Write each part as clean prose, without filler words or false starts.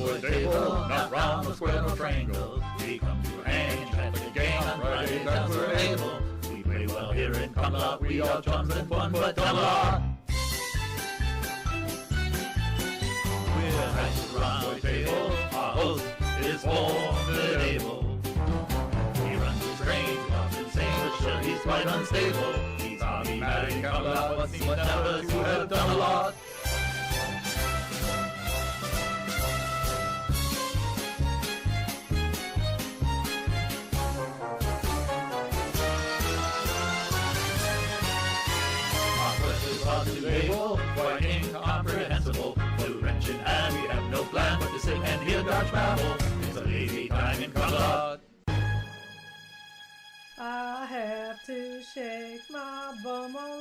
Rhomboid table, not round or square or triangle. We come to hang, chat the game on Friday, that's we're able. We play well here in Camelot, we are chums and fun, but Camelot. We're at the Rhomboid table, our host is formidable. He runs a strange, often same, but sure he's quite unstable. He's hobby mad in Camelot, but seems never to have done a lot. Quite incomprehensible. We'll wrench in hand, we have no plan but to sit and hear Dodge babble. It's a lazy time in Camelot. I have to shake my bum a lot.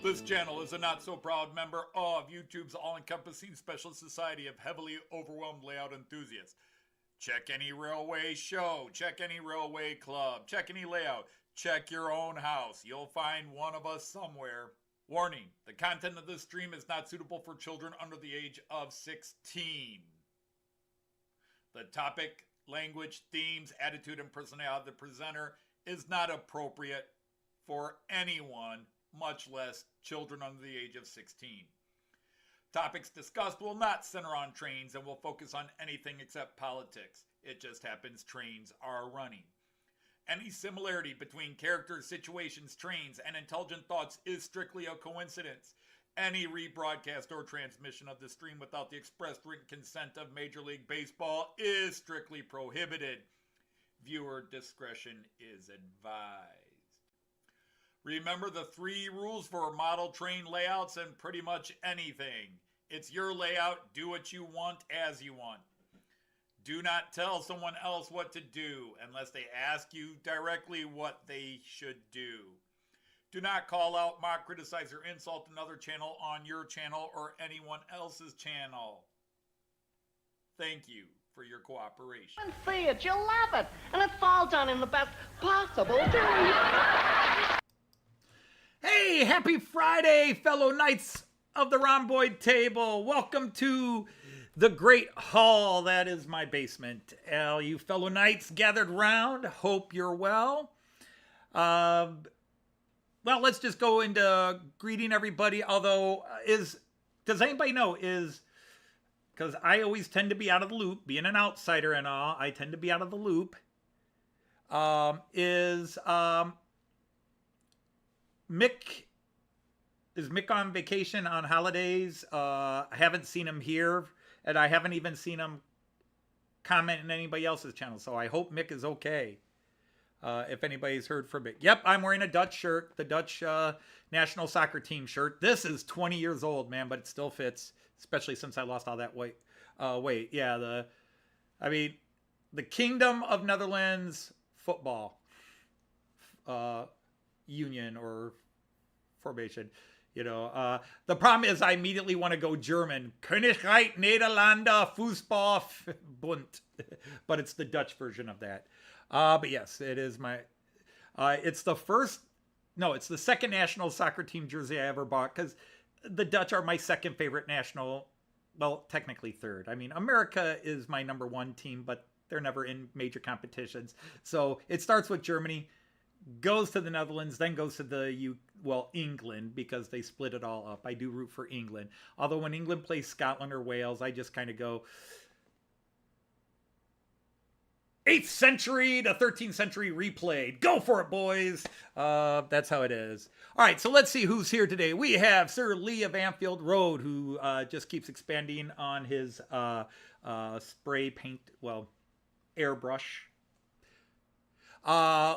This channel is a not-so-proud member of YouTube's all-encompassing special society of heavily overwhelmed layout enthusiasts. Check any railway show, check any railway club, check any layout, check your own house. You'll find one of us somewhere. Warning, the content of this stream is not suitable for children under the age of 16. The topic, language, themes, attitude, and personality of the presenter is not appropriate for anyone, much less children under the age of 16. Topics discussed will not center on trains and will focus on anything except politics. It just happens trains are running. Any similarity between characters, situations, trains, and intelligent thoughts is strictly a coincidence. Any rebroadcast or transmission of the stream without the expressed written consent of Major League Baseball is strictly prohibited. Viewer discretion is advised. Remember the 3 rules for model train layouts and pretty much anything. It's your layout, do what you want as you want. Do not tell someone else what to do unless they ask you directly what they should do. Do not call out, mock, criticize, or insult another channel on your channel or anyone else's channel. Thank you for your cooperation. And see it, you'll love it, and it's all done in the best possible way. Hey, happy Friday, fellow knights of the rhomboid table. Welcome to the great hall that is my basement. All you fellow knights gathered round, hope you're well. Well, let's just go into greeting everybody. Although, does anybody know, because I always tend to be out of the loop, being an outsider and all, I tend to be out of the loop, Is Mick on vacation on holidays? I haven't seen him here, and I haven't even seen him comment on anybody else's channel, so I hope Mick is okay. If anybody's heard from Mick. Yep, I'm wearing a Dutch shirt, the Dutch national soccer team shirt. This is 20 years old, man, but it still fits, especially since I lost all that weight. Yeah, the Kingdom of Netherlands football union or formation. You know, the problem is I immediately want to go German. Königreich Nederlanden Fußballbund. But it's the Dutch version of that. But yes, it is my, it's the second national soccer team jersey I ever bought, because the Dutch are my second favorite national, well, technically third. I mean, America is my number 1 team, but they're never in major competitions. So it starts with Germany, goes to the Netherlands, then goes to England, because they split it all up. I do root for England. Although when England plays Scotland or Wales, I just kind of go, 8th century to 13th century replayed. Go for it, boys. That's how it is. All right, so let's see who's here today. We have Sir Lee of Anfield Road, who just keeps expanding on his spray paint, well, airbrush.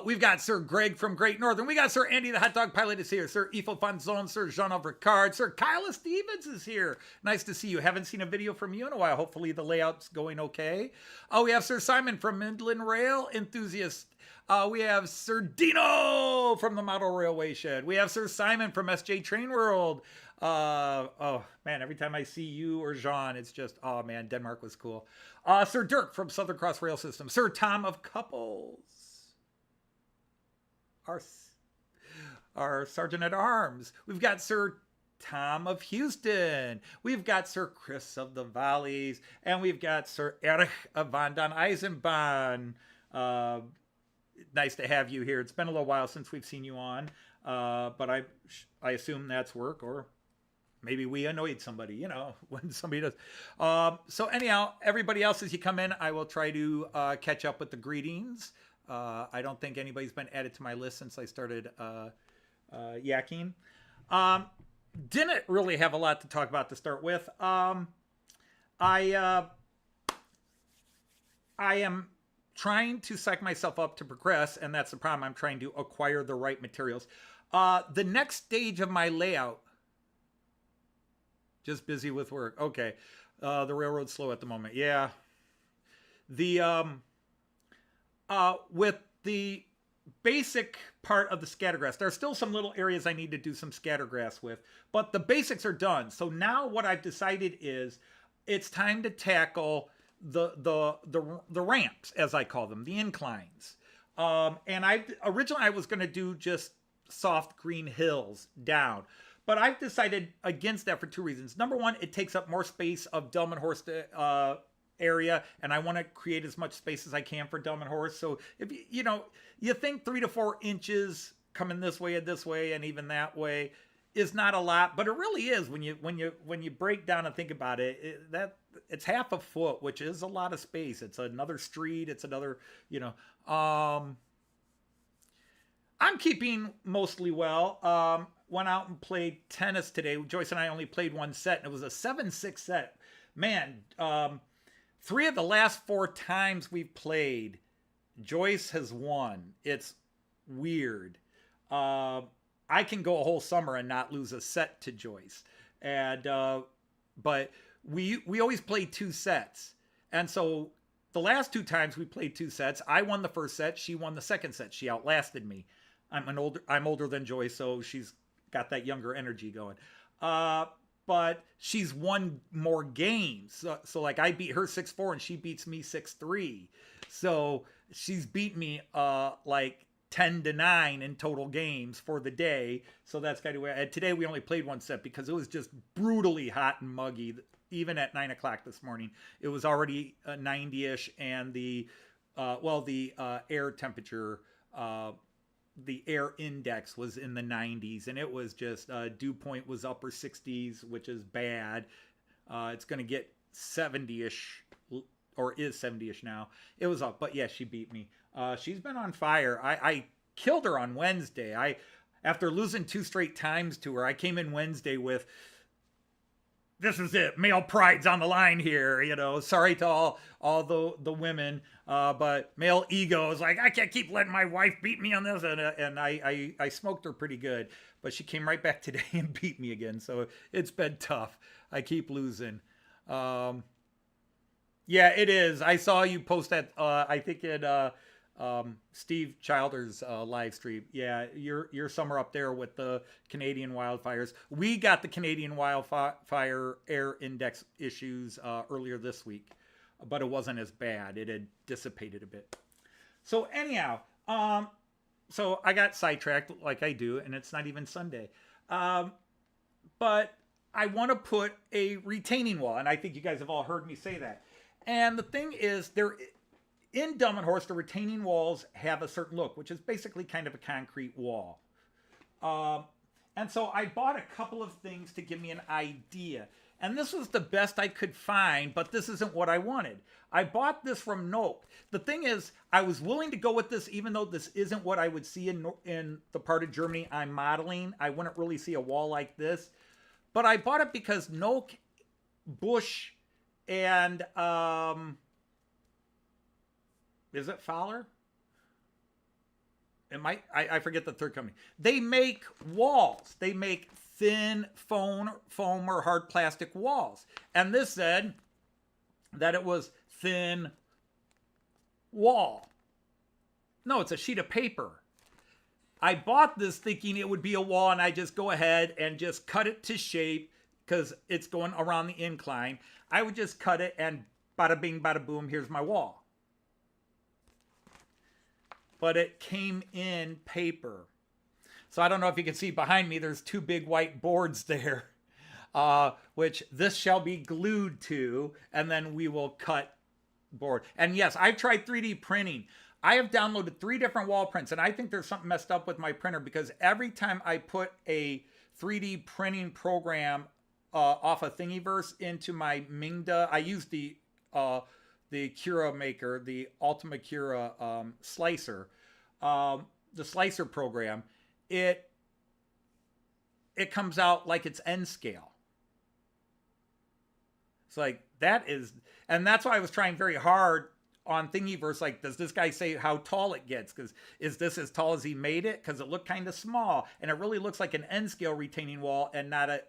We've got Sir Greg from Great Northern. We got Sir Andy, the hot dog pilot, is here. Sir Ifo Fanzon, Sir Jean-Of Ricard. Sir Kyla Stevens is here. Nice to see you. Haven't seen a video from you in a while. Hopefully the layout's going okay. We have Sir Simon from Midland Rail Enthusiast. We have Sir Dino from the Model Railway Shed. We have Sir Simon from SJ Train World. Oh, man, every time I see you or Jean, it's just, oh, man, Denmark was cool. Sir Dirk from Southern Cross Rail System. Sir Tom of Couples. Our Sergeant at Arms. We've got Sir Tom of Houston. We've got Sir Chris of the Valleys. And we've got Sir Erich of Van den Eisenbahn. Nice to have you here. It's been a little while since we've seen you on. But I assume that's work, or maybe we annoyed somebody, you know, when somebody does. So anyhow, everybody else, as you come in, I will try to catch up with the greetings. I don't think anybody's been added to my list since I started yakking. Didn't really have a lot to talk about to start with. I am trying to psych myself up to progress, and that's the problem. I'm trying to acquire the right materials. The next stage of my layout, just busy with work. Okay. The railroad's slow at the moment. Yeah. With the basic part of the scattergrass, there are still some little areas I need to do some scattergrass with, but the basics are done. So now what I've decided is it's time to tackle the ramps, as I call them, the inclines. And originally I was going to do just soft green hills down, but I've decided against that for two reasons. Number one, it takes up more space of Delmenhorst area, and I want to create as much space as I can for Delmenhorst. So if you think 3 to 4 inches coming this way and even that way is not a lot, but it really is when you break down and think about it. It's half a foot, which is a lot of space. It's another street. It's another, I'm keeping mostly well. Went out and played tennis today. Joyce and I only played one set, and it was a 7-6 set. Man, 3 of the last 4 times we've played, Joyce has won. It's weird. I can go a whole summer and not lose a set to Joyce. And but we always play 2 sets. And so the last 2 times we played 2 sets, I won the first set, she won the second set. She outlasted me. I'm older than Joyce, so she's got that younger energy going. But she's won more games. So like I beat her 6-4 and she beats me 6-3. So she's beat me like 10-9 in total games for the day. So that's kind of where. Today we only played 1 set because it was just brutally hot and muggy. Even at 9 o'clock this morning, it was already 90-ish, and the air temperature, the air index was in the 90s, and it was just dew point was upper 60s, which is bad. It's going to get 70-ish, or is 70-ish now. It was up, but yeah, she beat me. She's been on fire. I killed her on Wednesday. After losing 2 straight times to her, I came in Wednesday with, this is it, male pride's on the line here, sorry to all the women, but male ego is like, I can't keep letting my wife beat me on this, and I smoked her pretty good, but she came right back today and beat me again, so it's been tough. I keep losing. Yeah, it is. I saw you post that, I think it, Steve Childer's live stream. Yeah, you're somewhere up there with the Canadian wildfires. We got the Canadian wildfire air index issues earlier this week, but it wasn't as bad. It had dissipated a bit. So anyhow, so I got sidetracked like I do, and it's not even Sunday. But I want to put a retaining wall, and I think you guys have all heard me say that. And the thing is, in Delmenhorst, the retaining walls have a certain look, which is basically kind of a concrete wall. And so I bought a couple of things to give me an idea. And this was the best I could find, but this isn't what I wanted. I bought this from Nope. The thing is, I was willing to go with this even though this isn't what I would see in the part of Germany I'm modeling. I wouldn't really see a wall like this. But I bought it because Noak, Bush, and is it Fowler? I forget the third company. They make walls. They make thin foam or hard plastic walls. And this said that it was thin wall. No, it's a sheet of paper. I bought this thinking it would be a wall, and I just go ahead and just cut it to shape because it's going around the incline. I would just cut it and bada bing, bada boom, here's my wall. But it came in paper. So I don't know if you can see behind me, there's two big white boards there, which this shall be glued to, and then we will cut board. And yes, I've tried 3D printing. I have downloaded 3 different wall prints, and I think there's something messed up with my printer because every time I put a 3D printing program off of Thingiverse into my Mingda, I use the Cura maker, the Ultima Cura slicer, the slicer program, it comes out like it's N scale. It's like, that is, and that's why I was trying very hard on Thingiverse, like, does this guy say how tall it gets? Because is this as tall as he made it? Because it looked kind of small, and it really looks like an N scale retaining wall and not a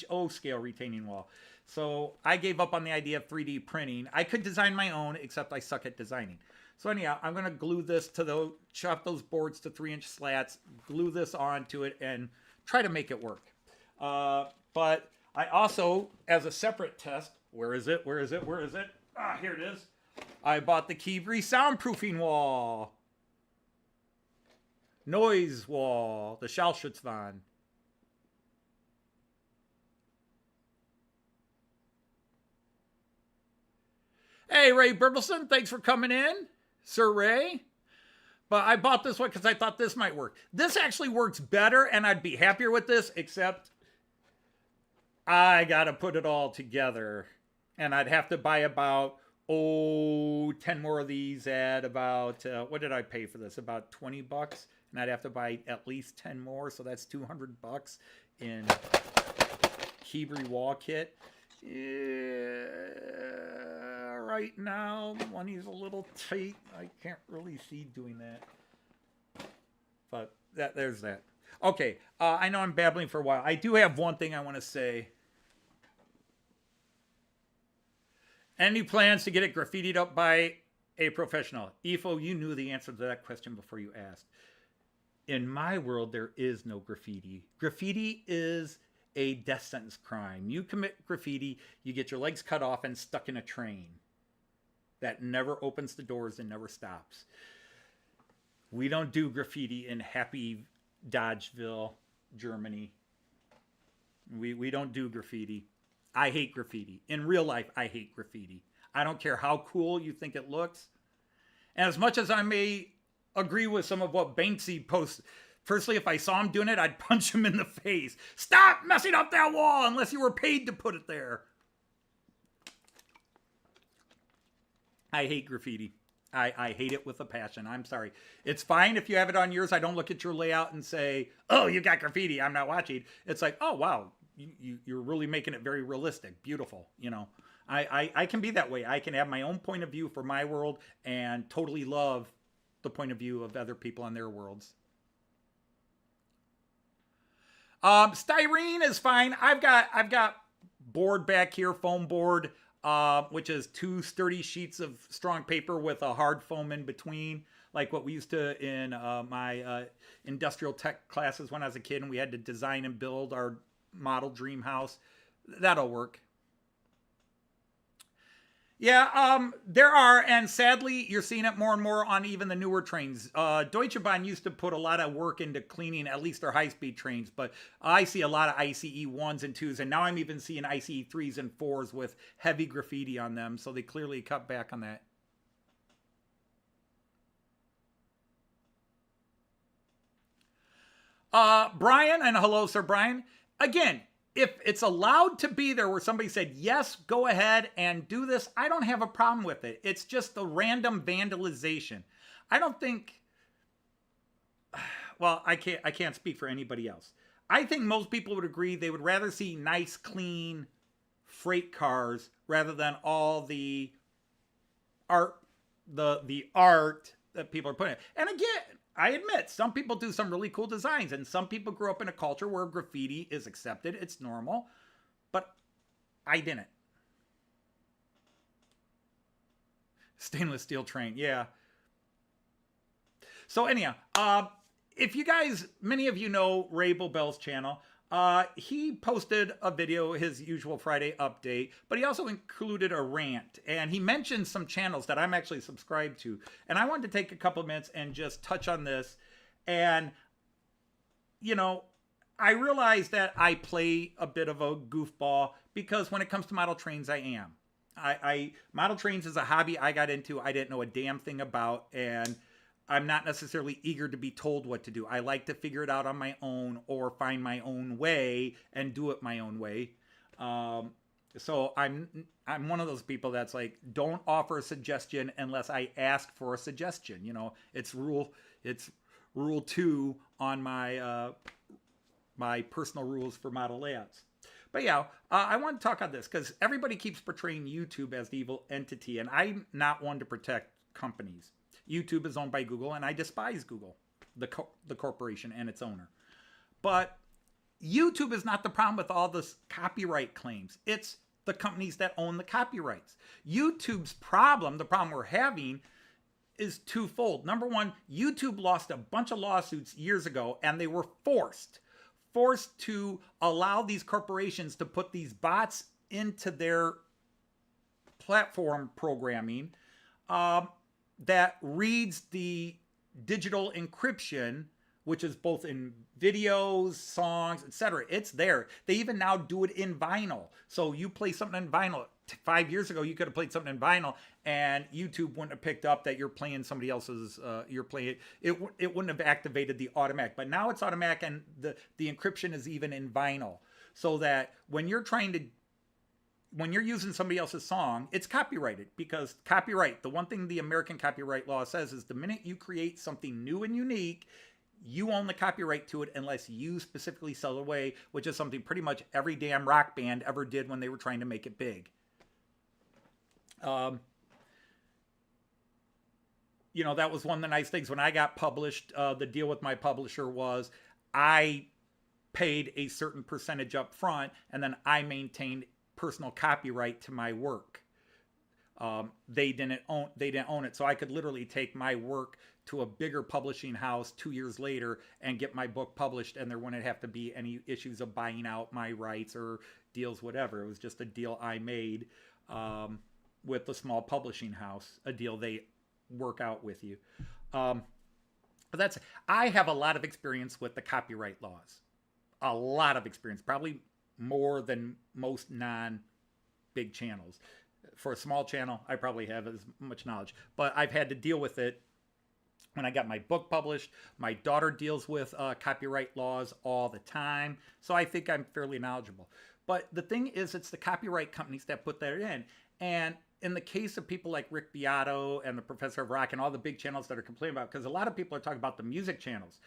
HO scale retaining wall. So I gave up on the idea of 3D printing. I could design my own, except I suck at designing. So anyhow, I'm going to glue this to those, chop those boards to 3-inch slats, glue this onto it, and try to make it work. But I also, as a separate test, where is it? Ah, here it is. I bought the Kivri soundproofing wall. Noise wall, the Schallschutzwand. Hey, Ray Bertelson, thanks for coming in, Sir Ray. But I bought this one because I thought this might work. This actually works better, and I'd be happier with this, except I got to put it all together. And I'd have to buy about, 10 more of these at about, what did I pay for this? About 20 bucks. And I'd have to buy at least 10 more, so that's 200 bucks in Kivri wall kit. Yeah, right now, money's a little tight. I can't really see doing that. But there's that. Okay, I know I'm babbling for a while. I do have one thing I want to say. Any plans to get it graffitied up by a professional? Ifo, you knew the answer to that question before you asked. In my world, there is no graffiti. Graffiti is a death sentence crime. You commit graffiti, you get your legs cut off and stuck in a train that never opens the doors and never stops. We don't do graffiti in happy Dodgeville, Germany. We don't do graffiti. I hate graffiti. In real life, I hate graffiti. I don't care how cool you think it looks. And as much as I may agree with some of what Banksy posts, firstly, if I saw him doing it, I'd punch him in the face. Stop messing up that wall unless you were paid to put it there. I hate graffiti. I hate it with a passion. I'm sorry. It's fine if you have it on yours. I don't look at your layout and say, oh, you got graffiti, I'm not watching. It's like, oh, wow. You're really making it very realistic, beautiful. You know, I can be that way. I can have my own point of view for my world and totally love the point of view of other people on their worlds. Styrene is fine. I've got board back here, foam board, which is 2 sturdy sheets of strong paper with a hard foam in between, like what we used to in my industrial tech classes when I was a kid, and we had to design and build our model dream house. That'll work. Yeah, there are, and sadly, you're seeing it more and more on even the newer trains. Deutsche Bahn used to put a lot of work into cleaning at least their high-speed trains, but I see a lot of ICE 1s and 2s, and now I'm even seeing ICE 3s and 4s with heavy graffiti on them, so they clearly cut back on that. Brian, and hello, Sir Brian. Again, if it's allowed to be there where somebody said, yes, go ahead and do this, I don't have a problem with it. It's just the random vandalization. I don't think, well, I can't speak for anybody else. I think most people would agree they would rather see nice, clean freight cars rather than all the art, the art that people are putting in. And again, I admit, some people do some really cool designs, and some people grew up in a culture where graffiti is accepted. It's normal, but I didn't. Stainless steel train, yeah. So anyhow, if you guys, many of you know Rainbow Bell's channel. He posted a video, his usual Friday update, but he also included a rant, and he mentioned some channels that I'm actually subscribed to. And I wanted to take a couple of minutes and just touch on this. And, you know, I realize that I play a bit of a goofball because when it comes to model trains, I am. Model trains is a hobby I got into. I didn't know a damn thing about, and I'm not necessarily eager to be told what to do. I like to figure it out on my own or find my own way and do it my own way. So I'm one of those people that's like, don't offer a suggestion unless I ask for a suggestion. You know, it's rule 2 on my my personal rules for model layouts. But yeah, I want to talk on this because everybody keeps portraying YouTube as the evil entity, and I'm not one to protect companies. YouTube is owned by Google, and I despise Google, the corporation and its owner. But YouTube is not the problem with all this copyright claims. It's the companies that own the copyrights. YouTube's problem, the problem we're having, is twofold. Number one, YouTube lost a bunch of lawsuits years ago, and they were forced to allow these corporations to put these bots into their platform programming that reads the digital encryption, which is both in videos, songs, etc. It's there. They even now do it in vinyl. So you play something in vinyl. 5 years ago, you could have played something in vinyl, and YouTube wouldn't have picked up that you're playing somebody else's. You're playing it. It wouldn't have activated the automatic. But now it's automatic, and the encryption is even in vinyl, so that when you're using somebody else's song, it's copyrighted, because copyright, the one thing the American copyright law says is the minute you create something new and unique, you own the copyright to it unless you specifically sell it away, which is something pretty much every damn rock band ever did when they were trying to make it big. You know, that was one of the nice things. When I got published, the deal with my publisher was I paid a certain percentage up front, and then I maintained personal copyright to my work. They didn't own it, so I could literally take my work to a bigger publishing house 2 years later and get my book published, and there wouldn't have to be any issues of buying out my rights or deals, whatever. It was just a deal I made with a small publishing house, a deal they work out with you. But I have a lot of experience with the copyright laws. A lot of experience, probably more than most non-big channels. For a small channel, I probably have as much knowledge, but I've had to deal with it when I got my book published. My daughter deals with copyright laws all the time, so I think I'm fairly knowledgeable. But the thing is, it's the copyright companies that put that in. And in the case of people like Rick Beato and the Professor of Rock and all the big channels that are complaining about, because a lot of people are talking about the music channels,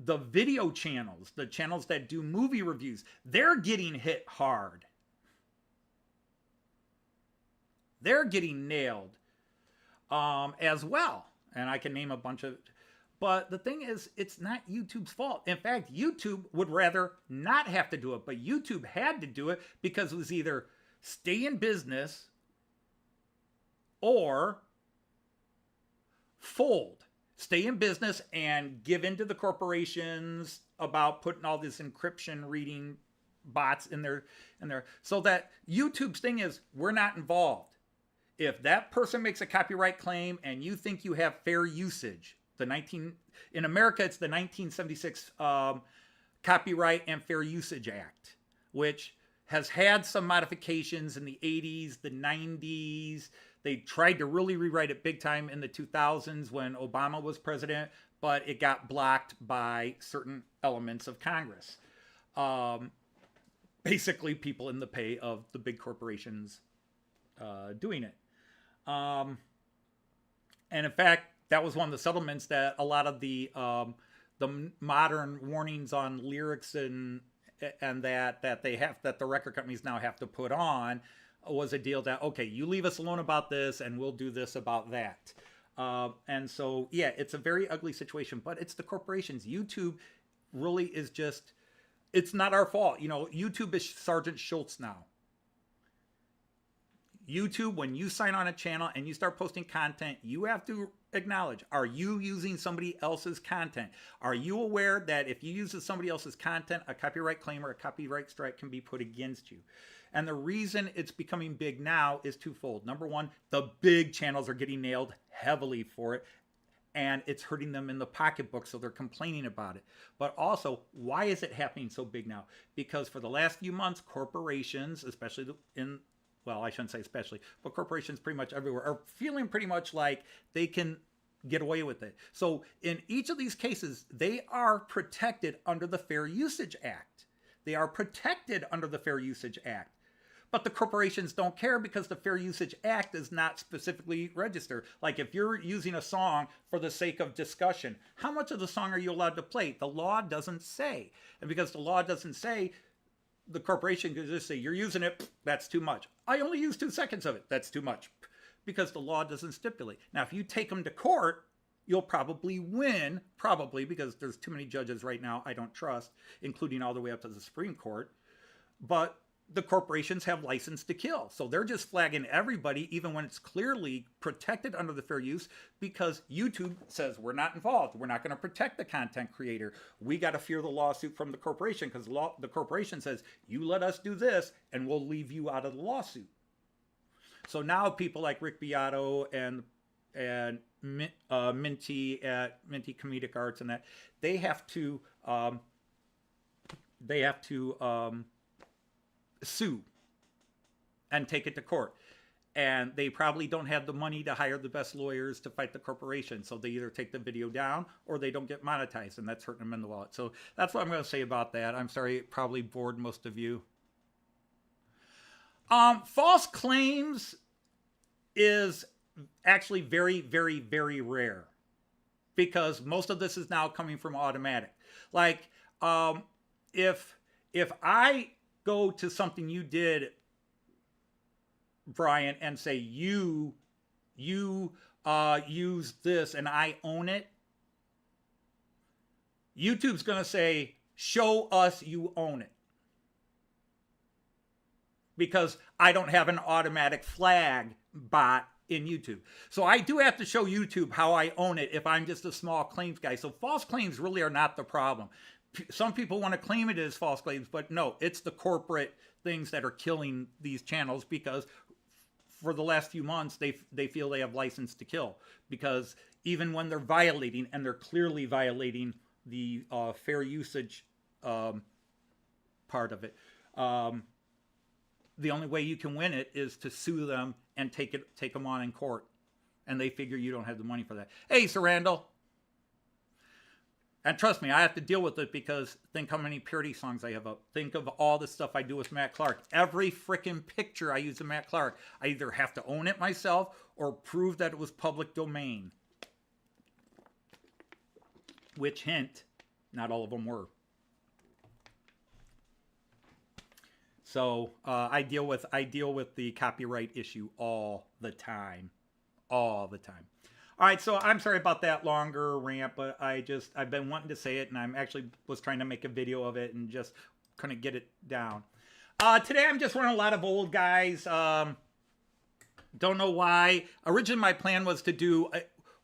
the video channels, the channels that do movie reviews, they're getting hit hard. They're getting nailed as well. And I can name a bunch of... But the thing is, it's not YouTube's fault. In fact, YouTube would rather not have to do it. But YouTube had to do it because it was either stay in business or fold. Stay in business and give in to the corporations about putting all this encryption reading bots in there. So that YouTube's thing is, we're not involved. If that person makes a copyright claim and you think you have fair usage, in America, it's the 1976 Copyright and Fair Usage Act, which has had some modifications in the 80s, the 90s. They tried to really rewrite it big time in the 2000s when Obama was president, but it got blocked by certain elements of Congress. Basically, people in the pay of the big corporations doing it. And in fact, that was one of the settlements that a lot of the modern warnings on lyrics and that the record companies now have to put on was a deal that, okay, you leave us alone about this and we'll do this about that. And so, yeah, it's a very ugly situation, but it's the corporations. YouTube really is just, it's not our fault. You know, YouTube is Sergeant Schultz now. YouTube, when you sign on a channel and you start posting content, you have to acknowledge, are you using somebody else's content? Are you aware that if you use somebody else's content, a copyright claim or a copyright strike can be put against you? And the reason it's becoming big now is twofold. Number one, the big channels are getting nailed heavily for it, and it's hurting them in the pocketbook, so they're complaining about it. But also, why is it happening so big now? Because for the last few months, corporations, especially well, I shouldn't say especially, but corporations pretty much everywhere are feeling pretty much like they can get away with it. So in each of these cases, they are protected under the Fair Usage Act. They are protected under the Fair Usage Act. But the corporations don't care because the Fair Usage Act is not specifically registered. Like if you're using a song for the sake of discussion, how much of the song are you allowed to play? The law doesn't say. And because the law doesn't say, the corporation can just say, you're using it, that's too much. I only use 2 seconds of it, that's too much. Because the law doesn't stipulate. Now, if you take them to court, you'll probably win, because there's too many judges right now I don't trust, including all the way up to the Supreme Court. But the corporations have license to kill. So they're just flagging everybody, even when it's clearly protected under the fair use, because YouTube says, we're not involved. We're not going to protect the content creator. We got to fear the lawsuit from the corporation, because the corporation says, you let us do this and we'll leave you out of the lawsuit. So now people like Rick Beato and Minty at Minty Comedic Arts and that, they have to sue and take it to court. And they probably don't have the money to hire the best lawyers to fight the corporation. So they either take the video down or they don't get monetized, and that's hurting them in the wallet. So that's what I'm going to say about that. I'm sorry, it probably bored most of you. False claims is actually very, very, very rare, because most of this is now coming from automatic. Like, if I go to something you did, Brian, and say you use this and I own it, YouTube's going to say, show us you own it. Because I don't have an automatic flag bot in YouTube. So I do have to show YouTube how I own it if I'm just a small claims guy. So false claims really are not the problem. Some people want to claim it as false claims, but no, it's the corporate things that are killing these channels, because for the last few months, they feel they have license to kill, because even when they're violating, and they're clearly violating the fair usage part of it, the only way you can win it is to sue them and take them on in court. And they figure you don't have the money for that. Hey, Sir Randall. And trust me, I have to deal with it, because think how many parody songs I have up. Think of all the stuff I do with Matt Clark. Every freaking picture I use of Matt Clark, I either have to own it myself or prove that it was public domain. Which, hint, not all of them were. So I deal with the copyright issue all the time. All the time. All right, so I'm sorry about that longer rant, but I've been wanting to say it, and I'm actually was trying to make a video of it and just couldn't get it down. Today I'm just running a lot of old guys. Don't know why. Originally my plan was to do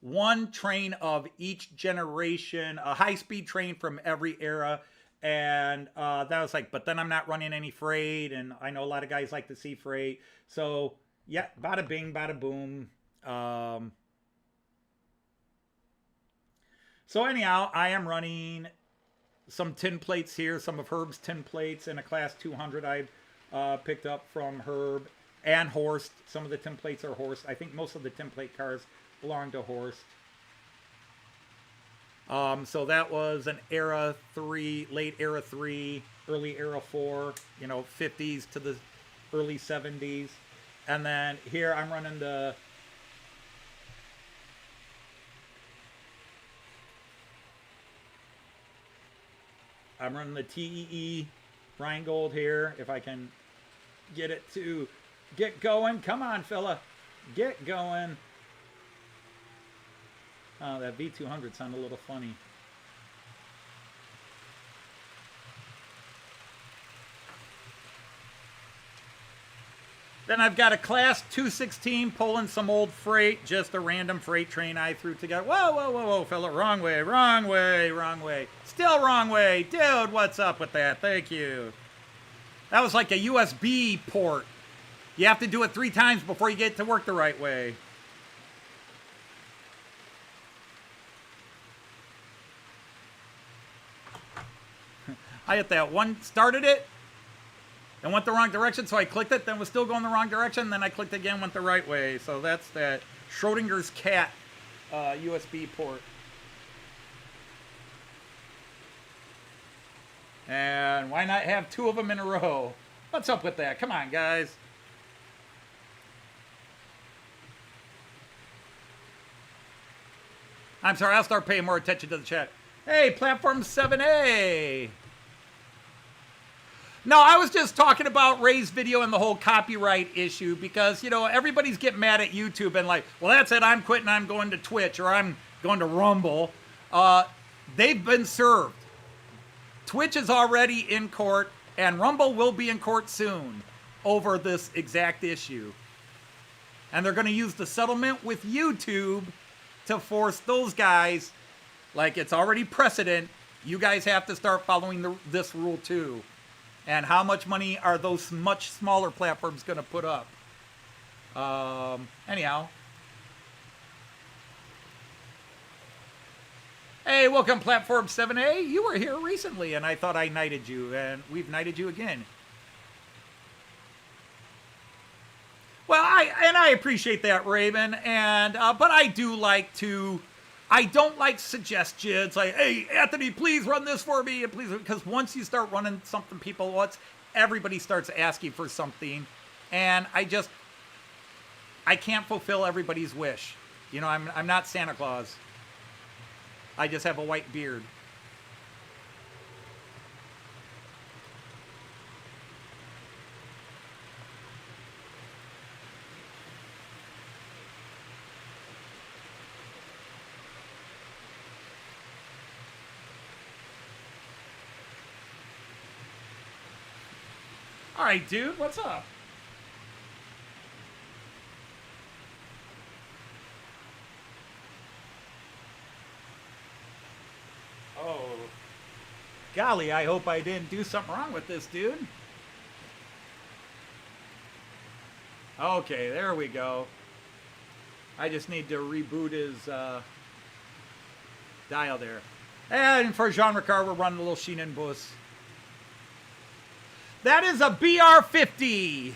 one train of each generation, a high-speed train from every era. And that was like, but then I'm not running any freight, and I know a lot of guys like to see freight. So yeah, bada bing, bada boom. So anyhow, I am running some tin plates here, some of Herb's tin plates, and a Class 200 I've picked up from Herb, and Horst. Some of the tin plates are Horst. I think most of the tin plate cars belong to Horst. So that was an era 3, late era 3, early era 4, you know, 50s to the early 70s. And then here I'm running the TEE Rheingold here, if I can get it to get going. Come on, fella. Get going. Oh, that V200 sounded a little funny. Then I've got a class 216 pulling some old freight, just a random freight train I threw together. Whoa, whoa, whoa, whoa, fella, wrong way, wrong way, wrong way. Still wrong way. Dude, what's up with that? Thank you. That was like a USB port. You have to do it 3 times before you get to work the right way. I hit that one, started it, and went the wrong direction, so I clicked it, then was still going the wrong direction, then I clicked again, went the right way. So that's that Schrodinger's cat USB port. And why not have 2 of them in a row? What's up with that? Come on, guys. I'm sorry, I'll start paying more attention to the chat. Hey, Platform 7A. No, I was just talking about Ray's video and the whole copyright issue because, you know, everybody's getting mad at YouTube and like, well, that's it, I'm quitting, I'm going to Twitch or I'm going to Rumble. They've been served. Twitch is already in court and Rumble will be in court soon over this exact issue. And they're going to use the settlement with YouTube to force those guys, like it's already precedent, you guys have to start following this rule too. And how much money are those much smaller platforms going to put up? Anyhow. Hey, welcome Platform 7A. You were here recently, and I thought I knighted you, and we've knighted you again. Well, I appreciate that, Raven, and but I do like to. I don't like suggestions like, hey, Anthony, please run this for me. Please, because once you start running something people want, everybody starts asking for something. And I can't fulfill everybody's wish. You know, I'm not Santa Claus. I just have a white beard. All right, dude, what's up? Oh, golly, I hope I didn't do something wrong with this, dude. Okay, there we go. I just need to reboot his dial there. And for Jean Ricard, we're running a little Schienenbus. That is a BR50.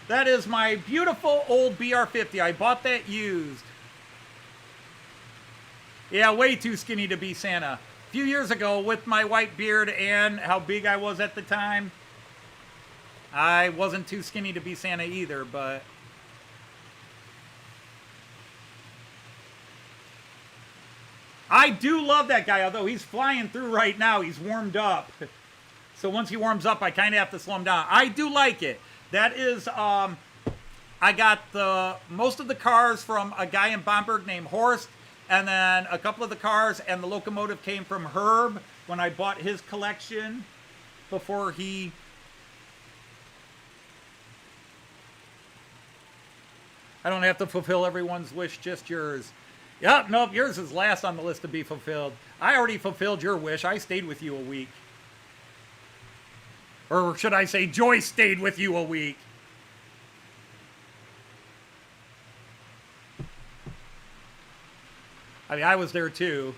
That is my beautiful old BR50. I bought that used. Yeah, way too skinny to be Santa. A few years ago, with my white beard and how big I was at the time, I wasn't too skinny to be Santa either, but... I do love that guy, although he's flying through right now. He's warmed up. So once he warms up, I kind of have to slow him down. I do like it. That is, I got most of the cars from a guy in Bamberg named Horst, and then a couple of the cars and the locomotive came from Herb when I bought his collection before he... I don't have to fulfill everyone's wish, just yours. Yep, nope, yours is last on the list to be fulfilled. I already fulfilled your wish. I stayed with you a week. Or should I say, Joyce stayed with you a week. I mean, I was there too.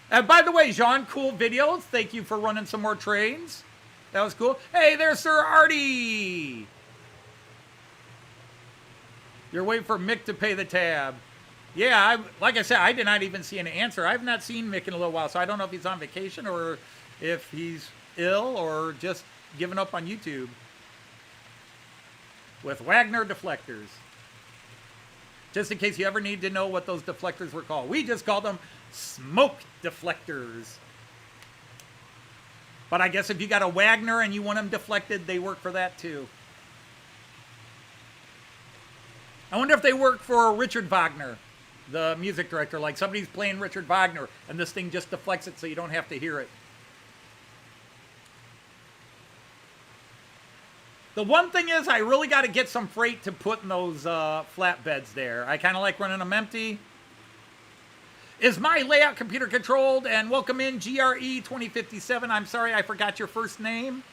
And by the way, Jean, cool videos. Thank you for running some more trains. That was cool. Hey, there's Sir Artie. You're waiting for Mick to pay the tab. Yeah, like I said, I did not even see an answer. I've not seen Mick in a little while, so I don't know if he's on vacation or if he's ill or just giving up on YouTube. With Wagner deflectors. Just in case you ever need to know what those deflectors were called. We just called them smoke deflectors. But I guess if you got a Wagner and you want them deflected, they work for that too. I wonder if they work for Richard Wagner, the music director. Like somebody's playing Richard Wagner and this thing just deflects it so you don't have to hear it. The one thing is I really got to get some freight to put in those flatbeds there. I kind of like running them empty. Is my layout computer controlled? And welcome in GRE 2057. I'm sorry, I forgot your first name.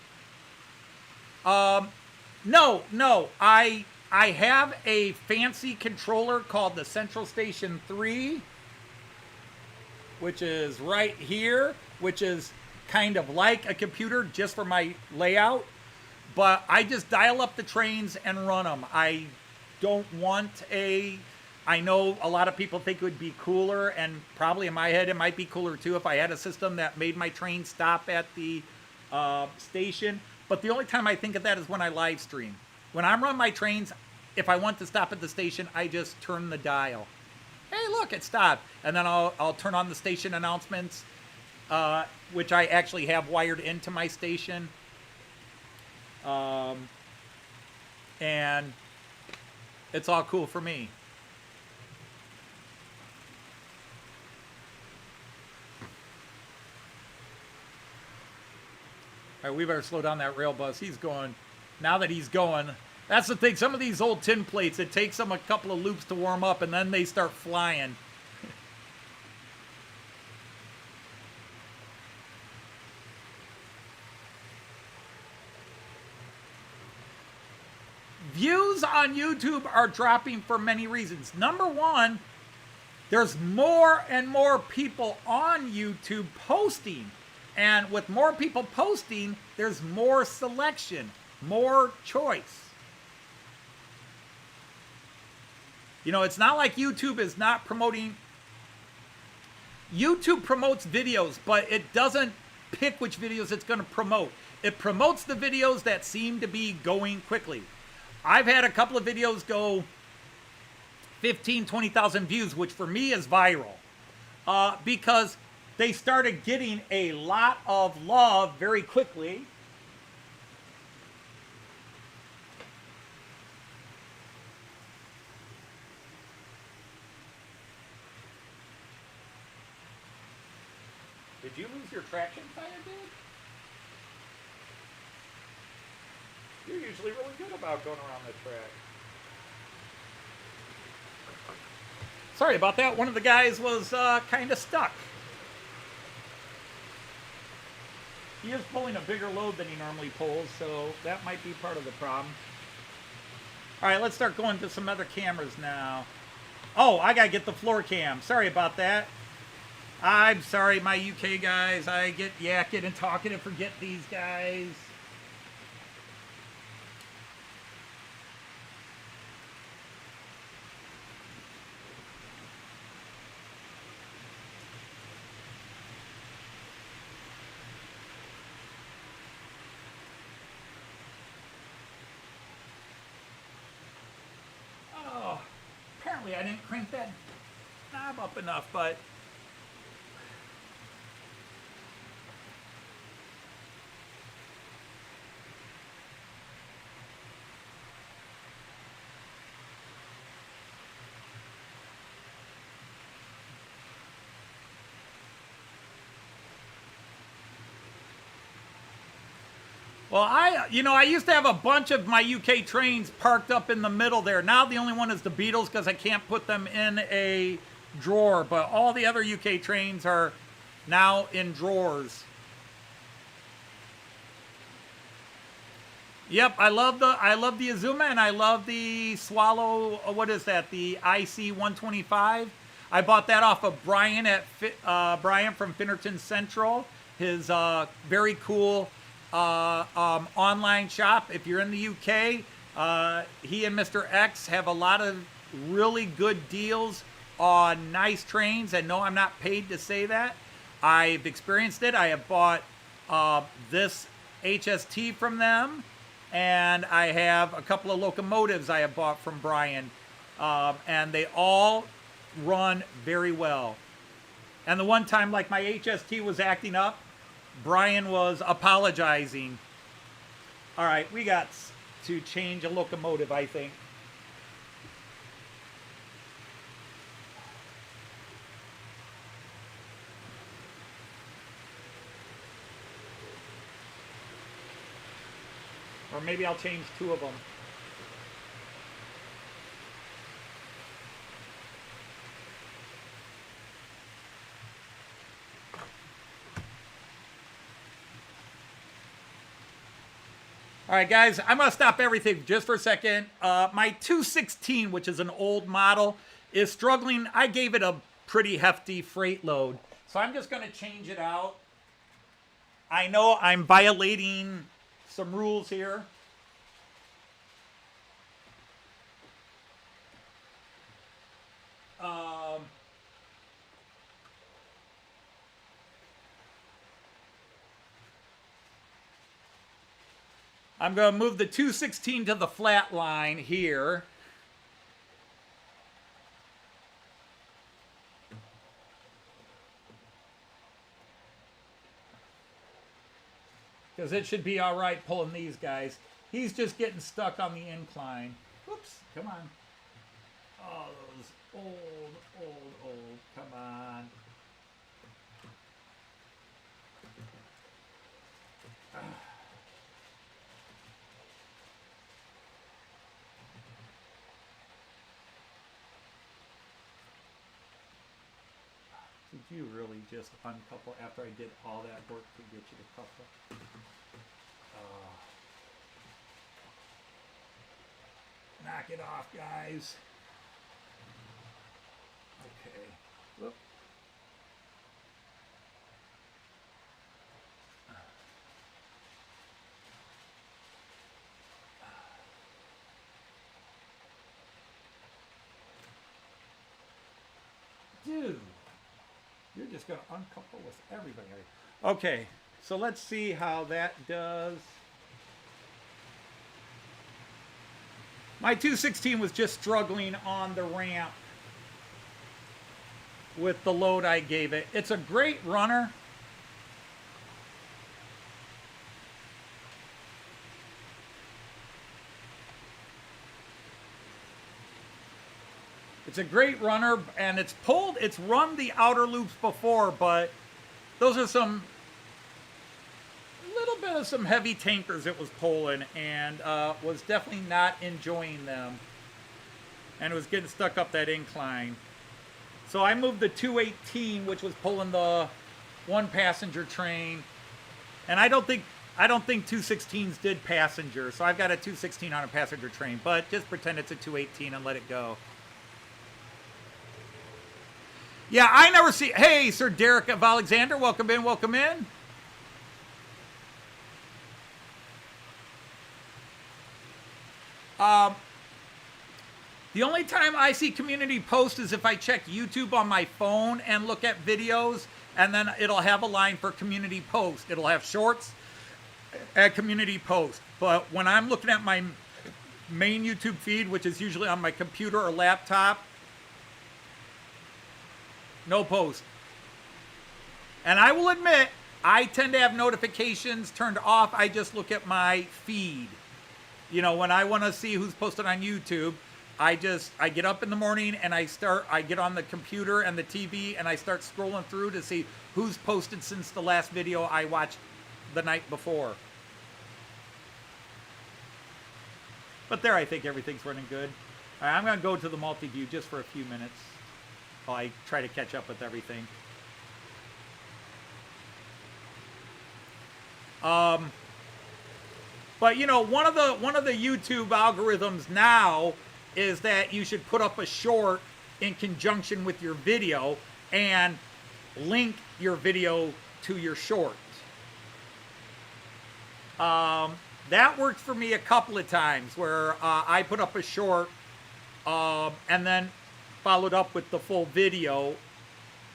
No. I have a fancy controller called the Central Station 3, which is right here, which is kind of like a computer just for my layout. But I just dial up the trains and run them. I don't want I know a lot of people think it would be cooler, and probably in my head it might be cooler too if I had a system that made my train stop at the station. But the only time I think of that is when I live stream. When I'm running my trains, if I want to stop at the station, I just turn the dial. Hey, look, it stopped. And then I'll turn on the station announcements, which I actually have wired into my station. And it's all cool for me. All right, we better slow down that Railbus. He's going. Now that he's going, that's the thing. Some of these old tin plates, it takes them a couple of loops to warm up, and then they start flying. Views on YouTube are dropping for many reasons. Number one, there's more and more people on YouTube posting. And with more people posting, there's more selection, more choice. You know, it's not like YouTube is not promoting. YouTube promotes videos, but it doesn't pick which videos it's going to promote. It promotes the videos that seem to be going quickly. I've had a couple of videos go 15, 20,000 views, which for me is viral. Because they started getting a lot of love very quickly. Did you lose your traction tire, dude? You're usually really good about going around the track. Sorry about that. One of the guys was kind of stuck. He is pulling a bigger load than he normally pulls, so that might be part of the problem. All right, let's start going to some other cameras now. Oh, I got to get the floor cam. Sorry about that. I'm sorry, my UK guys. I get yakking and talking and forget these guys. I didn't crank that knob up enough, but well, I used to have a bunch of my UK trains parked up in the middle there. Now the only one is the Beatles because I can't put them in a drawer. But all the other UK trains are now in drawers. Yep, I love the Azuma and I love the Swallow. What is that? The IC 125. I bought that off of Brian Brian from Finnerton Central. His very cool online shop. If you're in the UK, He and Mr. X have a lot of really good deals on nice trains, and no, I'm not paid to say that. I've experienced it. I have bought this HST from them, and I have a couple of locomotives I have bought from Brian, and they all run very well. And the one time, like, my HST was acting up, Brian was apologizing. All right, we got to change a locomotive, I think. Or maybe I'll change 2 of them. All right, guys, I'm going to stop everything just for a second. My 216, which is an old model, is struggling. I gave it a pretty hefty freight load, so I'm just going to change it out. I know I'm violating some rules here. I'm going to move the 216 to the flat line here. Because it should be all right pulling these guys. He's just getting stuck on the incline. Whoops, come on. Oh, those old, come on. Did you really just uncouple after I did all that work to get you to couple? Knock it off, guys. Okay. Whoop. Dude, you're just going to uncouple with everybody. Okay, so let's see how that does. My 216 was just struggling on the ramp with the load I gave it. It's a great runner. It's a great runner, and it's pulled, it's run the outer loops before, but those are some, a little bit of some heavy tankers it was pulling, and was definitely not enjoying them. And it was getting stuck up that incline. So I moved the 218, which was pulling the 1-passenger train. And I don't think 216s did passenger, so I've got a 216 on a passenger train, but just pretend it's a 218 and let it go. Yeah, I never see. Hey, Sir Derek of Alexander, welcome in, welcome in. The only time I see community posts is if I check YouTube on my phone and look at videos, and then it'll have a line for community post. It'll have shorts at community post. But when I'm looking at my main YouTube feed, which is usually on my computer or laptop, no post. And I will admit, I tend to have notifications turned off. I just look at my feed. You know, when I want to see who's posted on YouTube, I get up in the morning and I get on the computer and the TV and I start scrolling through to see who's posted since the last video I watched the night before. But there, I think everything's running good. All right, I'm going to go to the multi-view just for a few minutes while I try to catch up with everything. But you know, one of the YouTube algorithms now is that you should put up a short in conjunction with your video and link your video to your short. that worked for me a couple of times where I put up a short and then followed up with the full video.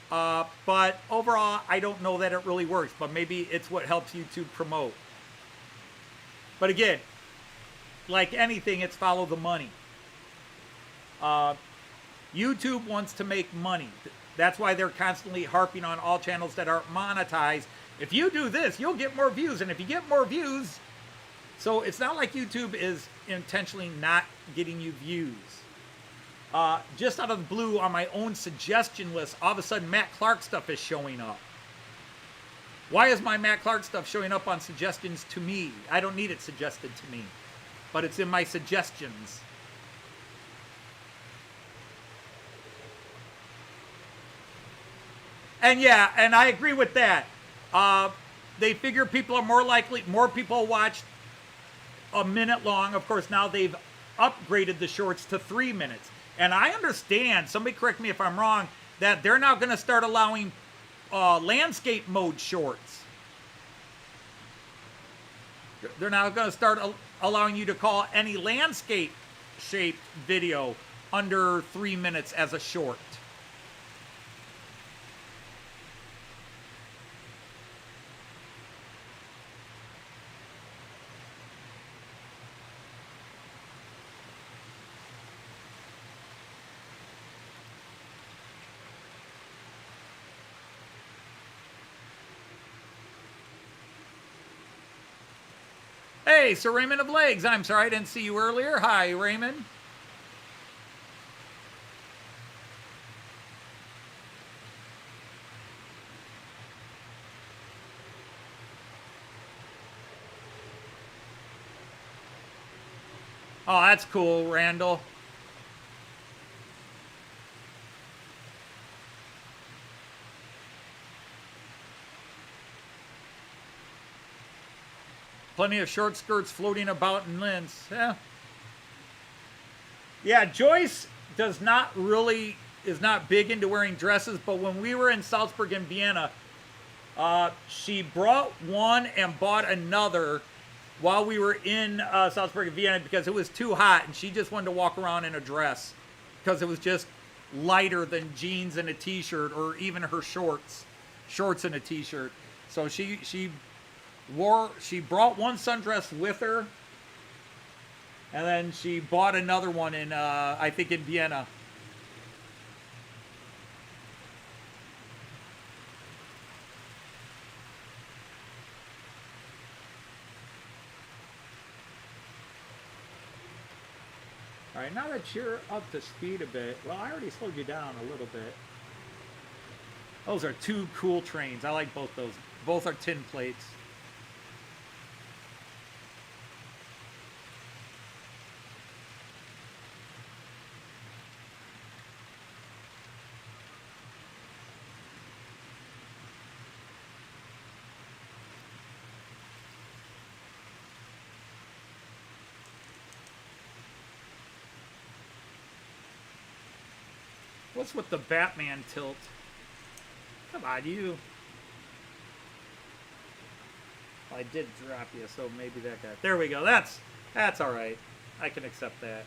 But overall, I don't know that it really works, but maybe it's what helps YouTube promote. But again, like anything, it's follow the money. YouTube wants to make money. That's why they're constantly harping on all channels that aren't monetized. If you do this, you'll get more views. And if you get more views, so it's not like YouTube is intentionally not getting you views. Just out of the blue on my own suggestion list, all of a sudden Matt Clark stuff is showing up. Why is my Matt Clark stuff showing up on suggestions to me? I don't need it suggested to me, but it's in my suggestions. And yeah, and I agree with that. They figure people are more likely, more people watch a minute long. Of course, now they've upgraded the shorts to 3 minutes. And I understand, somebody correct me if I'm wrong, that they're now going to start allowing landscape mode shorts. They're now going to start allowing you to call any landscape shaped video under 3 minutes as a short. Hey, Sir Raymond of Legs. I'm sorry I didn't see you earlier. Hi, Raymond. Oh, that's cool, Randall. Plenty of short skirts floating about in Linz. Yeah, Joyce is not big into wearing dresses, but when we were in Salzburg and Vienna, she brought one and bought another while we were in Salzburg and Vienna because it was too hot, and she just wanted to walk around in a dress because it was just lighter than jeans and a t-shirt, or even her shorts and a t-shirt. So she brought one sundress with her, and then she bought another one in, I think, in Vienna. All right, now that you're up to speed a bit, well, I already slowed you down a little bit. Those are two cool trains. I like both those. Both are tin plates. What's with the Batman tilt? Come on, you. I did drop you, so maybe that guy. There we go. That's all right. I can accept that.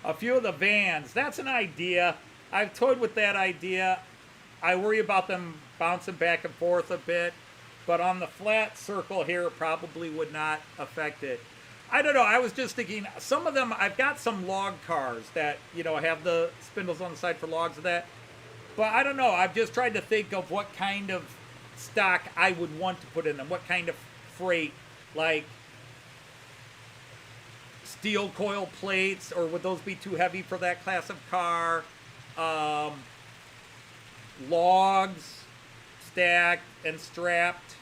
A few of the vans. That's an idea. I've toyed with that idea. I worry about them bouncing back and forth a bit, but on the flat circle here, it probably would not affect it. I don't know. I was just thinking, some of them, I've got some log cars that, you know, have the spindles on the side for logs of that. But I don't know. I've just tried to think of what kind of stock I would want to put in them. What kind of freight, like steel coil plates, or would those be too heavy for that class of car? Logs, stacked and strapped.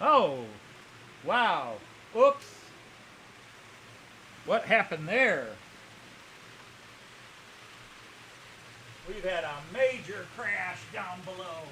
Oh, wow. Oops. What happened there? We've had a major crash down below.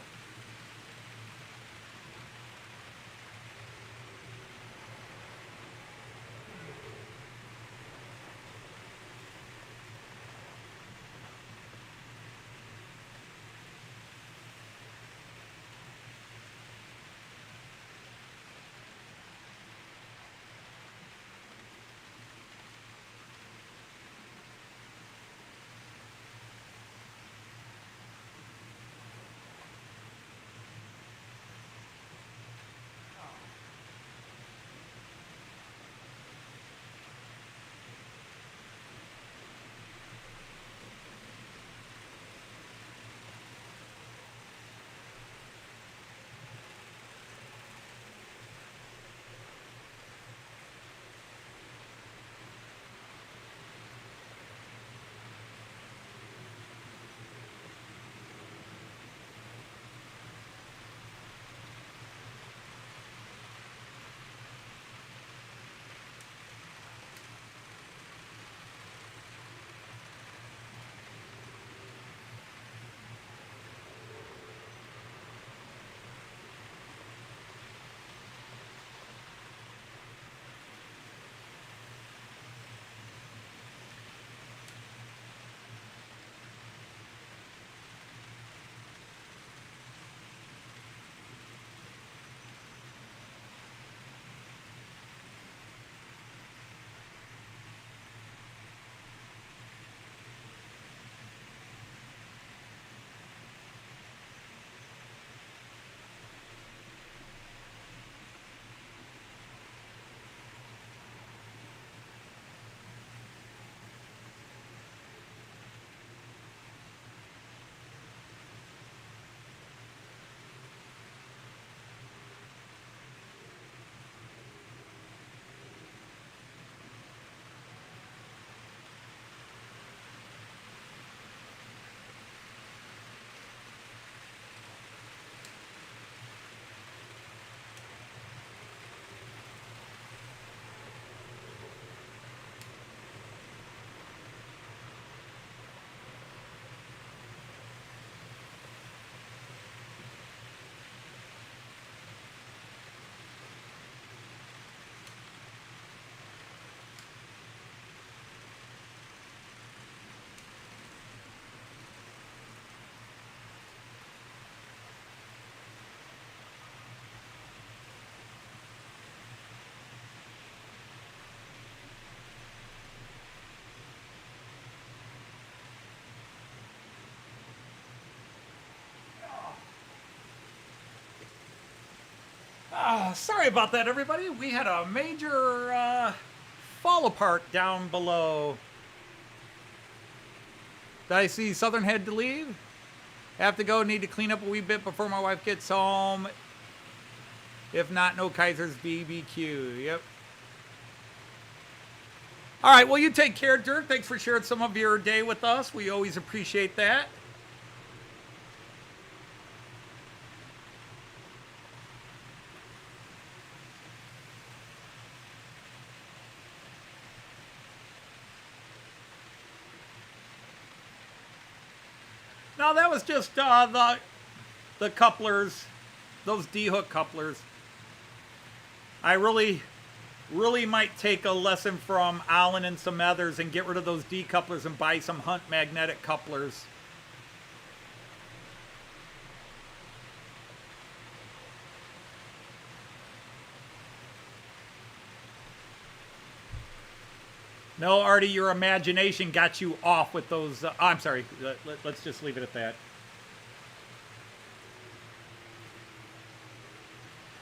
Sorry about that, everybody. We had a major fall apart down below. Did I see Southern head to leave? Have to go. Need to clean up a wee bit before my wife gets home. If not, no Kaiser's BBQ. Yep. All right. Well, you take care, Dirk. Thanks for sharing some of your day with us. We always appreciate that. No, that was just the couplers, those D-hook couplers. I really might take a lesson from Alan and some others and get rid of those D-couplers and buy some Hunt magnetic couplers. No, Artie, your imagination got you off with those. I'm sorry. Let's just leave it at that.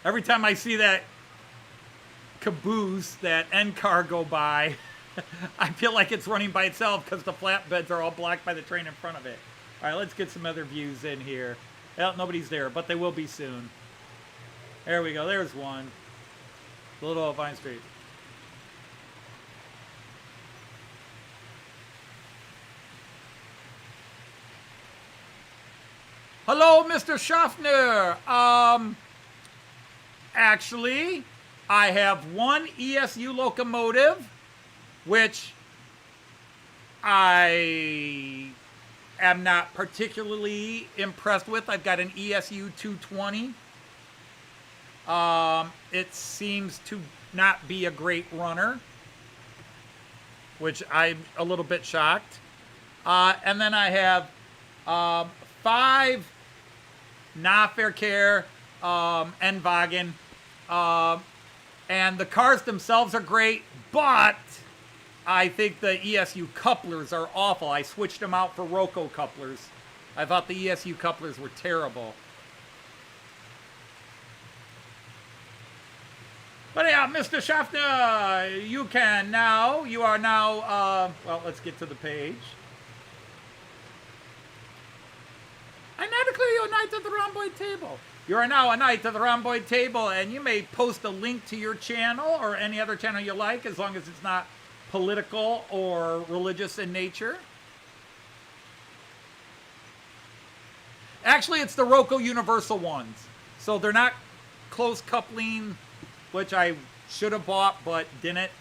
Every time I see that caboose, that end car go by, I feel like it's running by itself because the flatbeds are all blocked by the train in front of it. All right, let's get some other views in here. Well, nobody's there, but they will be soon. There we go. There's one. Little Vine Street. Hello, Mr. Schaffner. Actually, I have one ESU locomotive, which I am not particularly impressed with. I've got an ESU 220. It seems to not be a great runner, which I'm a little bit shocked. And then I have 5 Nahverkehr N-Wagen. And the cars themselves are great, but I think the ESU couplers are awful. I switched them out for Roco couplers. I thought the ESU couplers were terrible. But yeah, Mr. Schaffner, you are now, well, let's get to the page. I now declare you a knight of the rhomboid table. You are now a knight of the rhomboid table, and you may post a link to your channel or any other channel you like, as long as it's not political or religious in nature. Actually, it's the Roco Universal ones. So they're not close coupling, which I should have bought but didn't,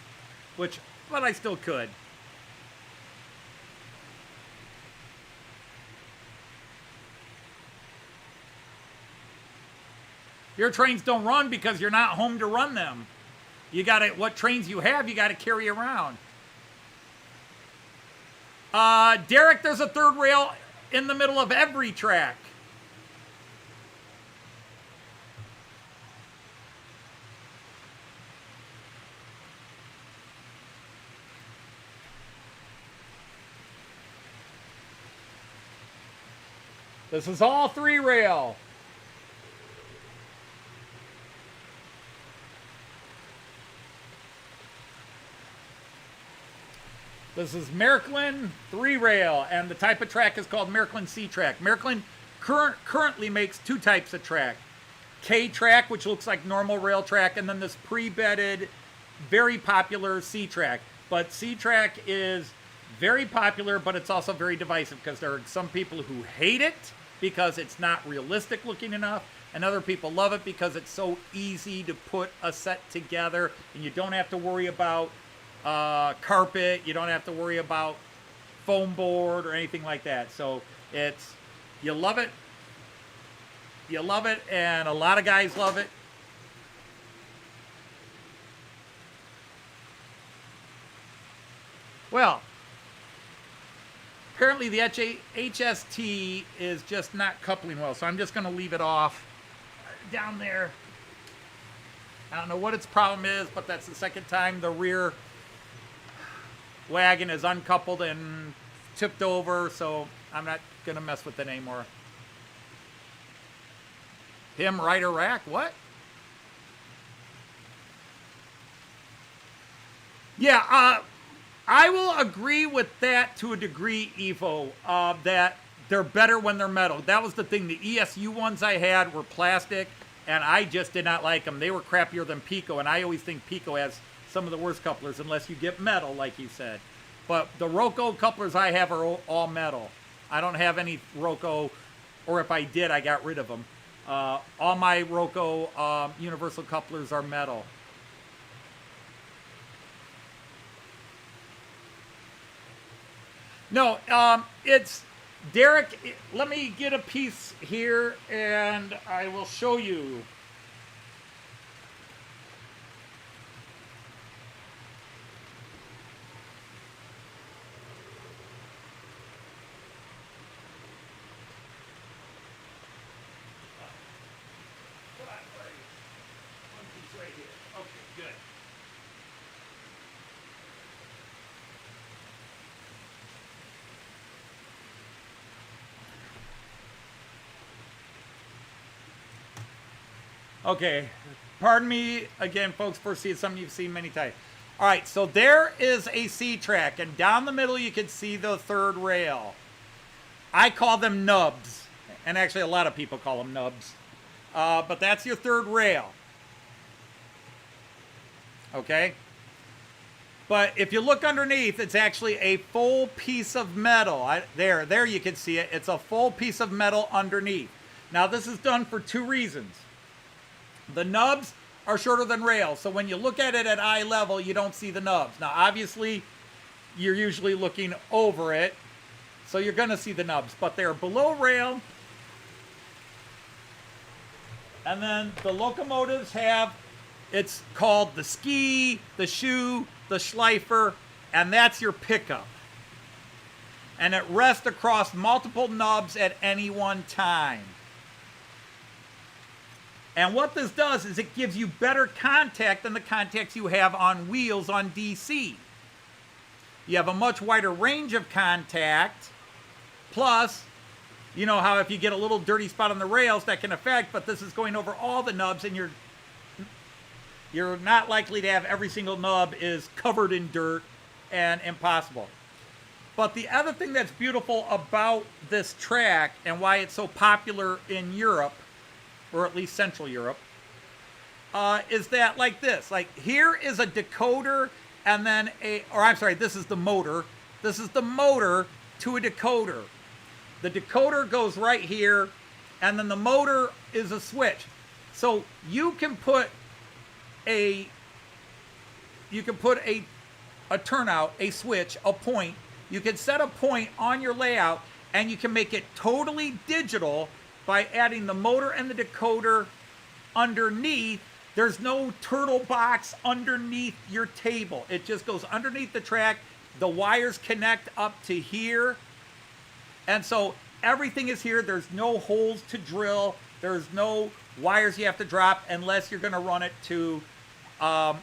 but I still could. Your trains don't run because you're not home to run them. You gotta, what trains you have, you gotta carry around. Derek, there's a third rail in the middle of every track. This is all 3 rail. This is Märklin 3 rail, and the type of track is called Märklin C track. Märklin currently makes 2 types of track. K track, which looks like normal rail track, and then this pre-bedded, very popular C track. But C track is very popular, but it's also very divisive because there are some people who hate it because it's not realistic looking enough, and other people love it because it's so easy to put a set together, and you don't have to worry about carpet, you don't have to worry about foam board or anything like that. So it's, you love it, and a lot of guys love it. Well, apparently the HST is just not coupling well, so I'm just going to leave it off down there. I don't know what its problem is, but that's the second time the rear wagon is uncoupled and tipped over, so I'm not going to mess with it anymore. Him, rider rack, what? Yeah, I will agree with that to a degree, Evo, that they're better when they're metal. That was the thing. The ESU ones I had were plastic, and I just did not like them. They were crappier than Piko, and I always think Piko has some of the worst couplers unless you get metal, like you said. But the Roco couplers I have are all metal. I don't have any Roco, or if I did, I got rid of them. All my Roco universal couplers are metal. No, it's Derek. Let me get a piece here, and I will show you. Okay, pardon me again, folks, for seeing something you've seen many times. All right, so there is a C track, and down the middle you can see the third rail. I call them nubs, and actually a lot of people call them nubs. But that's your third rail. Okay? But if you look underneath, it's actually a full piece of metal. There you can see it. It's a full piece of metal underneath. Now, this is done for 2 reasons. The nubs are shorter than rail. So when you look at it at eye level, you don't see the nubs. Now, obviously, you're usually looking over it, so you're going to see the nubs. But they're below rail. And then the locomotives have, it's called the ski, the shoe, the schleifer, and that's your pickup. And it rests across multiple nubs at any one time. And what this does is it gives you better contact than the contacts you have on wheels on DC. You have a much wider range of contact, plus, you know how if you get a little dirty spot on the rails that can affect, but this is going over all the nubs, and you're not likely to have every single nub is covered in dirt and impossible. But the other thing that's beautiful about this track and why it's so popular in Europe, or at least Central Europe, is that like this. Like here is a decoder and then this is the motor. This is the motor to a decoder. The decoder goes right here, and then the motor is a switch. So you can put a turnout, a switch, a point. You can set a point on your layout, and you can make it totally digital by adding the motor and the decoder underneath. There's no turtle box underneath your table. It just goes underneath the track. The wires connect up to here. And so everything is here. There's no holes to drill. There's no wires you have to drop unless you're going to run it to a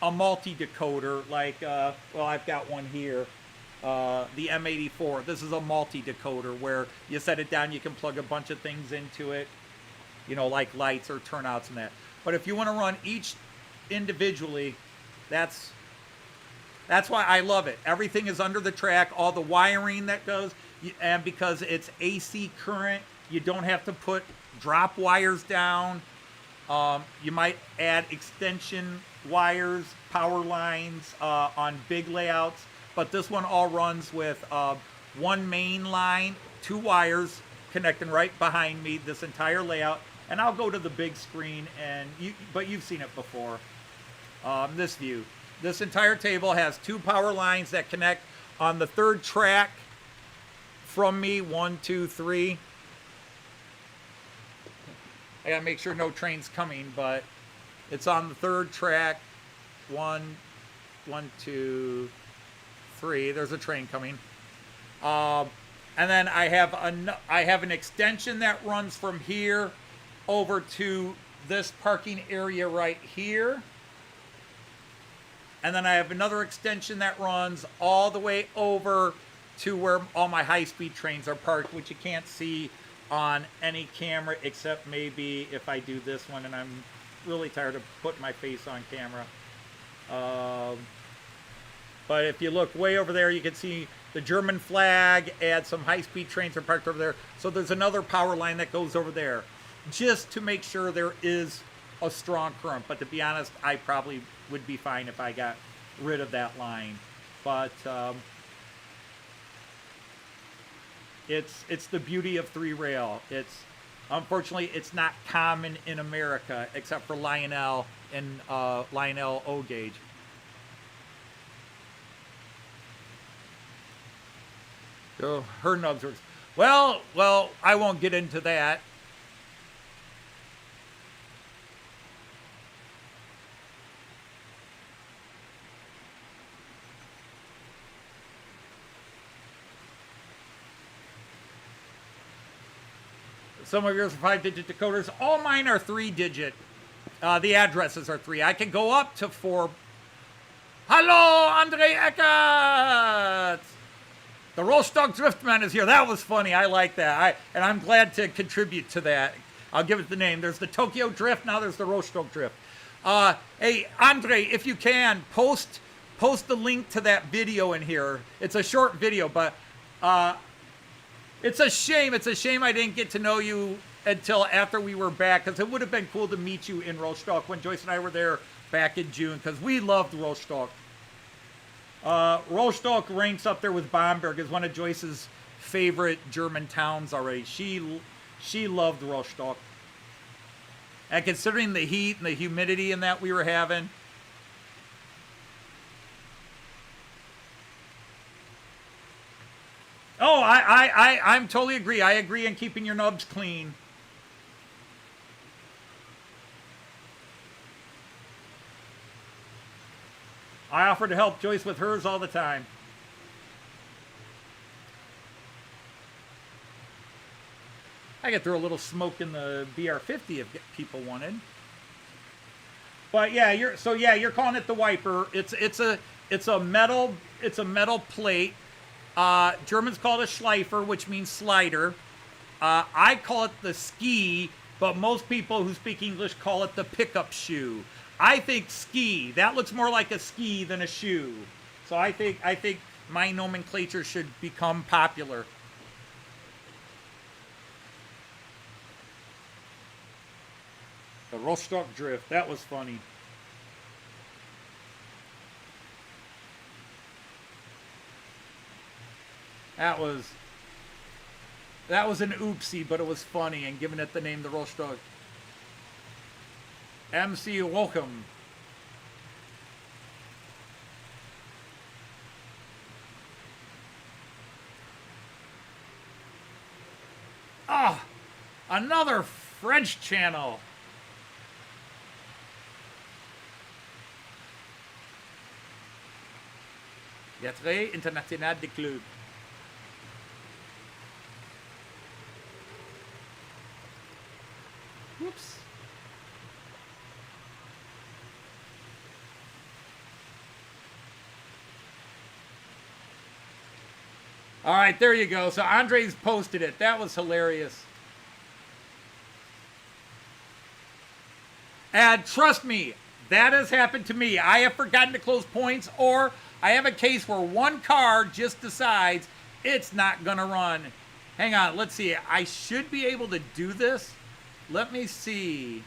multi-decoder. Like, I've got one here. The M84. This is a multi-decoder where you set it down, you can plug a bunch of things into it, you know, like lights or turnouts and that. But if you want to run each individually, that's why I love it. Everything is under the track, all the wiring that goes, and because it's AC current, you don't have to put drop wires down. You might add extension wires, power lines on big layouts. But this one all runs with one main line, 2 wires connecting right behind me, this entire layout. And I'll go to the big screen, but you've seen it before. This view. This entire table has 2 power lines that connect on the 3rd track from me, 1, 2, 3. I gotta make sure no train's coming, but it's on the 3rd track. 1, 2, 3. There's a train coming. And then I have an extension that runs from here over to this parking area right here. And then I have another extension that runs all the way over to where all my high-speed trains are parked, which you can't see on any camera except maybe if I do this one, and I'm really tired of putting my face on camera. But if you look way over there, you can see the German flag and some high-speed trains are parked over there. So there's another power line that goes over there just to make sure there is a strong current. But to be honest, I probably would be fine if I got rid of that line. But it's the beauty of 3-rail. Unfortunately, it's not common in America except for Lionel and Lionel O-Gauge. So her nubs are... Well, I won't get into that. Some of yours are 5-digit decoders. All mine are 3-digit. The addresses are 3. I can go up to 4. Hello, Andre Eckert! The Rostock Driftman is here. That was funny. I like that. And I'm glad to contribute to that. I'll give it the name. There's the Tokyo Drift. Now there's the Rostock Drift. Hey, Andre, if you can, post the link to that video in here. It's a short video, but it's a shame. It's a shame I didn't get to know you until after we were back, because it would have been cool to meet you in Rostock when Joyce and I were there back in June, because we loved Rostock. Rostock ranks up there with Bamberg as one of Joyce's favorite German towns already. She loved Rostock. And considering the heat and the humidity and that we were having. Oh, I'm totally agree. I agree in keeping your nubs clean. I offer to help Joyce with hers all the time. I could throw a little smoke in the BR50 if people wanted. But yeah, you're calling it the wiper. It's a metal plate. Germans call it a Schleifer, which means slider. I call it the ski, but most people who speak English call it the pickup shoe. I think ski. That looks more like a ski than a shoe. So I think my nomenclature should become popular. The Rostock drift. That was funny. That was an oopsie, but it was funny, and giving it the name the Rostock. MC, welcome. Ah, another French channel. Gâterie Internationale de Club. Whoops. All right, there you go. So Andre's posted it. That was hilarious. And trust me, that has happened to me. I have forgotten to close points, or I have a case where one car just decides it's not going to run. Hang on, let's see. I should be able to do this. Let me see.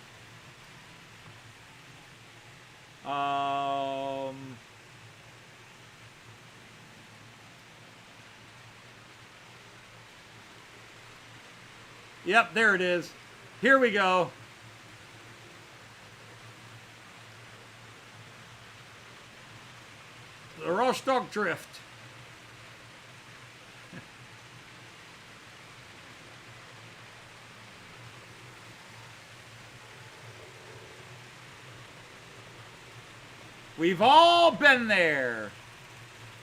Yep, there it is. Here we go. The Rostock drift. We've all been there.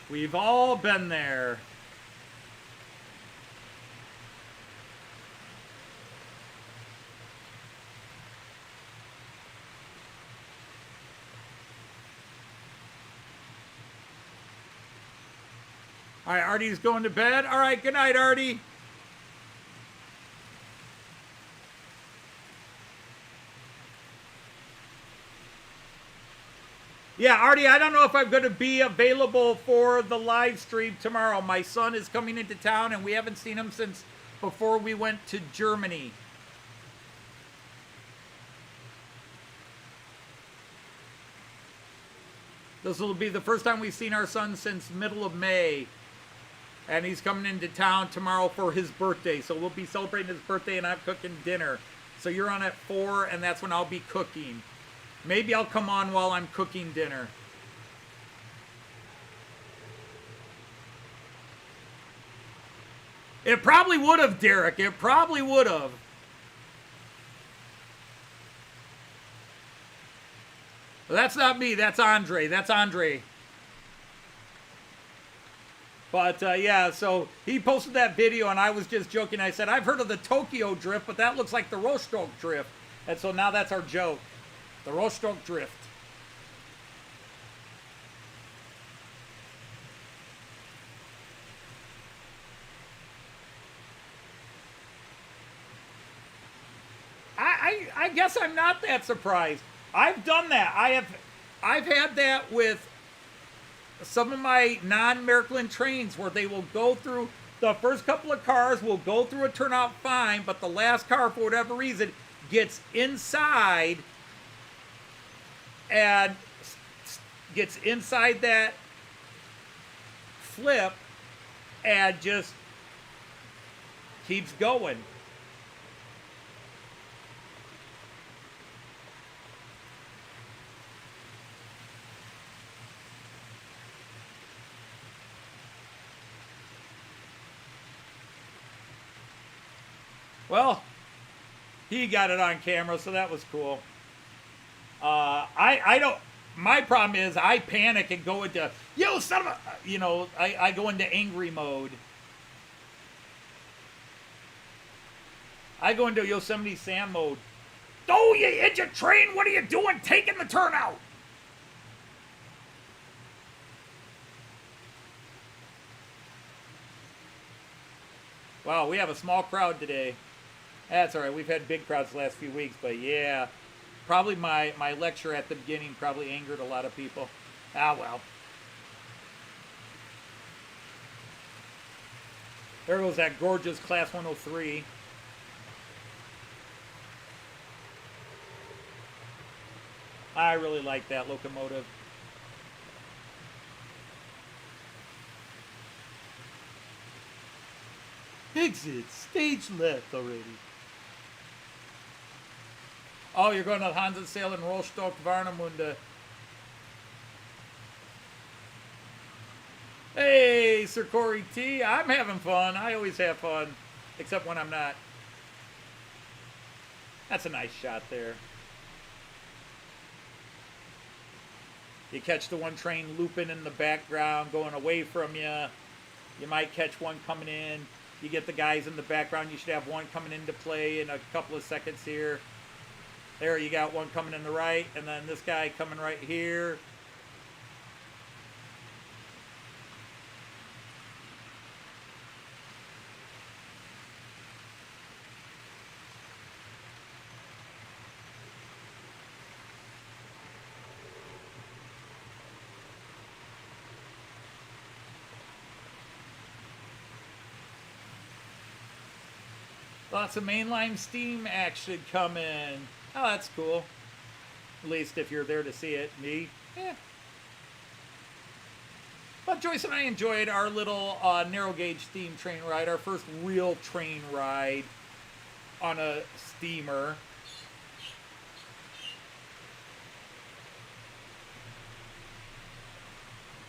We've all been there. All right, Artie's going to bed. All right, good night, Artie. Yeah, Artie, I don't know if I'm going to be available for the live stream tomorrow. My son is coming into town, and we haven't seen him since before we went to Germany. This will be the first time we've seen our son since middle of May. And he's coming into town tomorrow for his birthday. So we'll be celebrating his birthday, and I'm cooking dinner. So you're on at 4, and that's when I'll be cooking. Maybe I'll come on while I'm cooking dinner. It probably would have, Derek. It probably would have. Well, that's not me. That's Andre. That's Andre. But, yeah, so he posted that video, and I was just joking. I said, I've heard of the Tokyo drift, but that looks like the Rostock drift. And so now that's our joke. The Rostock drift. I guess I'm not that surprised. I've done that. I've had that with some of my non-Märklin trains where they will go through, the first couple of cars will go through a turnout fine, but the last car, for whatever reason, gets inside and gets inside that flip and just keeps going. Well, he got it on camera, so that was cool. I don't. My problem is I panic and go into yo son of a. You know, I go into angry mode. I go into Yosemite Sam mode. Oh, you idiot train! What are you doing? Taking the turnout. Wow, we have a small crowd today. That's all right. We've had big crowds the last few weeks, but yeah. Probably my lecture at the beginning probably angered a lot of people. Ah, well. There goes that gorgeous Class 103. I really like that locomotive. Exit, stage left already. Oh, you're going to Hansasail in Rostock, Warnemünde. Hey, Sir Corey T. I'm having fun. I always have fun. Except when I'm not. That's a nice shot there. You catch the one train looping in the background, going away from you. You might catch one coming in. You get the guys in the background. You should have one coming into play in a couple of seconds here. There, you got one coming in the right, and then this guy coming right here. Lots of mainline steam action coming. Oh, that's cool. At least if you're there to see it. Me, yeah. But Joyce and I enjoyed our little narrow gauge steam train ride, our first real train ride on a steamer.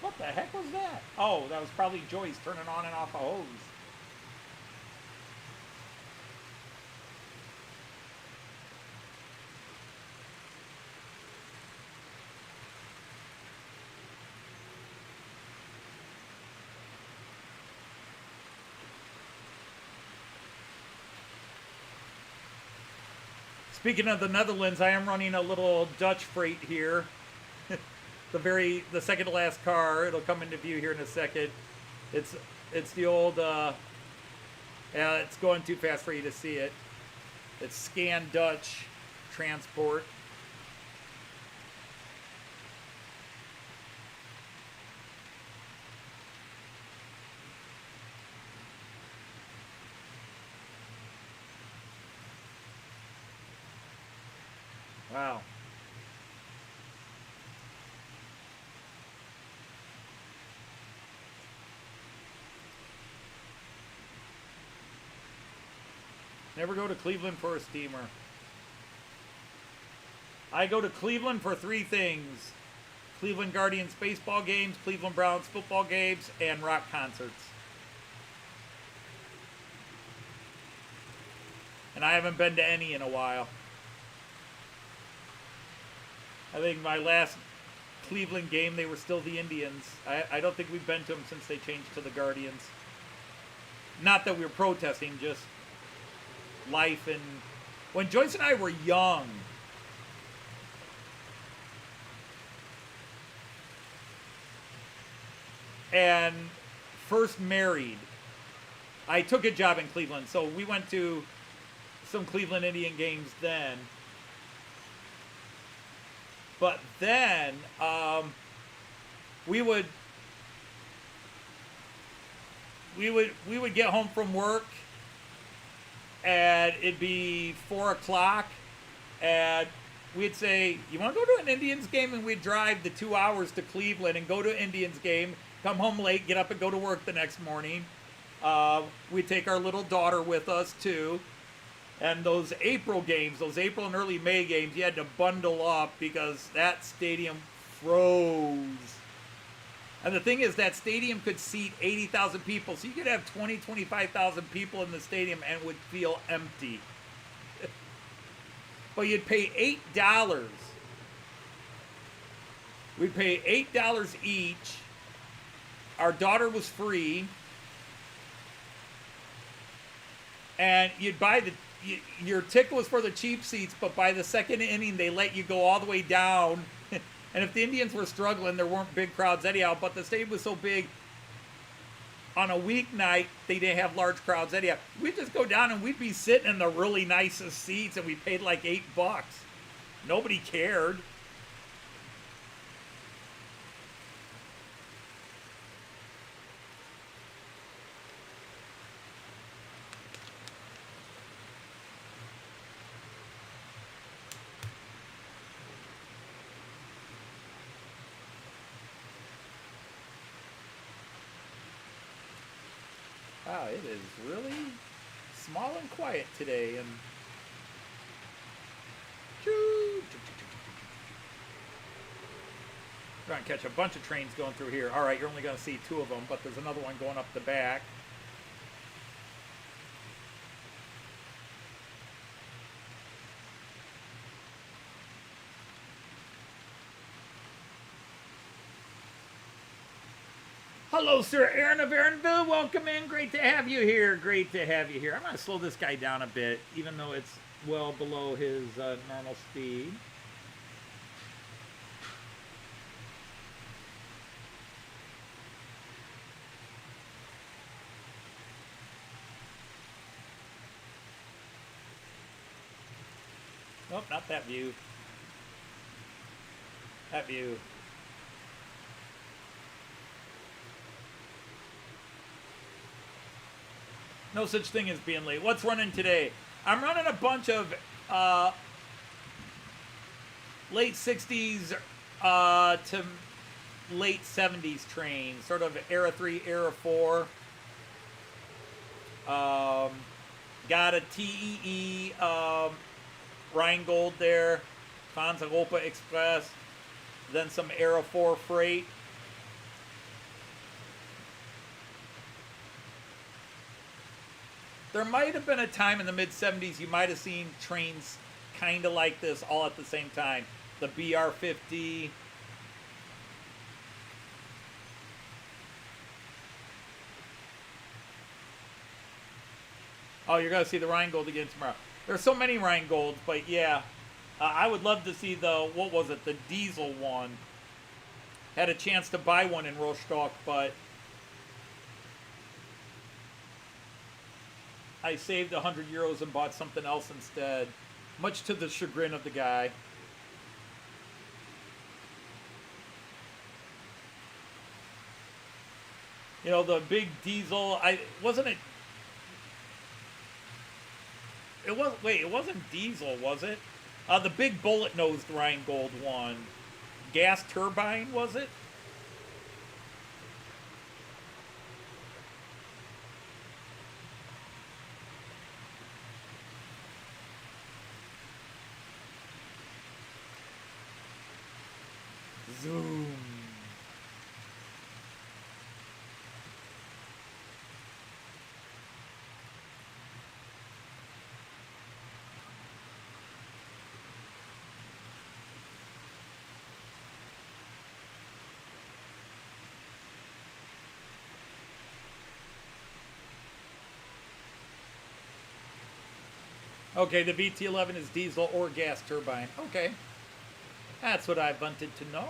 What the heck was that? Oh, that was probably Joyce turning on and off a hose. Speaking of the Netherlands, I am running a little Dutch freight here. the second to last car. It'll come into view here in a second. It's the old. Yeah, it's going too fast for you to see it. It's Scan Dutch transport. Wow. Never go to Cleveland for a steamer. I go to Cleveland for three things. Cleveland Guardians baseball games, Cleveland Browns football games, and rock concerts. And I haven't been to any in a while. I think my last Cleveland game, they were still the Indians. I don't think we've been to them since they changed to the Guardians. Not that we were protesting, just life. And when Joyce and I were young, and first married, I took a job in Cleveland. So we went to some Cleveland Indian games then. But then we would get home from work, and it'd be 4 o'clock, and we'd say, "You want to go to an Indians game?" And we'd drive the 2 hours to Cleveland and go to an Indians game, come home late, get up and go to work the next morning. We'd take our little daughter with us too. And those April games, those April and early May games, you had to bundle up because that stadium froze. And the thing is, that stadium could seat 80,000 people. So you could have 20, 25,000 people in the stadium and it would feel empty. But you'd pay $8. We'd pay $8 each. Our daughter was free. And you'd buy your ticket was for the cheap seats, but by the second inning, they let you go all the way down. And if the Indians were struggling, there weren't big crowds anyhow, but the stadium was so big, on a weeknight, they didn't have large crowds anyhow. We'd just go down and we'd be sitting in the really nicest seats, and we paid like $8. Nobody cared. Wow, it is really small and quiet today, and we're going to catch a bunch of trains going through here. All right, you're only going to see 2 of them, but there's another one going up the back. Hello, Sir Aaron of Aaronville. Welcome in. Great to have you here. Great to have you here. I'm going to slow this guy down a bit, even though it's well below his normal speed. Nope, not that view. That view. No such thing as being late. What's running today? I'm running a bunch of late 60s to late 70s trains, sort of Era 3, Era 4. Got a TEE Rheingold there, Hornby Express, then some Era 4 freight. There might have been a time in the mid-70s you might have seen trains kind of like this all at the same time. The BR-50. Oh, you're going to see the Rheingold again tomorrow. There's so many Rheingolds, but yeah. I would love to see the, what was it, the diesel one. Had a chance to buy one in Rostock, but I saved 100 euros and bought something else instead, much to the chagrin of the guy. You know, the big diesel, it wasn't diesel, was it? The big bullet-nosed Rheingold one. Gas turbine, was it? Zoom. Okay, the VT11 is diesel or gas turbine. Okay. That's what I wanted to know.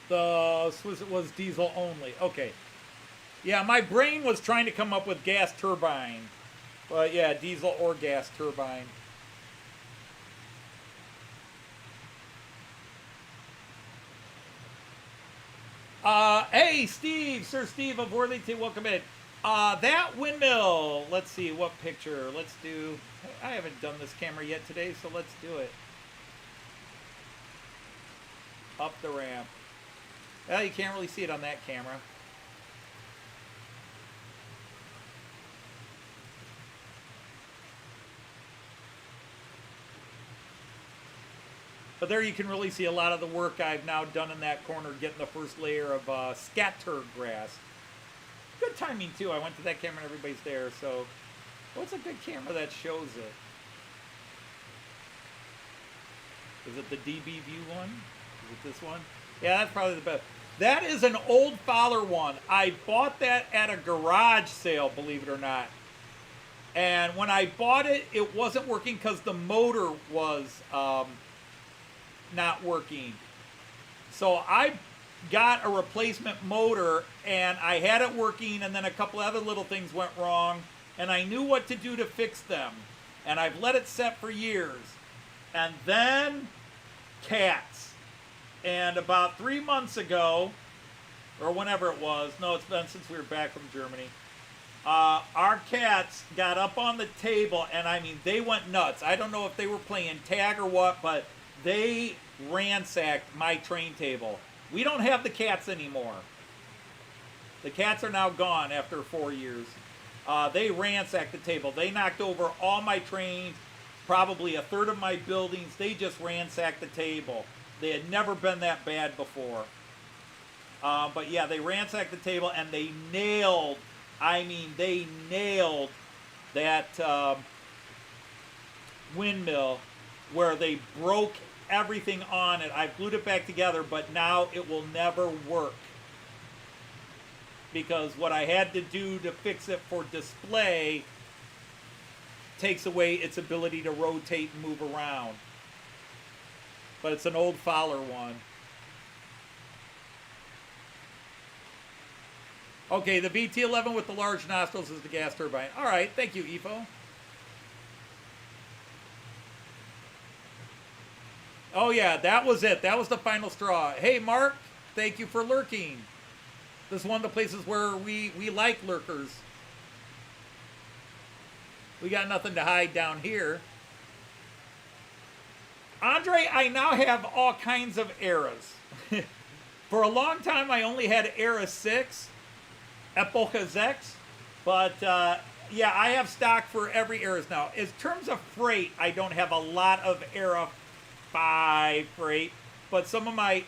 The Swiss was diesel only. Okay. Yeah, my brain was trying to come up with gas turbine. But yeah, diesel or gas turbine. Hey, Steve, Sir Steve of Worthington, welcome in. That windmill, let's see, what picture? Let's do, I haven't done this camera yet today, so let's do it. Up the ramp. Well, you can't really see it on that camera. But there you can really see a lot of the work I've now done in that corner, getting the first layer of scatter grass. Good timing, too. I went to that camera and everybody's there, so what's a good camera that shows it? Is it the DB View one? Is it this one? Yeah, that's probably the best. That is an old Fowler one. I bought that at a garage sale, believe it or not. And when I bought it, it wasn't working because the motor was not working. So I got a replacement motor and I had it working, and then a couple other little things went wrong, and I knew what to do to fix them. And I've let it set for years. And then cats. And about 3 months ago, or whenever it was, no, it's been since we were back from Germany, our cats got up on the table, and I mean, they went nuts. I don't know if they were playing tag or what, but they ransacked my train table. We don't have the cats anymore. The cats are now gone after 4 years. They ransacked the table. They knocked over all my trains, probably a third of my buildings. They just ransacked the table. They had never been that bad before. But yeah, they ransacked the table, and they nailed, I mean, they nailed that windmill where they broke everything on it. I've glued it back together, but now it will never work. Because what I had to do to fix it for display takes away its ability to rotate and move around. But it's an old Fowler one. Okay, the BT-11 with the large nostrils is the gas turbine. All right, thank you, EFO. Oh yeah, that was it. That was the final straw. Hey, Mark, thank you for lurking. This is one of the places where we like lurkers. We got nothing to hide down here. Andre, I now have all kinds of eras. For a long time, I only had Era 6, Epocha X, but yeah, I have stock for every eras now. In terms of freight, I don't have a lot of Era 5 freight, but some of my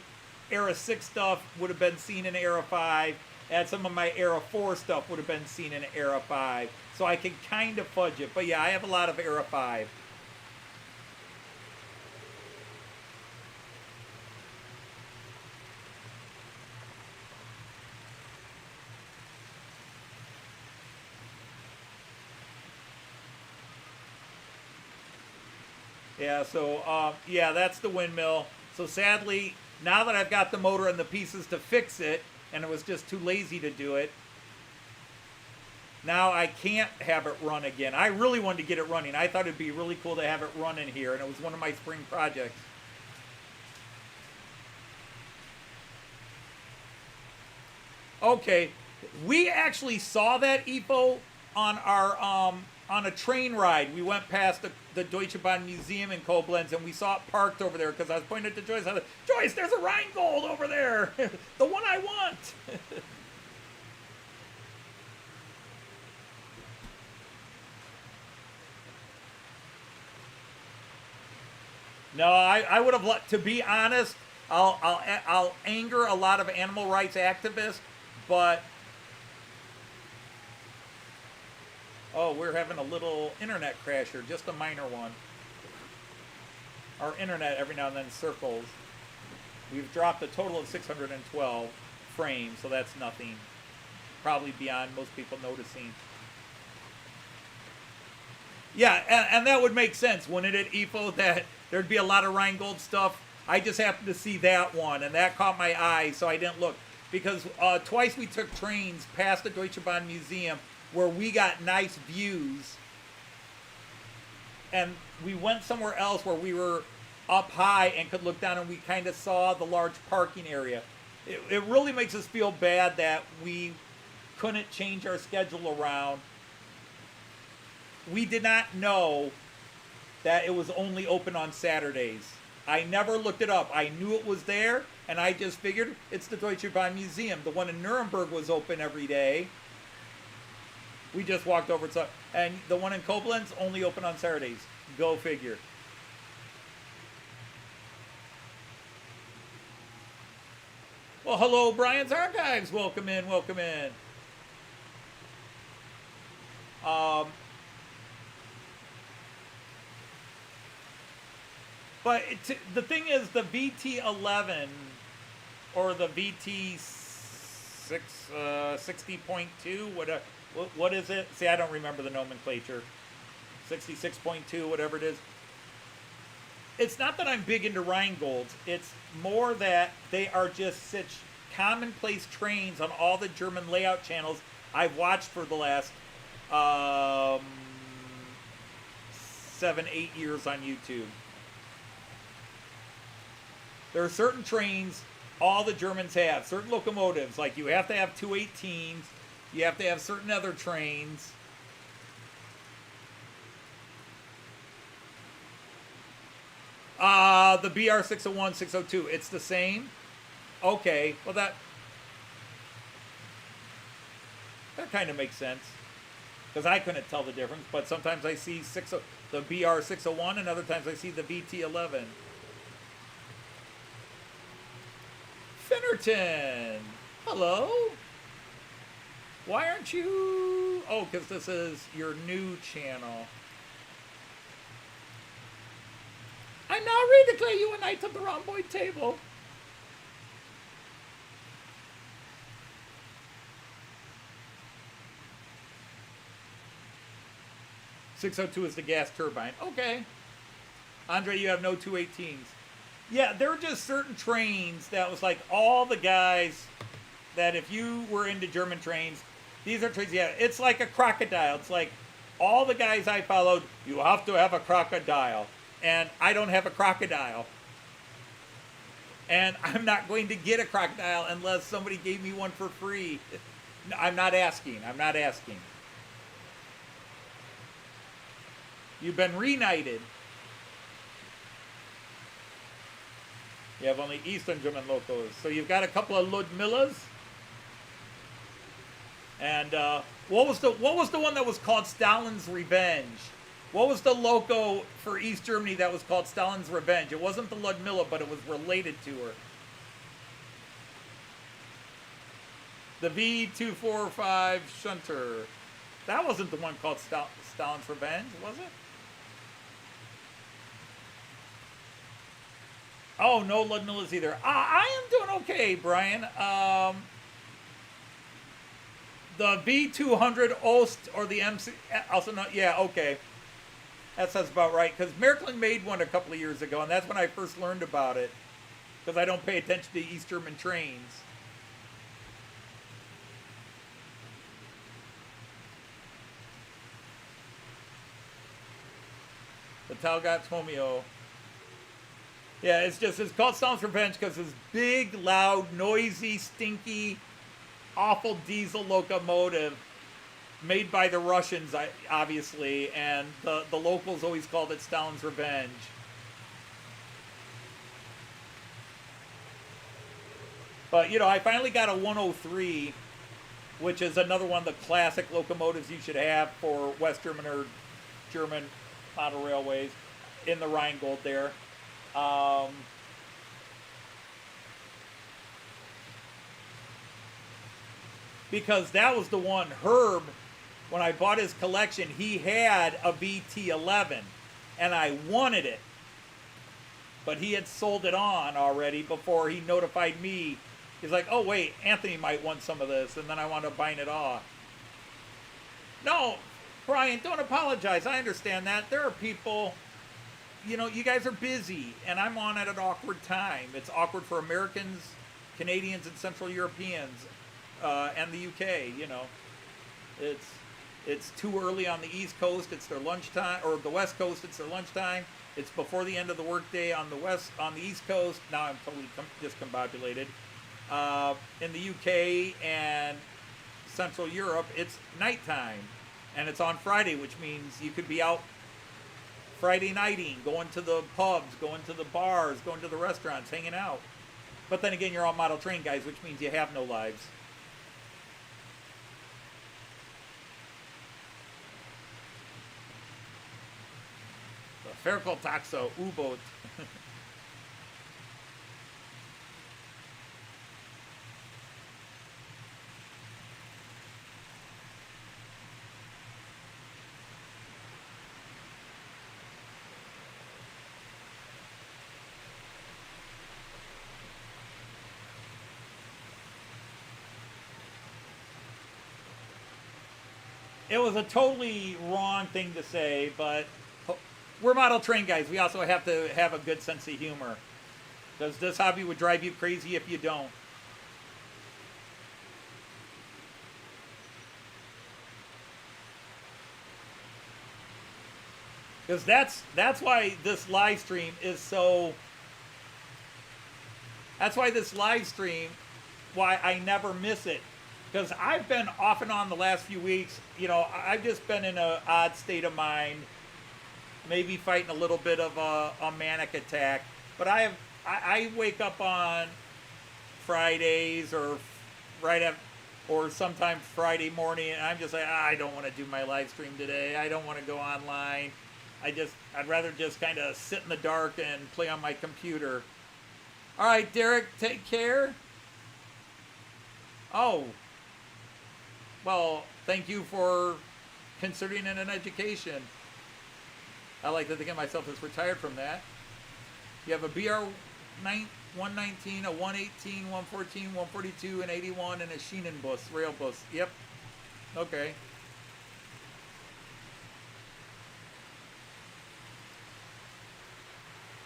Era 6 stuff would have been seen in Era 5, and some of my Era 4 stuff would have been seen in Era 5. So I can kind of fudge it, but yeah, I have a lot of Era 5. Yeah, so, yeah, that's the windmill. So sadly, now that I've got the motor and the pieces to fix it, and it was just too lazy to do it, now I can't have it run again. I really wanted to get it running. I thought it'd be really cool to have it run in here, and it was one of my spring projects. Okay, we actually saw that EPO on our on a train ride. We went past the Deutsche Bahn Museum in Koblenz, and we saw it parked over there because I was pointing to Joyce. I was like, Joyce, there's a Rheingold over there, the one I want. No, I would have, to be honest, I'll anger a lot of animal rights activists, but oh, we're having a little internet crash here, just a minor one. Our internet every now and then circles. We've dropped a total of 612 frames, so that's nothing. Probably beyond most people noticing. Yeah, and that would make sense, wouldn't it, EFO, that there'd be a lot of Rheingold stuff. I just happened to see that one, and that caught my eye, so I didn't look. Because twice we took trains past the Deutsche Bahn Museum where we got nice views, and we went somewhere else where we were up high and could look down, and we kind of saw the large parking area. It really makes us feel bad that we couldn't change our schedule around. We did not know that it was only open on Saturdays. I never looked it up. I knew it was there, and I just figured it's the Deutsche Bahn Museum. The one in Nuremberg was open every day. We just walked over to, and the one in Koblenz only open on Saturdays. Go figure. Well, hello, Brian's Archives. Welcome in, welcome in. But the thing is, the VT11 or the VT 60.2, what is it? See, I don't remember the nomenclature. 66.2, whatever it is. It's not that I'm big into Rheingolds. It's more that they are just such commonplace trains on all the German layout channels I've watched for the last 7-8 years on YouTube. There are certain trains all the Germans have, certain locomotives, like you have to have 218s, you have to have certain other trains. The BR 601, 602, it's the same? Okay, well that kind of makes sense. Because I couldn't tell the difference, but sometimes I see the BR 601 and other times I see the VT11. Finnerton, hello. Why aren't you? Oh, because this is your new channel. I now redeclare you a knight of the rhomboid table. .602 is the gas turbine. Okay. Andre, you have no 218s. Yeah, there were just certain trains that was like all the guys that if you were into German trains, these are trains, yeah, it's like a crocodile. It's like all the guys I followed, you have to have a crocodile. And I don't have a crocodile. And I'm not going to get a crocodile unless somebody gave me one for free. I'm not asking. I'm not asking. You've been reunited. You have only Eastern German locos. So you've got a couple of Ludmillas. And what was the one that was called Stalin's Revenge? What was the loco for East Germany that was called Stalin's Revenge? It wasn't the Ludmilla, but it was related to her. The V245 Shunter. That wasn't the one called Stalin's Revenge, was it? Oh, no Ludmillas either. I am doing okay, Brian. The V200 Ost or the MC... Also not... Yeah, okay. That sounds about right. Because Märklin made one a couple of years ago, and that's when I first learned about it. Because I don't pay attention to East German trains. The Talgat Tomio. Yeah, it's called Stalin's Revenge because it's big, loud, noisy, stinky, awful diesel locomotive made by the Russians, obviously, and the locals always called it Stalin's Revenge. But, you know, I finally got a 103, which is another one of the classic locomotives you should have for West German or German model railways in the Rheingold there. Because that was the one, Herb, when I bought his collection, he had a VT11, and I wanted it. But he had sold it on already before he notified me. He's like, oh wait, Anthony might want some of this, and then I wound up buying it off. No, Brian, don't apologize. I understand that. There are people, you know, you guys are busy, and I'm on at an awkward time. It's awkward for Americans, Canadians, and Central Europeans, and the UK, you know. It's too early on the East Coast, it's their lunchtime, or the West Coast, it's their lunchtime. It's before the end of the workday on the East Coast. Now I'm totally discombobulated. In the UK and Central Europe, it's nighttime, and it's on Friday, which means you could be out Friday nighting, going to the pubs, going to the bars, going to the restaurants, hanging out. But then again, you're all model train guys, which means you have no lives. The Ferkel Taxo U-boat. It was a totally wrong thing to say, but we're model train guys. We also have to have a good sense of humor, because this hobby would drive you crazy if you don't. Because that's why this live stream is so. That's why this live stream, why I never miss it. Because I've been off and on the last few weeks, you know, I've just been in an odd state of mind, maybe fighting a little bit of a manic attack. But I wake up on Fridays or or sometimes Friday morning, and I'm just like, I don't want to do my live stream today. I don't want to go online. I'd rather just kind of sit in the dark and play on my computer. All right, Derek, take care. Oh. Well, thank you for considering it an education. I like to think of myself as retired from that. You have a BR 119, a 118, 114, 142, an 81, and a Schienenbus, Railbus. Yep. Okay.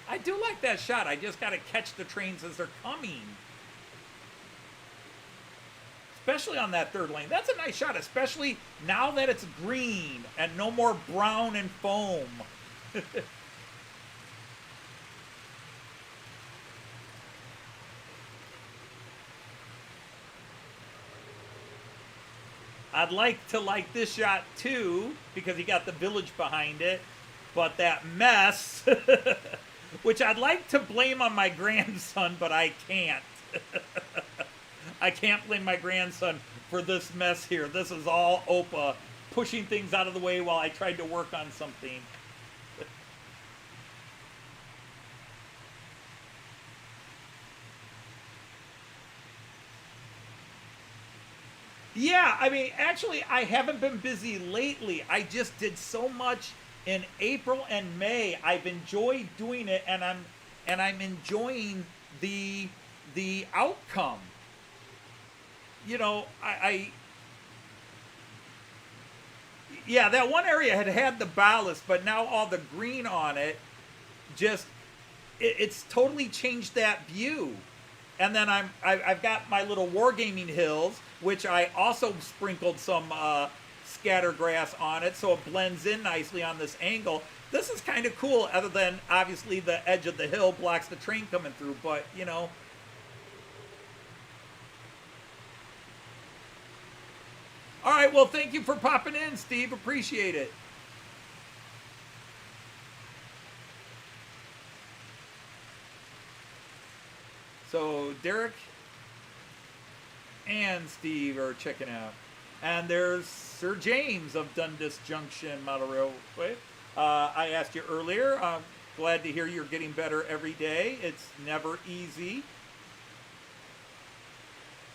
I do like that shot. I just got to catch the trains as they're coming. Especially on that third lane. That's a nice shot, especially now that it's green and no more brown and foam. I'd like to like this shot too, because you got the village behind it, but that mess, which I'd like to blame on my grandson, but I can't. I can't blame my grandson for this mess here. This is all Opa pushing things out of the way while I tried to work on something. Yeah, I mean, actually, I haven't been busy lately. I just did so much in April and May. I've enjoyed doing it, and I'm enjoying the outcome. You know, yeah, that one area had the ballast, but now all the green on it, it's totally changed that view. And then I've got my little wargaming hills, which I also sprinkled some scatter grass on it, so it blends in nicely on this angle. This is kind of cool, other than obviously the edge of the hill blocks the train coming through, but you know. All right, well, thank you for popping in, Steve. Appreciate it. So Derek and Steve are checking out. And there's Sir James of Dundas Junction Model Railway. I asked you earlier. I'm glad to hear you're getting better every day. It's never easy.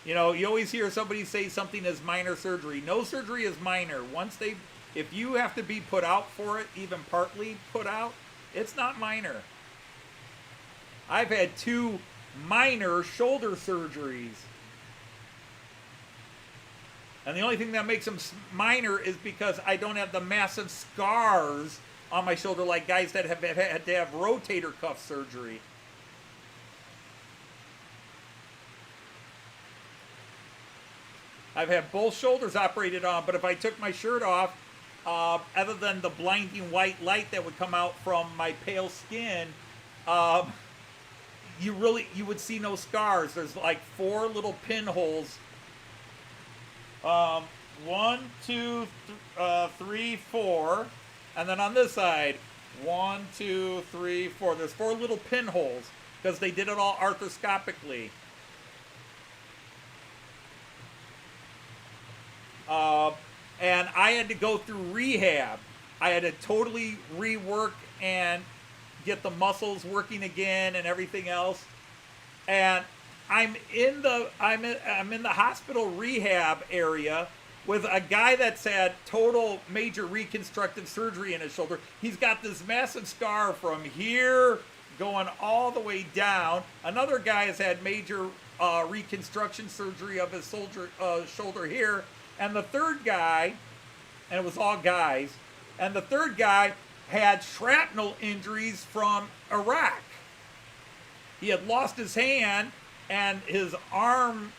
You know, you always hear somebody say something is minor surgery. No surgery is minor. If you have to be put out for it, even partly put out, it's not minor. I've had 2 minor shoulder surgeries. And the only thing that makes them minor is because I don't have the massive scars on my shoulder like guys that have had to have rotator cuff surgery. I've had both shoulders operated on, but if I took my shirt off, other than the blinding white light that would come out from my pale skin, you would see no scars. There's like 4 little pinholes. 1, 2, 3, 4, and then on this side, 1, 2, 3, 4. There's 4 little pinholes because they did it all arthroscopically. And I had to go through rehab. I had to totally rework and get the muscles working again and everything else. And I'm in the hospital rehab area with a guy that's had total major reconstructive surgery in his shoulder. He's got this massive scar from here going all the way down. Another guy has had major reconstruction surgery of his shoulder here. And the third guy, and it was all guys, and the third guy had shrapnel injuries from Iraq. He had lost his hand, and his arm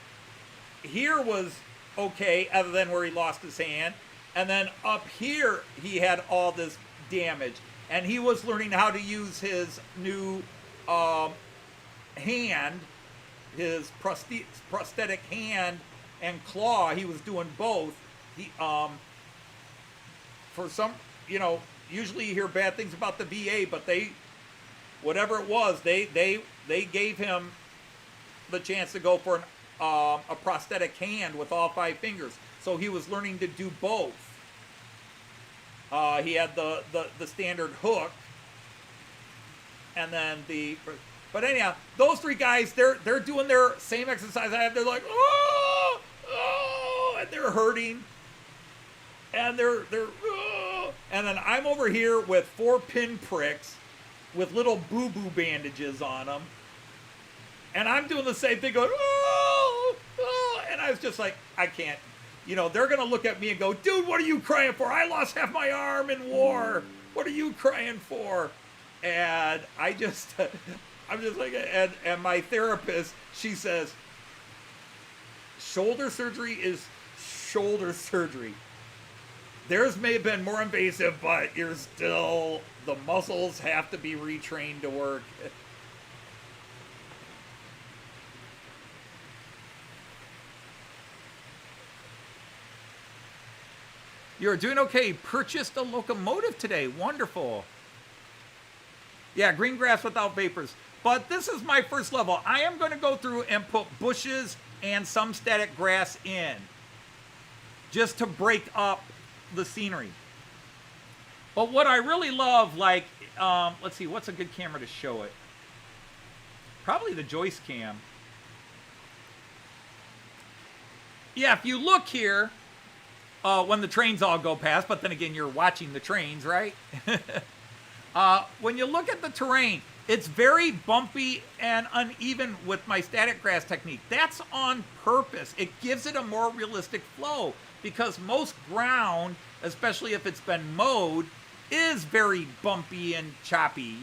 here was okay, other than where he lost his hand. And then up here, he had all this damage. And he was learning how to use his new hand, his prosthetic hand and claw. He was doing both. He, for some, usually you hear bad things about the VA, but whatever it was, they gave him the chance to go for a prosthetic hand with all 5 fingers. So he was learning to do both. He had the standard hook, and then but anyhow, those 3 guys, they're doing their same exercise I have. They're like, oh, and they're hurting, and they're oh. And then I'm over here with 4 pin pricks with little boo-boo bandages on them. And I'm doing the same thing, going, oh, oh, and I was just like, I can't. They're going to look at me and go, dude, what are you crying for? I lost half my arm in war. What are you crying for? And I'm just like, and my therapist, she says, shoulder surgery is shoulder surgery. Theirs may have been more invasive, but the muscles have to be retrained to work. You're doing okay. Purchased a locomotive today. Wonderful. Yeah, green grass without vapors. But this is my first level. I am going to go through and put bushes and some static grass in, just to break up the scenery. But what I really love, let's see, what's a good camera to show it? Probably the Joyce cam. Yeah, if you look here, when the trains all go past, but then again, you're watching the trains, right? When you look at the terrain, it's very bumpy and uneven with my static grass technique. That's on purpose. It gives it a more realistic flow, because most ground, especially if it's been mowed, is very bumpy and choppy,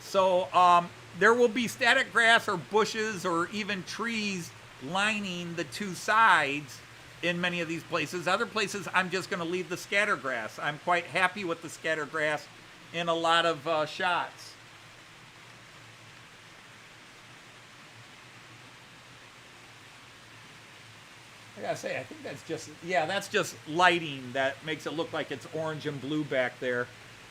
So, there will be static grass or bushes or even trees lining the 2 sides in many of these places. Other places, I'm just going to leave the scatter grass. I'm quite happy with the scatter grass in a lot of shots. I gotta say, I think that's just lighting that makes it look like it's orange and blue back there.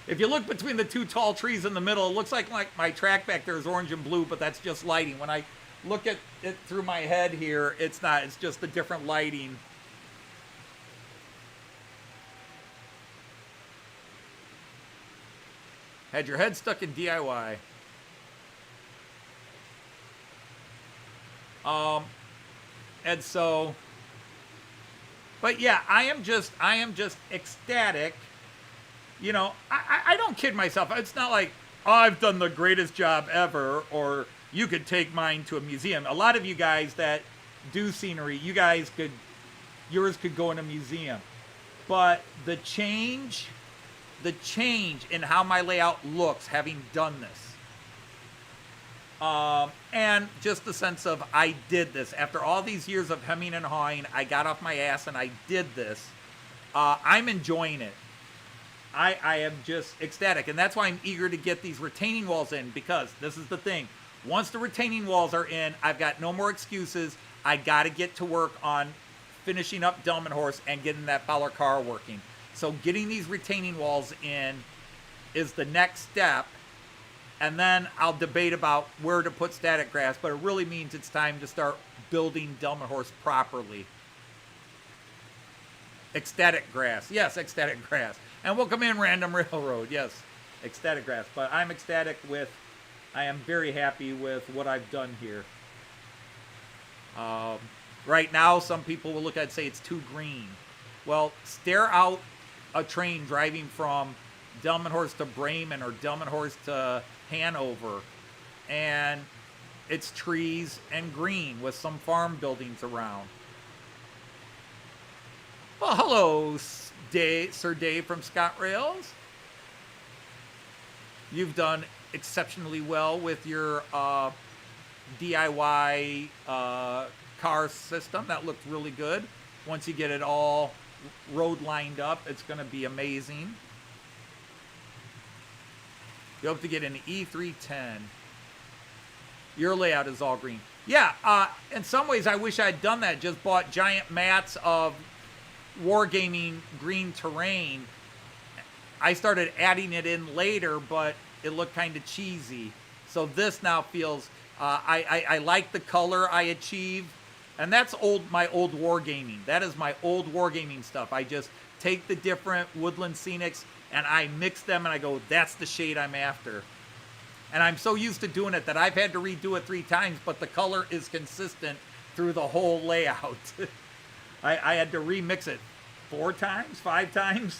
If you look between the 2 tall trees in the middle, it looks like my track back there is orange and blue, but that's just lighting. When I look at it through my head here, it's not. It's just a different lighting. Had your head stuck in DIY. And so, but yeah, I am just ecstatic. I don't kid myself. It's not like, oh, I've done the greatest job ever, or you could take mine to a museum. A lot of you guys that do scenery, yours could go in a museum. But the change in how my layout looks, having done this, and just the sense of, I did this. After all these years of hemming and hawing, I got off my ass and I did this. I'm enjoying it. I am just ecstatic. And that's why I'm eager to get these retaining walls in, because this is the thing. Once the retaining walls are in, I've got no more excuses. I got to get to work on finishing up Delmenhorst and getting that Fowler car working. So getting these retaining walls in is the next step. And then I'll debate about where to put static grass, but it really means it's time to start building Delmenhorst properly. Ecstatic grass. Yes, ecstatic grass. And we'll come in Random Railroad. Yes, ecstatic grass. But I'm ecstatic with, I am very happy with what I've done here. Right now, some people will look at it and say it's too green. Well, stare out a train driving from Delmenhorst to Bremen or Delmenhorst to Hanover, and it's trees and green with some farm buildings around. Well, hello, Sir Dave from Scott Rails. You've done exceptionally well with your DIY car system. That looked really good. Once you get it all road lined up, it's going to be amazing. You hope to get an E310. Your layout is all green. Yeah, in some ways I wish I'd done that. Just bought giant mats of wargaming green terrain. I started adding it in later, but it looked kind of cheesy. So this now feels, I like the color I achieved. And that's my old wargaming. That is my old wargaming stuff. I just take the different woodland scenics and I mix them and I go, that's the shade I'm after. And I'm so used to doing it that I've had to redo it 3 times, but the color is consistent through the whole layout. I had to remix it 4 times, 5 times.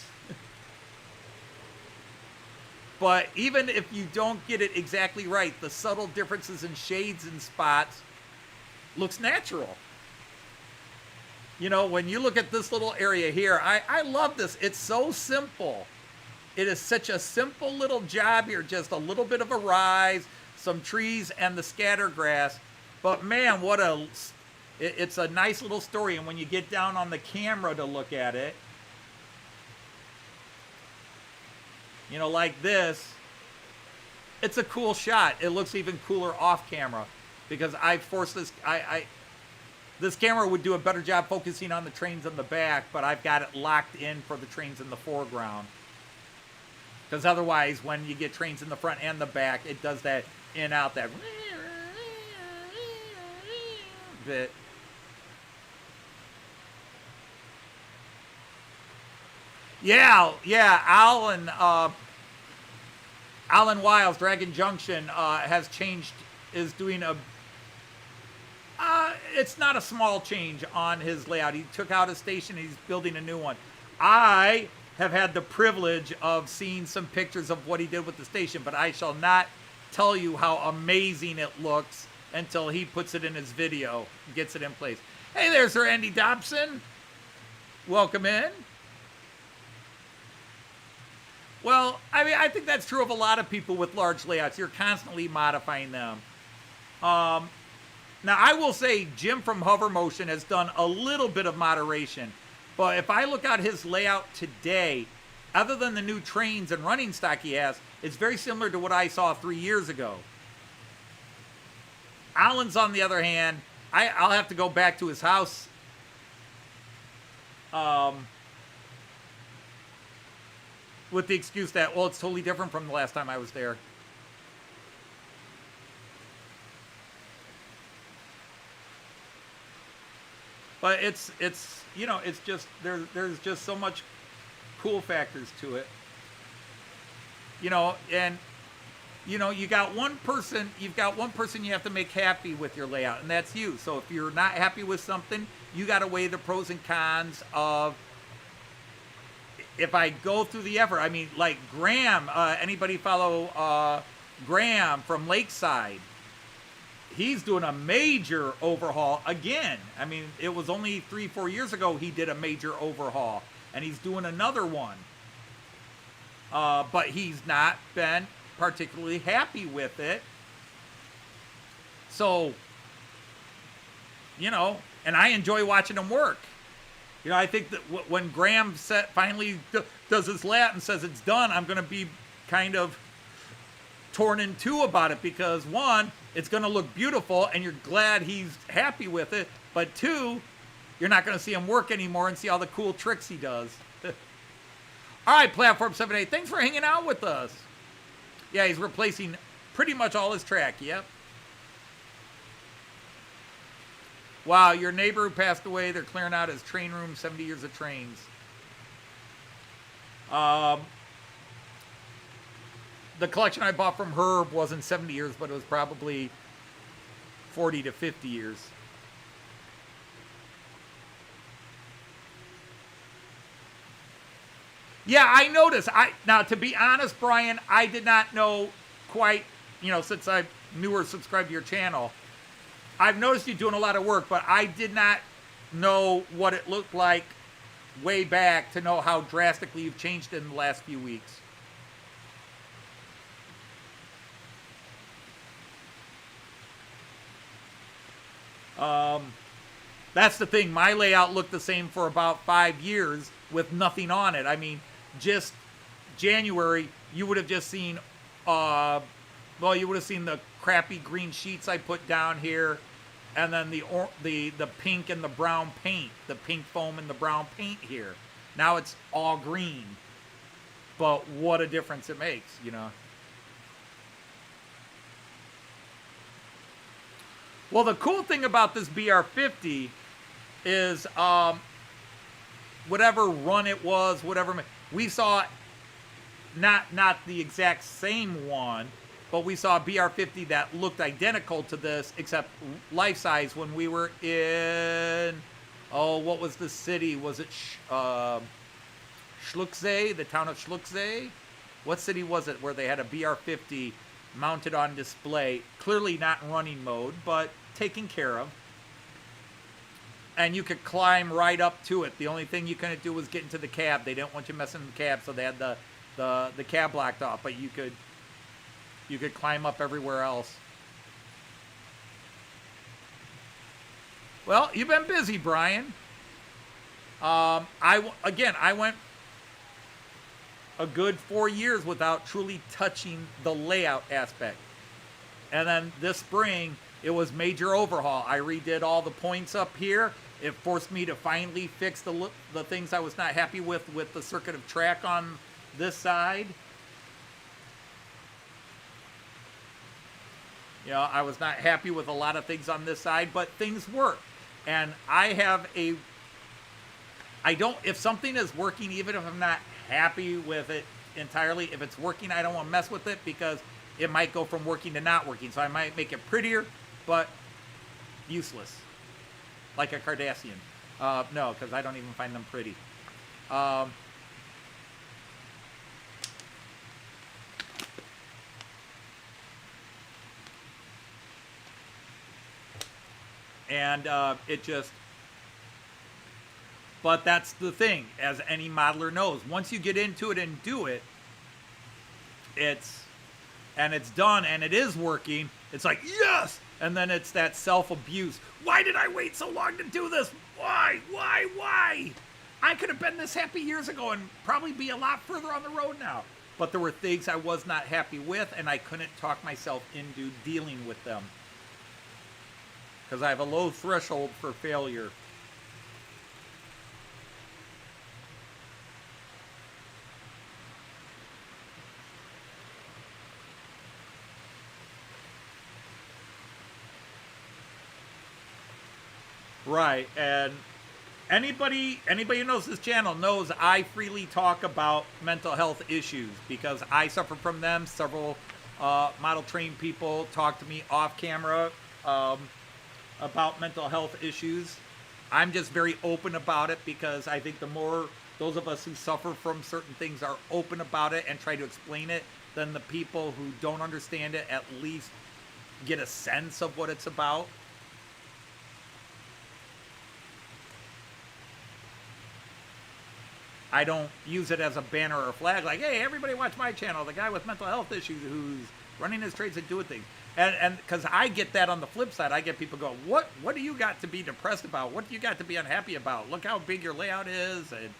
But even if you don't get it exactly right, the subtle differences in shades and spots looks natural. You know, when you look at this little area here, I love this. It's so simple. It is such a simple little job here. Just a little bit of a rise, some trees, and the scatter grass. But man, it's a nice little story. And when you get down on the camera to look at it, you know, like this, it's a cool shot. It looks even cooler off camera because I forced this. This camera would do a better job focusing on the trains in the back, but I've got it locked in for the trains in the foreground. Because otherwise, when you get trains in the front and the back, it does that in out, that bit. Yeah, Alan Wiles, Dragon Junction, has changed, is doing a, it's not a small change on his layout. He took out a station and he's building a new one. I have had the privilege of seeing some pictures of what he did with the station, but I shall not tell you how amazing it looks until he puts it in his video, gets it in place. Hey there, Sir Andy Dobson. Welcome in. Well, I mean, I think that's true of a lot of people with large layouts. You're constantly modifying them. Now, I will say Jim from Hover Motion has done a little bit of moderation. But if I look at his layout today, other than the new trains and running stock he has, it's very similar to what I saw 3 years ago. Alan's, on the other hand, I'll have to go back to his house. With the excuse that, well, it's totally different from the last time I was there. But it's you know, it's just, there's just so much cool factors to it. You know, and, you know, you've got one person you have to make happy with your layout, and that's you. So if you're not happy with something, you got to weigh the pros and cons of, if I go through the effort. I mean, like Graham, anybody follow Graham from Lakeside? He's doing a major overhaul again. I mean, it was only 3-4 years ago he did a major overhaul, and he's doing another one. But he's not been particularly happy with it. So, you know, and I enjoy watching him work. You know, I think that when Graham finally does his lat and says it's done, I'm going to be kind of torn in two about it because, one, it's going to look beautiful and you're glad he's happy with it. But two, you're not going to see him work anymore and see all the cool tricks he does. All right, Platform 78, thanks for hanging out with us. Yeah, he's replacing pretty much all his track, yep. Wow, your neighbor who passed away, they're clearing out his train room, 70 years of trains. The collection I bought from Herb wasn't 70 years, but it was probably 40 to 50 years. Yeah, I noticed. Now, to be honest, Brian, I did not know quite, since I knew or subscribed to your channel. I've noticed you doing a lot of work, but I did not know what it looked like way back to know how drastically you've changed in the last few weeks. That's the thing. My layout looked the same for about 5 years with nothing on it. I mean, just January, you would have just seen, you would have seen the crappy green sheets I put down here, and then the pink and the brown paint, the pink foam and the brown paint here. Now it's all green, but what a difference it makes, Well, the cool thing about this BR50 is whatever run it was, we saw not the exact same one, but we saw a BR50 that looked identical to this, except life size when we were in, what was the city? Was it Schlucksee, the town of Schlucksee? What city was it where they had a BR50 mounted on display? Clearly not in running mode, but taken care of. And you could climb right up to it. The only thing you couldn't do was get into the cab. They didn't want you messing in the cab, so they had the cab blocked off. But you could climb up everywhere else. Well, you've been busy, Brian. I went a good 4 years without truly touching the layout aspect. And then this spring, it was major overhaul. I redid all the points up here. It forced me to finally fix the things I was not happy with the circuit of track on this side. I was not happy with a lot of things on this side, but things work. And if something is working, even if I'm not happy with it entirely, if it's working, I don't want to mess with it because it might go from working to not working. So I might make it prettier, but useless. Like a Cardassian. No, because I don't even find them pretty. But that's the thing, as any modeler knows. Once you get into it and do it, it's done and it is working, it's like, yes! And then it's that self-abuse. Why did I wait so long to do this? Why? I could have been this happy years ago and probably be a lot further on the road now. But there were things I was not happy with, and I couldn't talk myself into dealing with them. Because I have a low threshold for failure. Right, and anybody who knows this channel knows I freely talk about mental health issues because I suffer from them. Several model train people talk to me off camera about mental health issues. I'm just very open about it because I think the more those of us who suffer from certain things are open about it and try to explain it, then the people who don't understand it at least get a sense of what it's about. I don't use it as a banner or a flag like, hey, everybody watch my channel, the guy with mental health issues who's running his trades and doing things. And because I get that on the flip side, I get people go, what do you got to be depressed about? What do you got to be unhappy about? Look how big your layout is, and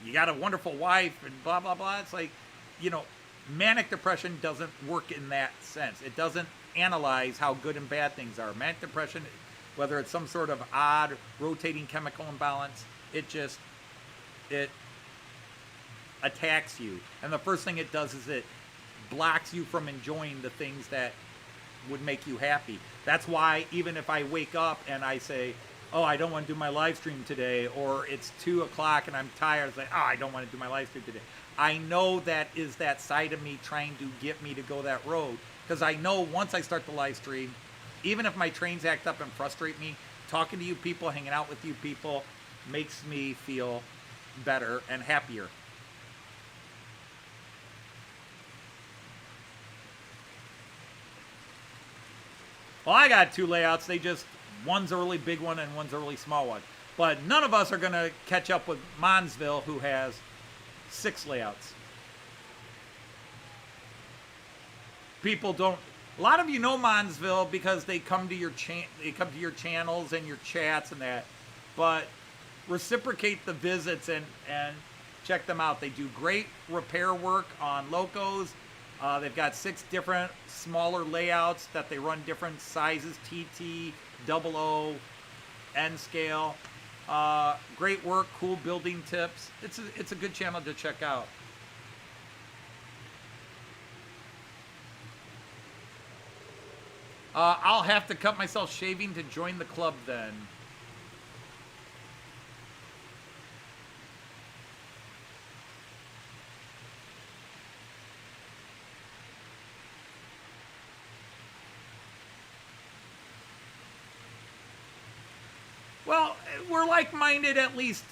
you got a wonderful wife, and blah, blah, blah. It's like, you know, manic depression doesn't work in that sense. It doesn't analyze how good and bad things are. Manic depression, whether it's some sort of odd rotating chemical imbalance, it attacks you. And the first thing it does is it blocks you from enjoying the things that would make you happy. That's why even if I wake up and I say, oh, I don't want to do my live stream today, or it's 2 o'clock and I'm tired, it's like, oh, I don't want to do my live stream today. I know that is that side of me trying to get me to go that road, because I know once I start the live stream, even if my trains act up and frustrate me, talking to you people, hanging out with you people makes me feel better and happier. Well, I got 2 layouts. One's a really big one and one's a really small one. But none of us are going to catch up with Monsville, who has 6 layouts. People don't. A lot of you know Monsville because they come to your channels and your chats and that. But reciprocate the visits and check them out. They do great repair work on locos. They've got 6 different smaller layouts that they run different sizes, TT, 00, N scale. Great work, cool building tips. It's a good channel to check out. I'll have to cut myself shaving to join the club then. Well, we're like-minded, at least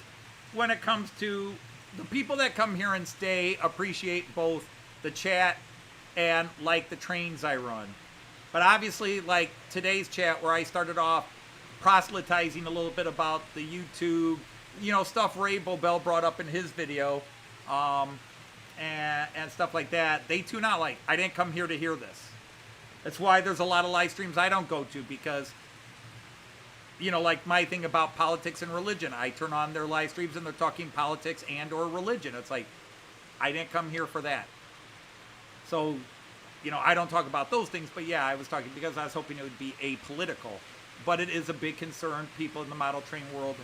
when it comes to the people that come here and stay appreciate both the chat and like the trains I run. But obviously, like today's chat where I started off proselytizing a little bit about the YouTube, you know, stuff Ray Bobel brought up in his video, and stuff like that, they tune out. Like, I didn't come here to hear this. That's why there's a lot of live streams I don't go to, because, you know, like my thing about politics and religion, I turn on their live streams and they're talking politics and or religion. It's like, I didn't come here for that. So, you know, I don't talk about those things, but yeah, I was talking because I was hoping it would be apolitical. But it is a big concern people in the model train world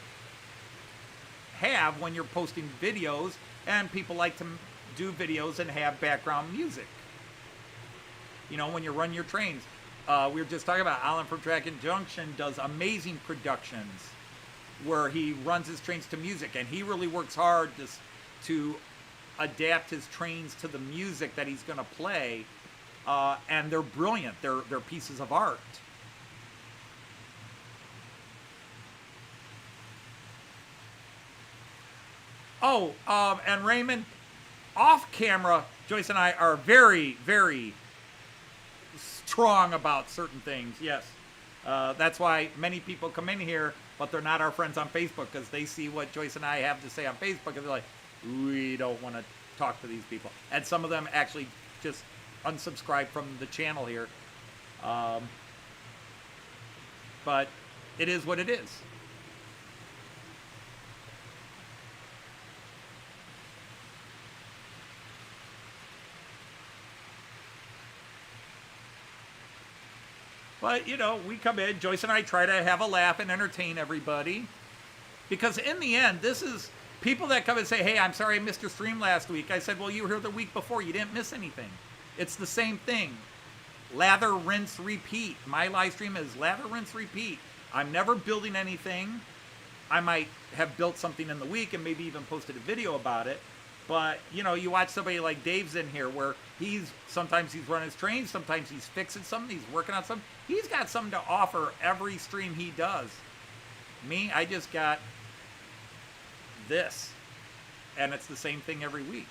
have when you're posting videos, and people like to do videos and have background music. You know, when you run your trains. We were just talking about Alan from Track and Junction does amazing productions where he runs his trains to music, and he really works hard to adapt his trains to the music that he's going to play, and they're brilliant. They're pieces of art. Oh, and Raymond, off camera, Joyce and I are very, very strong about certain things. Yes, that's why many people come in here, but they're not our friends on Facebook, because they see what Joyce and I have to say on Facebook, and they're like, we don't want to talk to these people. And some of them actually just unsubscribe from the channel here. But it is what it is. But, you know, we come in, Joyce and I try to have a laugh and entertain everybody. Because in the end, this is people that come and say, hey, I'm sorry I missed your stream last week. I said, well, you were here the week before. You didn't miss anything. It's the same thing. Lather, rinse, repeat. My live stream is lather, rinse, repeat. I'm never building anything. I might have built something in the week and maybe even posted a video about it. But, you know, you watch somebody like Dave's in here where sometimes he's running his trains, sometimes he's fixing something, he's working on something. He's got something to offer every stream he does. Me, I just got this. And it's the same thing every week.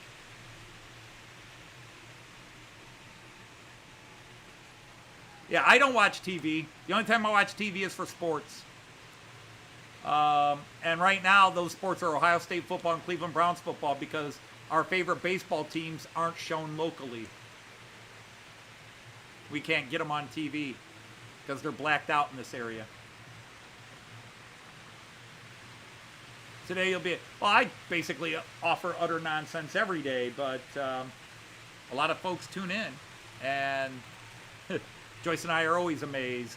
Yeah, I don't watch TV. The only time I watch TV is for sports. And right now, those sports are Ohio State football and Cleveland Browns football, because our favorite baseball teams aren't shown locally. We can't get them on TV because they're blacked out in this area. Today you'll be, well, I basically offer utter nonsense every day, but a lot of folks tune in, and Joyce and I are always amazed.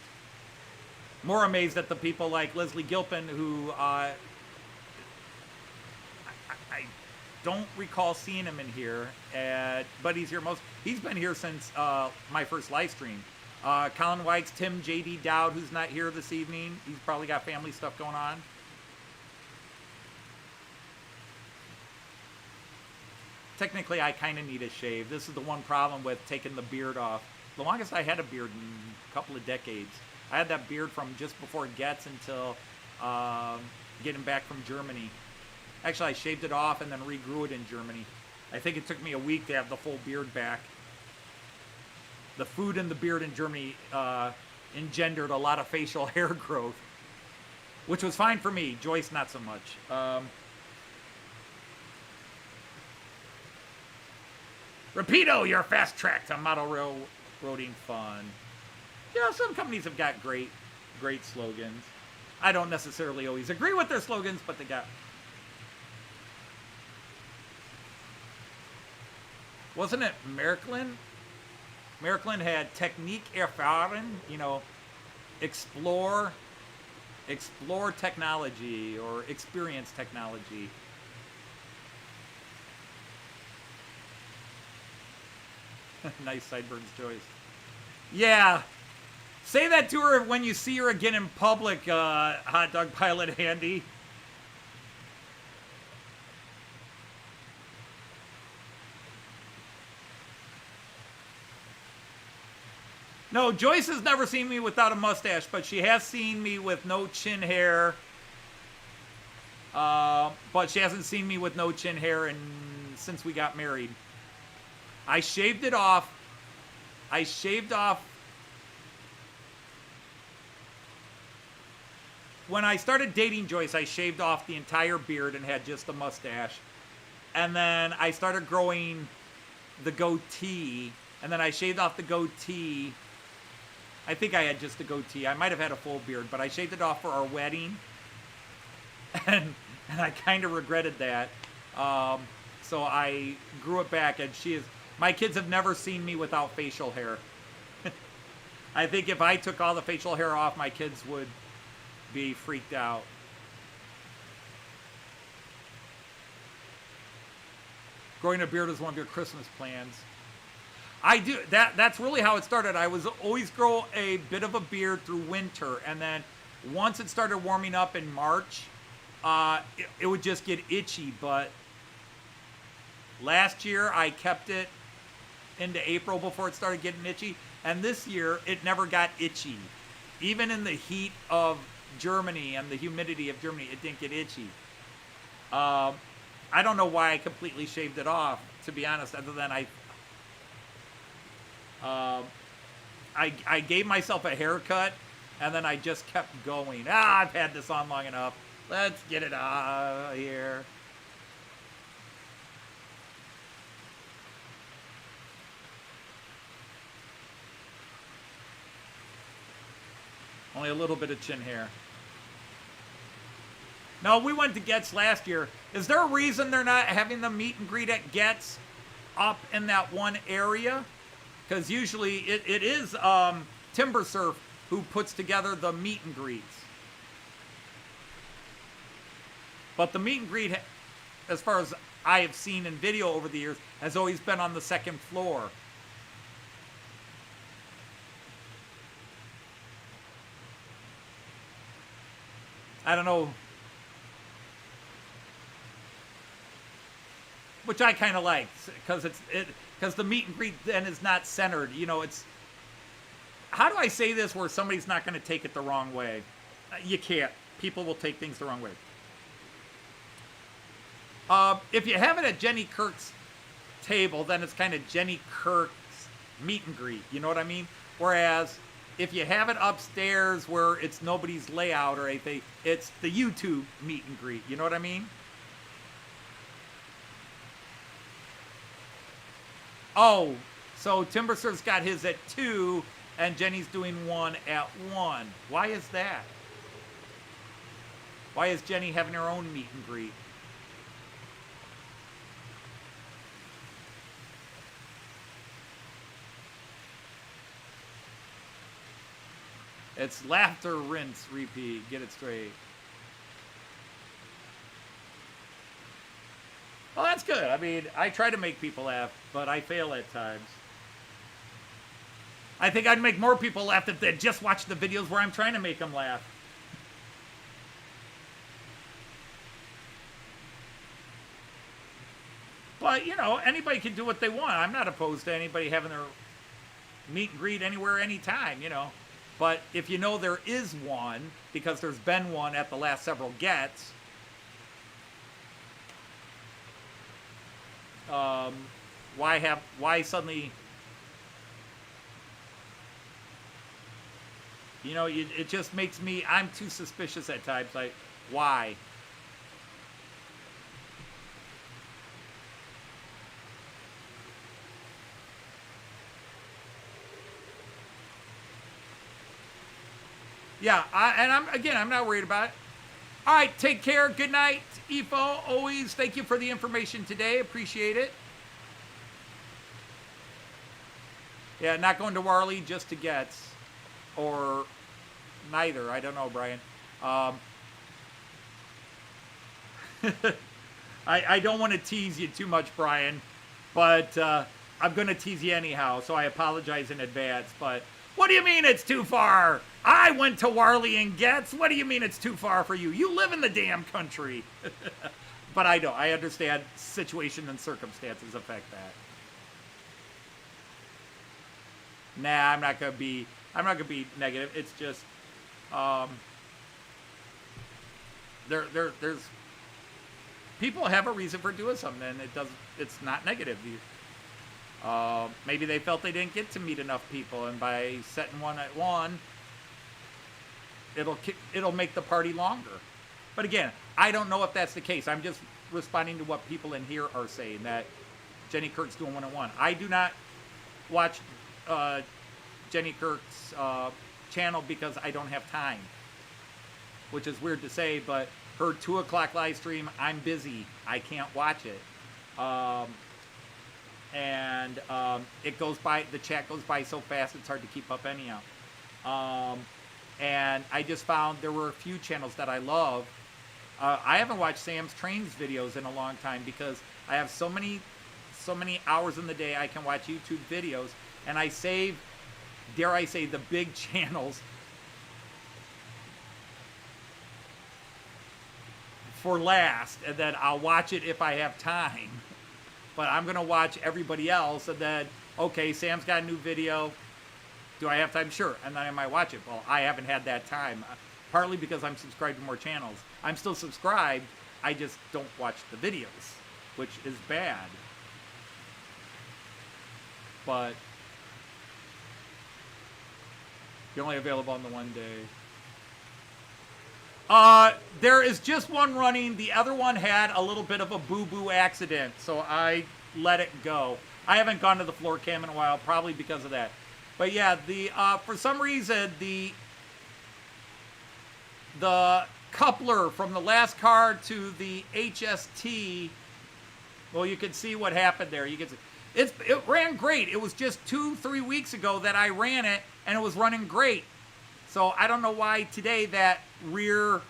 More amazed at the people like Leslie Gilpin, who I don't recall seeing him in here, but he's here he's been here since my first live stream. Colin Weitz, Tim J.D. Dowd, who's not here this evening. He's probably got family stuff going on. Technically, I kind of need a shave. This is the one problem with taking the beard off. The longest I had a beard in a couple of decades. I had that beard from just before Getz until getting back from Germany. Actually, I shaved it off and then regrew it in Germany. I think it took me a week to have the full beard back. The food and the beard in Germany engendered a lot of facial hair growth, which was fine for me. Joyce, not so much. Rapido, your fast track to model railroading fun. Yeah, some companies have got great slogans. I don't necessarily always agree with their slogans, but they got... Wasn't it Märklin? Märklin had Technique erfahren, you know, explore technology or experience technology. Nice sideburns, Joyce. Yeah. Say that to her when you see her again in public, Hot Dog Pilot Handy. No, Joyce has never seen me without a mustache, but she has seen me with no chin hair. But she hasn't seen me with no chin hair since we got married. I shaved it off. When I started dating Joyce, I shaved off the entire beard and had just a mustache. And then I started growing the goatee. And then I shaved off the goatee. I think I had just a goatee. I might have had a full beard, but I shaved it off for our wedding. And I kind of regretted that. So I grew it back, and my kids have never seen me without facial hair. I think if I took all the facial hair off, my kids would be freaked out. Growing a beard is one of your Christmas plans. I do. That's really how it started. I was always grow a bit of a beard through winter, and then once it started warming up in March, it would just get itchy. But last year I kept it into April before it started getting itchy, and this year it never got itchy. Even in the heat of Germany and the humidity of Germany, it didn't get itchy. I don't know why I completely shaved it off, to be honest, other than I gave myself a haircut, and then I just kept going. I've had this on long enough. Let's get it out of here. Only a little bit of chin hair. No, we went to Getz last year. Is there a reason they're not having the meet and greet at Getz up in that one area? Because usually it is Timber Surf who puts together the meet and greets. But the meet and greet, as far as I have seen in video over the years, has always been on the second floor. I don't know. Which I kind of like, because the meet and greet then is not centered. You know, it's... How do I say this where somebody's not going to take it the wrong way? You can't. People will take things the wrong way. If you have it at Jenny Kirk's table, then it's kind of Jenny Kirk's meet and greet. You know what I mean? Whereas if you have it upstairs where it's nobody's layout or anything, it's the YouTube meet and greet. You know what I mean? Oh, So Timberster's got his at 2, and Jenny's doing one at 1. Why is that? Why is Jenny having her own meet and greet? It's laughter, rinse, repeat. Get it straight. Well, that's good. I mean, I try to make people laugh, but I fail at times. I think I'd make more people laugh if they'd just watch the videos where I'm trying to make them laugh. But, you know, anybody can do what they want. I'm not opposed to anybody having their meet and greet anywhere, anytime, you know. But if you know there is one, because there's been one at the last several gets, why suddenly, you know, it just makes me, I'm too suspicious at times, like, why? Yeah, I'm not worried about it. All right, take care. Good night, EFO. Always thank you for the information today. Appreciate it. Yeah, not going to Warley just to Gets. Or neither. I don't know, Brian. I don't want to tease you too much, Brian. But I'm going to tease you anyhow, so I apologize in advance. But what do you mean it's too far? I went to Warley and Getz. What do you mean it's too far for you? You live in the damn country. But I don't. I understand situation and circumstances affect that. Nah, I'm not gonna be negative. It's just there's people have a reason for doing something, and it's not negative. Maybe they felt they didn't get to meet enough people, and by setting one at 1, it'll make the party longer. But again, I don't know if that's the case. I'm just responding to what people in here are saying, that Jenny Kirk's doing 1 at 1. I do not watch Jenny Kirk's channel because I don't have time, which is weird to say, but her 2 o'clock live stream, I'm busy. I can't watch it. And it goes by, the chat goes by so fast, it's hard to keep up anyhow. And I just found there were a few channels that I love. I haven't watched Sam's Trains videos in a long time because I have so many hours in the day I can watch YouTube videos, and I save, dare I say, the big channels for last, and then I'll watch it if I have time. But I'm going to watch everybody else, and then, okay, Sam's got a new video. Do I have time? Sure. And then I might watch it. Well, I haven't had that time, partly because I'm subscribed to more channels. I'm still subscribed. I just don't watch the videos, which is bad. But you're only available on the one day. There is just one running. The other one had a little bit of a boo-boo accident, so I let it go. I haven't gone to the floor cam in a while, probably because of that. But yeah, for some reason, the coupler from the last car to the HST, well, you can see what happened there. You can see, it ran great. It was just 2-3 weeks ago that I ran it, and it was running great. So I don't know why today that rear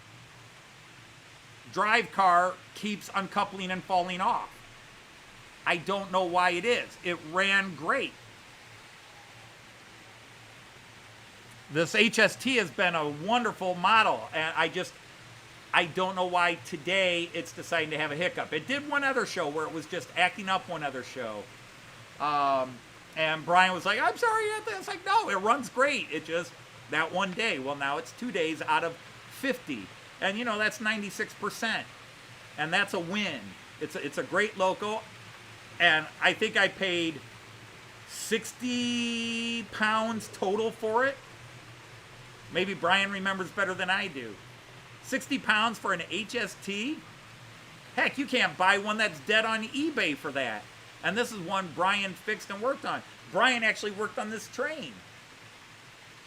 drive car keeps uncoupling and falling off. I don't know why it is. It ran great. This HST has been a wonderful model, and I don't know why today it's deciding to have a hiccup. It did one other show where it was just acting up one other show. And Brian was like, I'm sorry, Anthony. It's like, no, it runs great. It just, that one day. Well, now it's 2 days out of 50. And, you know, that's 96%. And that's a win. It's a great loco. And I think I paid 60 pounds total for it. Maybe Brian remembers better than I do. 60 pounds for an HST? Heck, you can't buy one that's dead on eBay for that. And this is one Brian fixed and worked on. Brian actually worked on this train.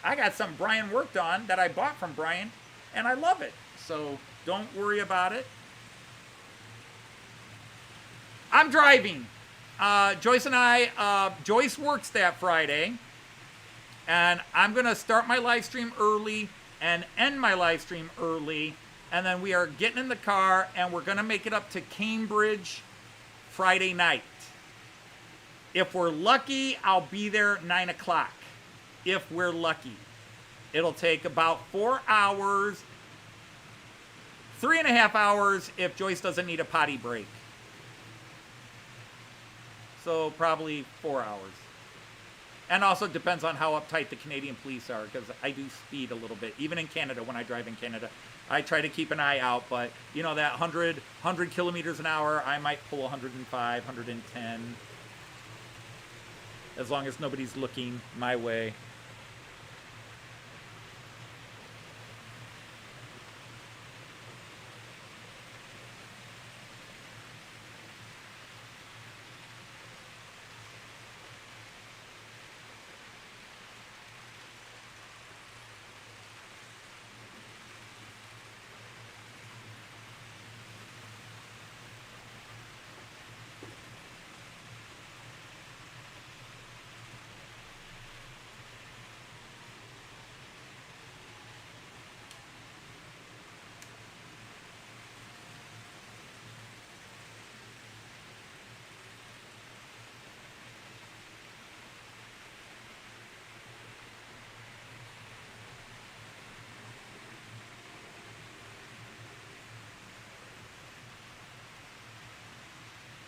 I got something Brian worked on that I bought from Brian, and I love it. So don't worry about it. I'm driving. Joyce and I, Joyce works that Friday, and I'm going to start my live stream early and end my live stream early, and then we are getting in the car, and we're going to make it up to Cambridge Friday night. If we're lucky, I'll be there 9 o'clock. If we're lucky. It'll take about 4 hours, 3.5 hours if Joyce doesn't need a potty break. So probably 4 hours. And also depends on how uptight the Canadian police are, because I do speed a little bit. Even in Canada, when I drive in Canada, I try to keep an eye out. But, you know, that 100 kilometers an hour, I might pull 105, 110. As long as nobody's looking my way.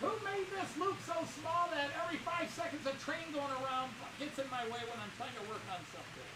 Who made this loop so small that every 5 seconds a train going around gets in my way when I'm trying to work on something?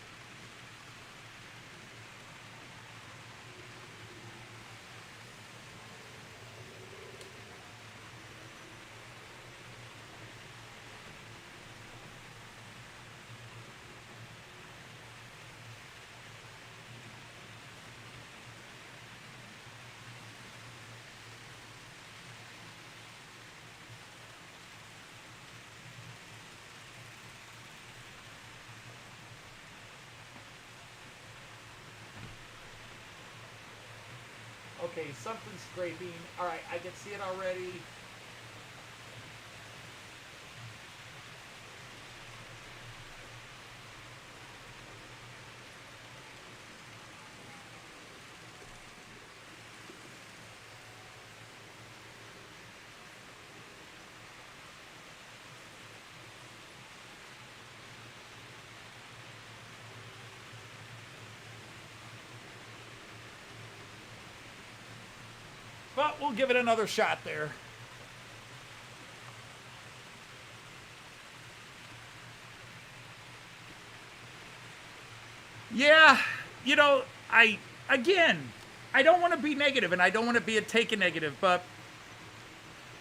Okay, something's scraping. All right, I can see it already. But we'll give it another shot there. Yeah, you know, I don't want to be negative, and I don't want to be a take a negative, but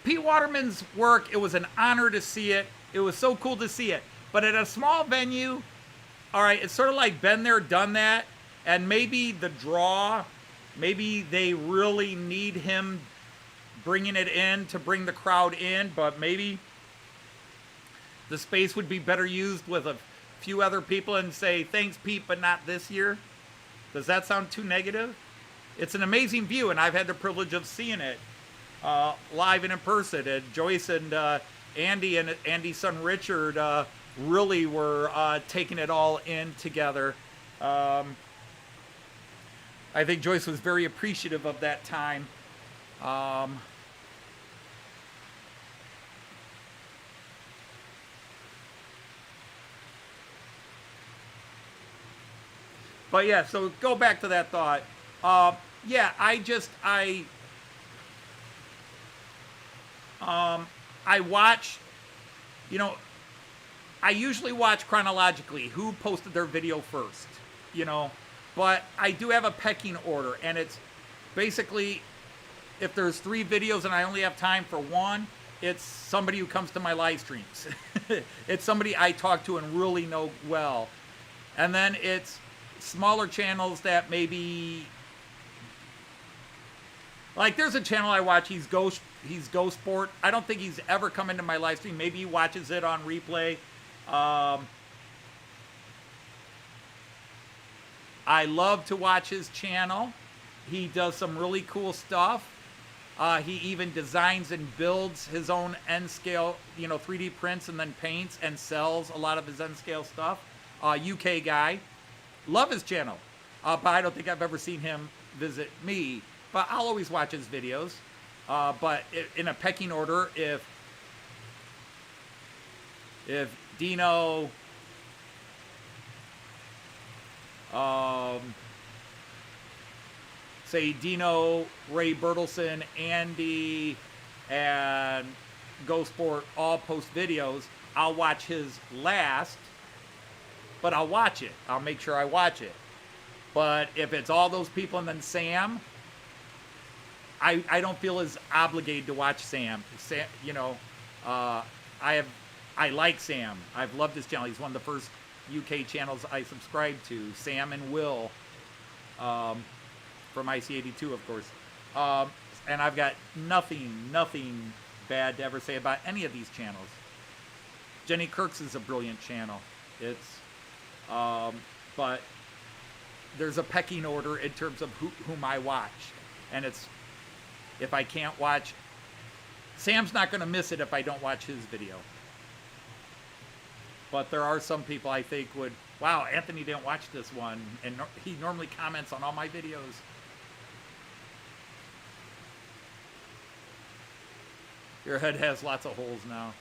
Pete Waterman's work, it was an honor to see it. It was so cool to see it. But at a small venue, all right, it's sort of like been there, done that, and maybe the draw, maybe they really need him bringing it in to bring the crowd in, but maybe the space would be better used with a few other people and say, thanks, Pete, but not this year. Does that sound too negative? It's an amazing view, and I've had the privilege of seeing it live and in person. And Joyce and Andy and Andy's son Richard really were taking it all in together. I think Joyce was very appreciative of that time. But yeah, so go back to that thought. Yeah, I watch, you know, I usually watch chronologically who posted their video first, you know. But I do have a pecking order, and it's basically, if there's 3 videos and I only have time for one, it's somebody who comes to my live streams. It's somebody I talk to and really know well. And then it's smaller channels that maybe, like there's a channel I watch, he's Ghost Sport. I don't think he's ever come into my live stream. Maybe he watches it on replay. I love to watch his channel. He does some really cool stuff. He even designs and builds his own N-scale, 3D prints and then paints and sells a lot of his N-scale stuff. UK guy. Love his channel. But I don't think I've ever seen him visit me. But I'll always watch his videos. But in a pecking order, if Dino... say Dino, Ray Bertelson, Andy, and GoSport all post videos, I'll watch his last, but I'll watch it. I'll make sure I watch it. But if it's all those people and then Sam, I don't feel as obligated to watch Sam. Sam, I like Sam. I've loved his channel. He's one of the first UK channels I subscribe to. Sam and Will, from IC82, of course. And I've got nothing bad to ever say about any of these channels. Jenny Kirk's is a brilliant channel. It's, but there's a pecking order in terms of whom I watch. And it's, if I can't watch, Sam's not going to miss it if I don't watch his video. But there are some people I think would, wow, Anthony didn't watch this one. And he normally comments on all my videos. Your head has lots of holes now.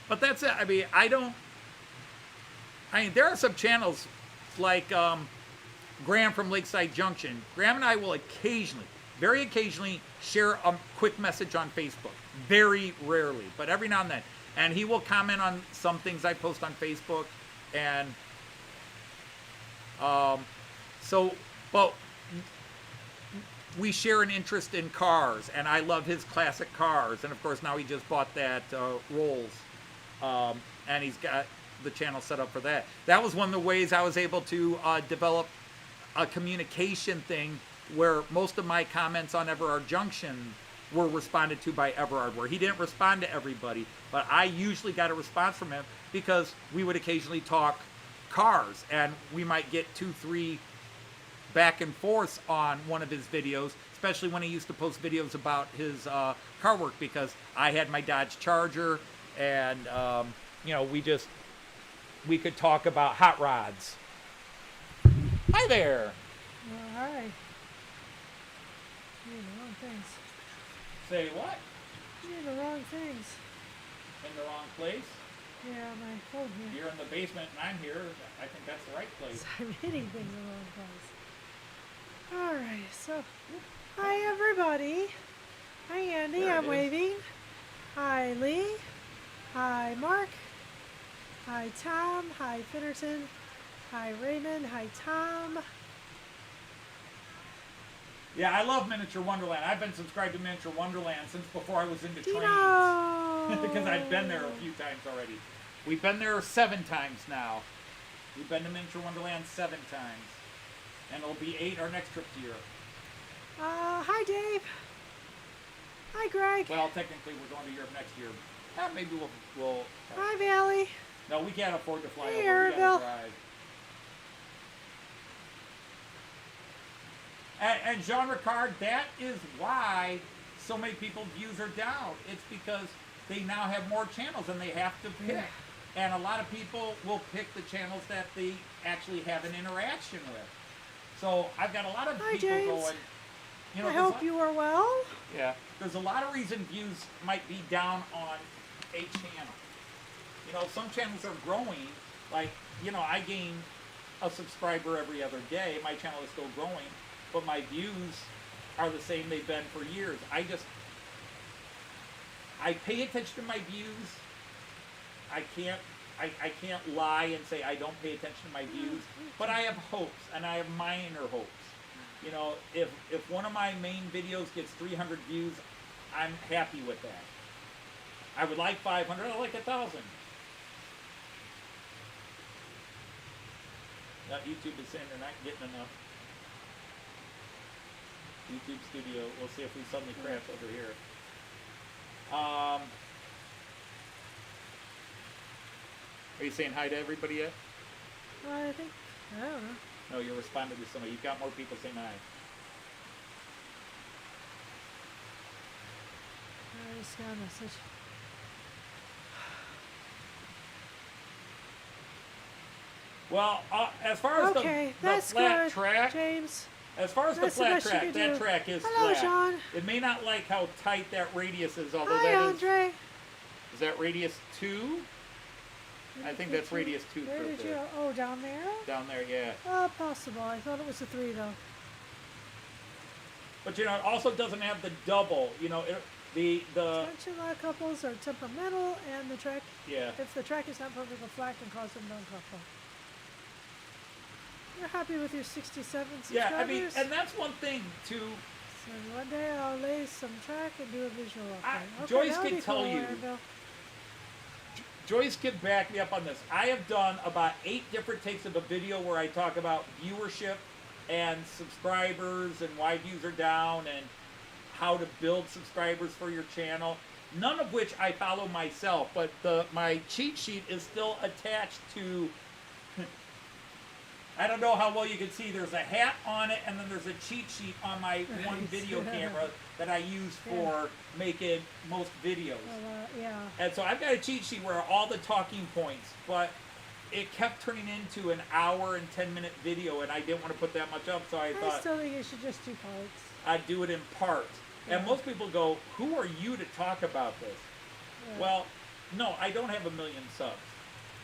But that's it. I mean, there are some channels like Graham from Lakeside Junction. Graham and I will occasionally, very occasionally, share a quick message on Facebook. Very rarely, but every now and then. And he will comment on some things I post on Facebook. And but we share an interest in cars, and I love his classic cars. And of course, now he just bought that Rolls, and he's got the channel set up for that. That was one of the ways I was able to develop a communication thing where most of my comments on Everard Junction were responded to by Everard, where he didn't respond to everybody, but I usually got a response from him because we would occasionally talk cars, and we might get 2-3 back and forth on one of his videos, especially when he used to post videos about his car work, because I had my Dodge Charger, and we could talk about hot rods. Hi there. Well, hi. You're doing the wrong things. Say what? You're doing the wrong things. In the wrong place? Yeah, my phone here. You're in the basement and I'm here. I think that's the right place. I'm hitting things in the wrong place. Alright, so hi everybody. Hi Andy, There it I'm is. waving. Hi Lee. Hi Mark. Hi Tom. Hi Finnerton. Hi Raymond. Hi Tom. Yeah, I love Miniature Wonderland. I've been subscribed to Miniature Wonderland since before I was into trains. Dino! Because I've been there a few times already. We've been there 7 times now. We've been to Miniature Wonderland 7 times. And it'll be 8 our next trip to Europe. Hi Dave. Hi Greg. Well, technically we're going to Europe next year. Maybe we'll Hi Valley. No, we can't afford to fly Hey, over. We Arville. gotta drive. And Jean Ricard, that is why so many people's views are down. It's because they now have more channels and they have to pick. Yeah. And a lot of people will pick the channels that they actually have an interaction with. So I've got a lot of Hi, people James. going, I there's hope you are well. Yeah. There's a lot of reason views might be down on a channel. Some channels are growing. Like, I gain a subscriber every other day. My channel is still growing, but my views are the same they've been for years. I pay attention to my views. I can't lie and say I don't pay attention to my views, but I have hopes, and I have minor hopes. If one of my main videos gets 300 views, I'm happy with that. I would like 500. I like 1,000. YouTube is saying they're not getting enough. YouTube Studio. We'll see if we suddenly crash over here. Are you saying hi to everybody yet? I think, I don't know. No, you're responding to somebody. You've got more people saying hi. I just got a message. Well, as far as Okay, the that's flat good, track, James. as far as the That's the flat best you track, can that do. track is Hello, flat. Sean. It may not like how tight that radius is, although Hi, that Andre. is that radius 2? I think that's radius 2 Where for did the- you? Oh, down there? down there, yeah. Possible. I thought it was a 3 though. But you know, it also doesn't have the double. You know, the Tension lock couples are temperamental, and the track. yeah. If the track is not perfectly flat, can cause them to uncouple. You're happy with your 67 subscribers? Yeah, I mean, and that's one thing to. So one day I'll lay some track and do a visual. Okay, Joyce that'll can be tell cool, you. Aaron Bill. Joyce can back me up on this. I have done about 8 different takes of a video where I talk about viewership and subscribers and why views are down and how to build subscribers for your channel. None of which I follow myself, but my cheat sheet is still attached to. I don't know how well you can see. There's a hat on it, and then there's a cheat sheet on my one Right. video camera that I use for making most videos. Well, yeah. And so I've got a cheat sheet where all the talking points, but it kept turning into an hour and 10-minute video, and I didn't want to put that much up, so I I thought still think you should just do parts. I'd do it in parts. And Yeah. most people go, who are you to talk about this? Yeah. Well, no, I don't have 1 million subs.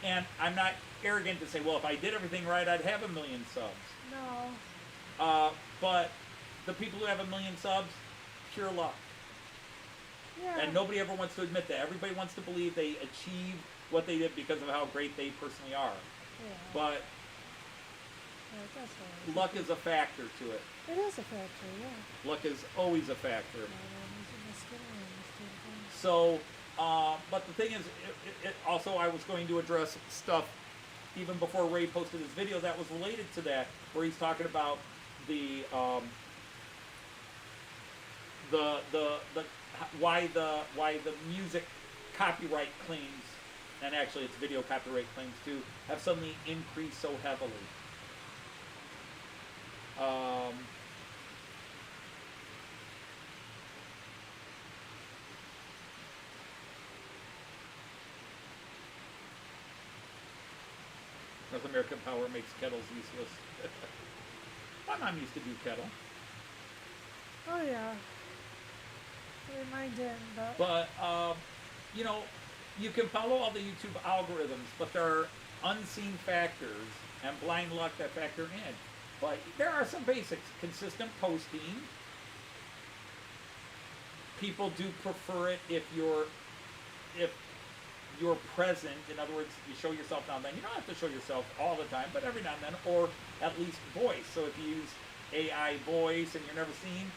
And I'm not arrogant to say, well, if I did everything right, I'd have 1 million subs. No. But the people who have 1 million subs, pure luck. Yeah. And nobody ever wants to admit that. Everybody wants to believe they achieved what they did because of how great they personally are. Yeah. But Yeah, that's all right. luck is a factor to it. It is a factor, yeah. Luck is always a factor. Not always in the skin or in the skin. So, but the thing is, it also I was going to address stuff even before Ray posted his video that was related to that, where he's talking about the why the music copyright claims, and actually it's video copyright claims too, have suddenly increased so heavily. North American Power makes kettles useless. My mom used to do kettle. Oh, yeah. I mean, mine didn't, but... But, you know, you can follow all the YouTube algorithms, but there are unseen factors and blind luck that factor in. But there are some basics. Consistent posting. People do prefer it if you're present. In other words, you show yourself now and then. You don't have to show yourself all the time, but every now and then, or at least voice. So if you use AI voice and you're never seen,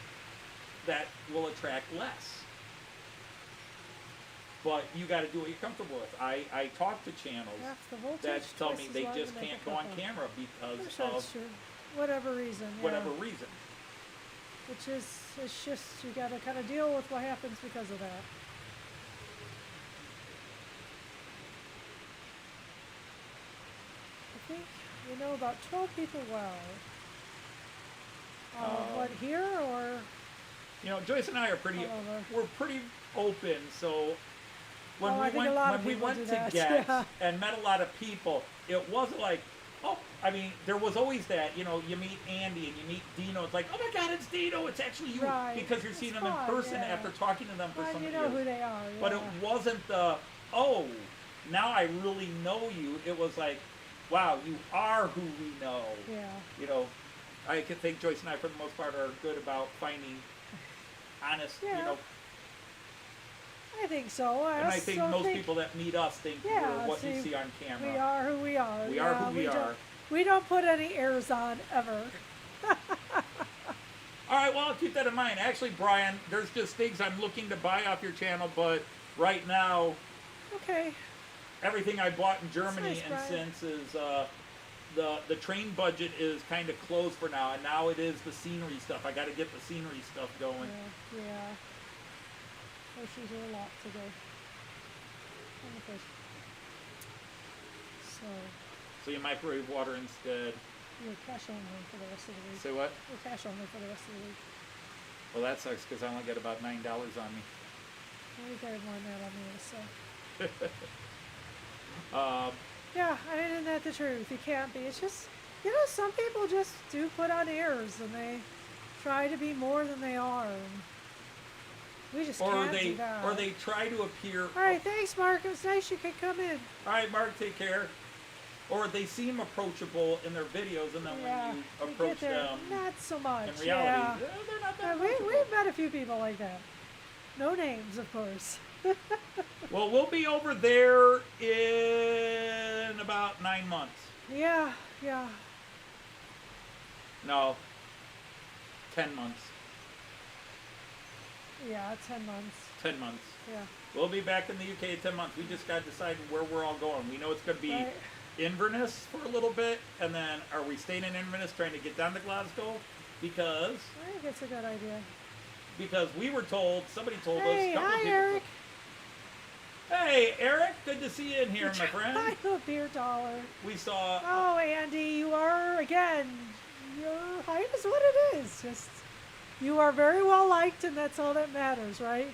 that will attract less. But you got to do what you're comfortable with. I talk to channels Half the voltage, that tell me twice as they long just to make can't a go on couple. camera because I'm sure it's of true. Whatever reason, yeah. whatever reason. Which is, it's just, you gotta kind of deal with what happens because of that. I think we know about 12 people well. What, here or? You know, Joyce and I are pretty, All over. we're pretty open, so when Oh, I we think went, a lot when of we people went do to that, Get yeah. and met a lot of people, it wasn't like, oh, I mean, there was always that, you know, you meet Andy and you meet Dino, it's like, oh my God, it's Dino, it's actually you, Right. because you're It's seeing them fun, in person yeah. after talking to them for so And you many know years. who they are, yeah. But it wasn't the, oh, now I really know you. It was like, wow, you are who we know. Yeah. You know, I can think Joyce and I, for the most part, are good about finding honest, Yeah. you know, I think so. and I think most people that meet us think Yeah, we're what you see, see on camera. we are who we are. We are yeah, who we are. We don't put any airs on, ever. All right, well, I'll keep that in mind. Actually, Brian, there's just things I'm looking to buy off your channel, but right now, Okay. everything I bought in Germany nice, and Brian. since is the train budget is kind of closed for now, and now it is the scenery stuff. I got to get the scenery stuff going. Yeah. Horseshoes are a lot to go on the fish. So, So you microwave water instead. you're cash only for the rest of the week. Say what? You're cash only for the rest of the week. Well, that sucks because I only get about $9 on me. Well, you got more than that on me, so. Yeah, I mean, isn't that the truth? You can't be. It's just, you know, some people just do put on airs and they try to be more than they are. And we just can't do that. Or they try to appear. All right, thanks, Mark. It was nice you could come in. All right, Mark, take care. Or they seem approachable in their videos, and then Yeah, when you we approach get there. them, Not so much. in reality, Yeah. they're not Yeah, that approachable. we've met a few people like that. No names, of course. Well, we'll be over there in about 9 months. Yeah, yeah. No, 10 months. Yeah, 10 months. 10 months. Yeah. We'll be back in the UK in 10 months. We just got to decide where we're all going. We know it's going to be Right. Inverness for a little bit, and then are we staying in Inverness trying to get down to Glasgow? Because I think it's a good idea. we were told, somebody told Hey, us, a couple hi, of people. Eric. Hey, Eric, good to see you in here, my I friend. know, beer dollar. We saw. Oh, Andy, you are, again, your height is what it is. Just, you are very well liked, and that's all that matters, right?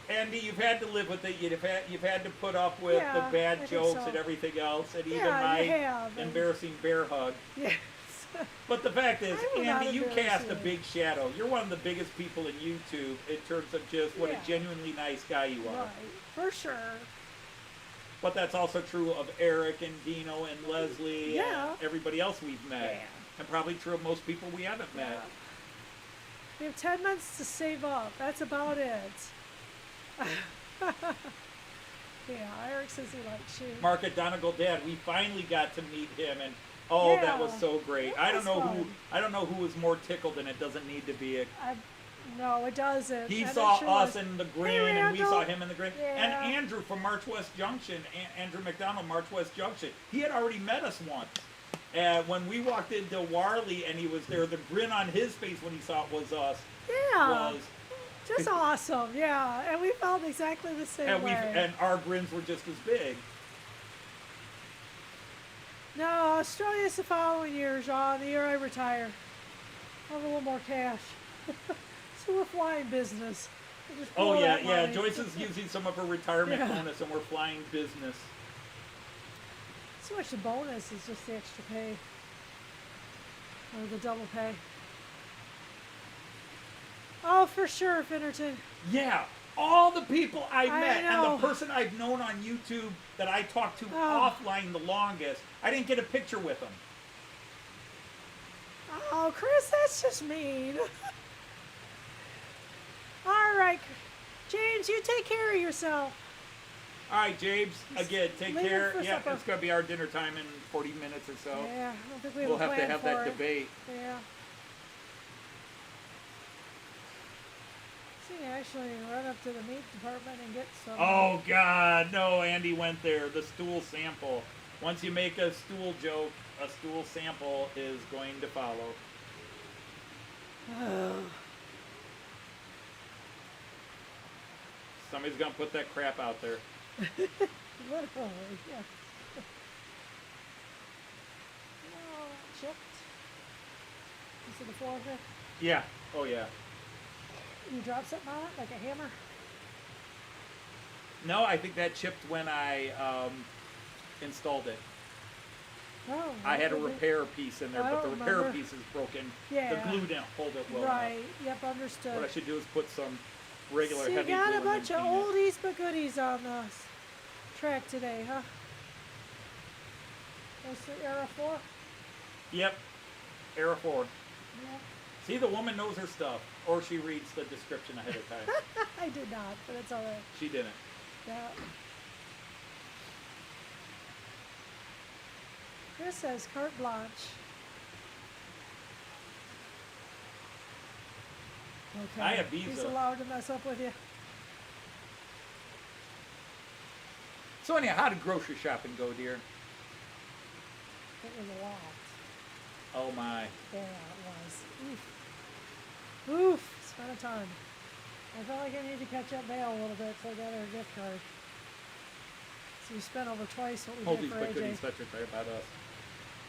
Andy, you've had to live with it. You've had to put up with Yeah, the I bad think jokes so. and everything else, and even Yeah, my you have, and- embarrassing bear hug. Yes. But the fact is, I will not Andy, you embarrass cast a you. big shadow. You're one of the biggest people in YouTube in terms of just what Yeah. a genuinely nice guy you are. Right, for sure. But that's also true of Eric and Dino and Leslie Yeah. and everybody else we've met. Yeah. And probably true of most people we haven't met. Yeah. We have 10 months to save up. That's about it. Yeah, Eric says he likes you. Mark at Donegal Dad, we finally got to meet him, and oh, that was Yeah, so great. that was fun. I don't know who was more tickled, and it doesn't need to be. No, it doesn't. He And it saw sure us was. in the Hey, grin, and we saw Randall. him in the grin. Yeah. And Andrew from March West Junction, Andrew McDonald, March West Junction. He had already met us once. When we walked into Warley, and he was there, the grin on his face when he saw it was us. Yeah. Was Just awesome. Yeah. And we felt exactly the same and way. and our grins were just as big. No, Australia's the following year, John. The year I retire. I'll have a little more cash. So we're flying business. We'll just Oh blow yeah, that yeah. money. Joyce is using some of her retirement Yeah. bonus, and we're flying business. So much the bonus is just the extra pay. Or the double pay. Oh, for sure, Finnerton. Yeah, all the people I I met, and know. the person I've known on YouTube that I talked to Oh. offline the longest, I didn't get a picture with him. Oh, Chris, that's just mean. All right, James, you take care of yourself. All right, James. Again, take leave it care. for Yeah, supper. it's gonna be our dinner time in 40 minutes or so. Yeah, I don't think we have We'll a have to plan have for that it. debate. Yeah. See, actually, run up to the meat department and get some. Oh God, no! Andy went there. The stool sample. Once you make a stool joke, a stool sample is going to follow. Somebody's gonna put that crap out there. Literally, yeah. No, chipped. You see the floor here? Yeah. Oh yeah. You drop something on it, like a hammer? No, I think that chipped when I installed it. Oh, I had a that would be- repair piece in there, I but the don't repair remember. piece is broken. Yeah. The glue didn't hold it well Right, enough. yep, understood. What I should do is put some regular So you heavy got glue a and bunch then of paint it. oldies but goodies on the track today, huh? That's the Era 4? Yep. Era 4. Yeah. See, the woman knows her stuff. Or she reads the description ahead of time. I did not, but it's alright. She didn't. Yeah. Chris says carte blanche. Okay. I have He's visa. allowed to mess up with you. So anyhow, how did grocery shopping go, dear? It was a lot. Oh my. Yeah, it was. Oof. It's kind of time. I felt like I need to catch up bail a little bit so I got her a gift card. So we spent over twice what we Oldies did for but AJ. goodies, that's right about us.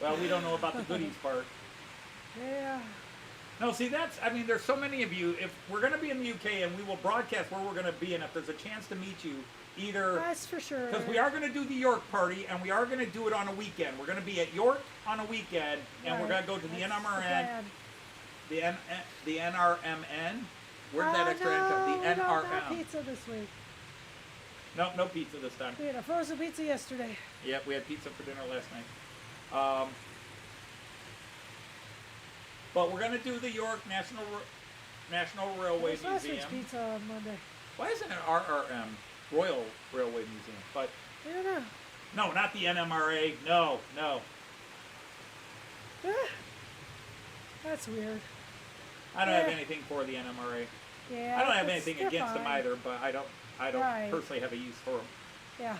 Well, we don't know about the goodies part. Yeah. No, see, I mean, there's so many of you. If we're going to be in the UK and we will broadcast where we're going to be, and if there's a chance to meet you, either. That's for sure. Because we are going to do the York party, and we are going to do it on a weekend. We're going to be at York on a weekend, and we're going to go to the That's NMRN, the NRMN. Where'd that extra no, end come? The we don't have NRM. pizza this week. No, no pizza this time. We had a frozen pizza yesterday. Yep, we had pizza for dinner last night. But we're going to do the York National Railway Where's last week's Museum. pizza on Monday? Why isn't it RRM, Royal Railway Museum? But I don't know. no, not the NMRA. No. That's weird. I don't have Yeah. anything for the NMRA. Yeah. I don't have it's- anything they're against them fine. either, but I don't Right. personally have a use for them. Yeah.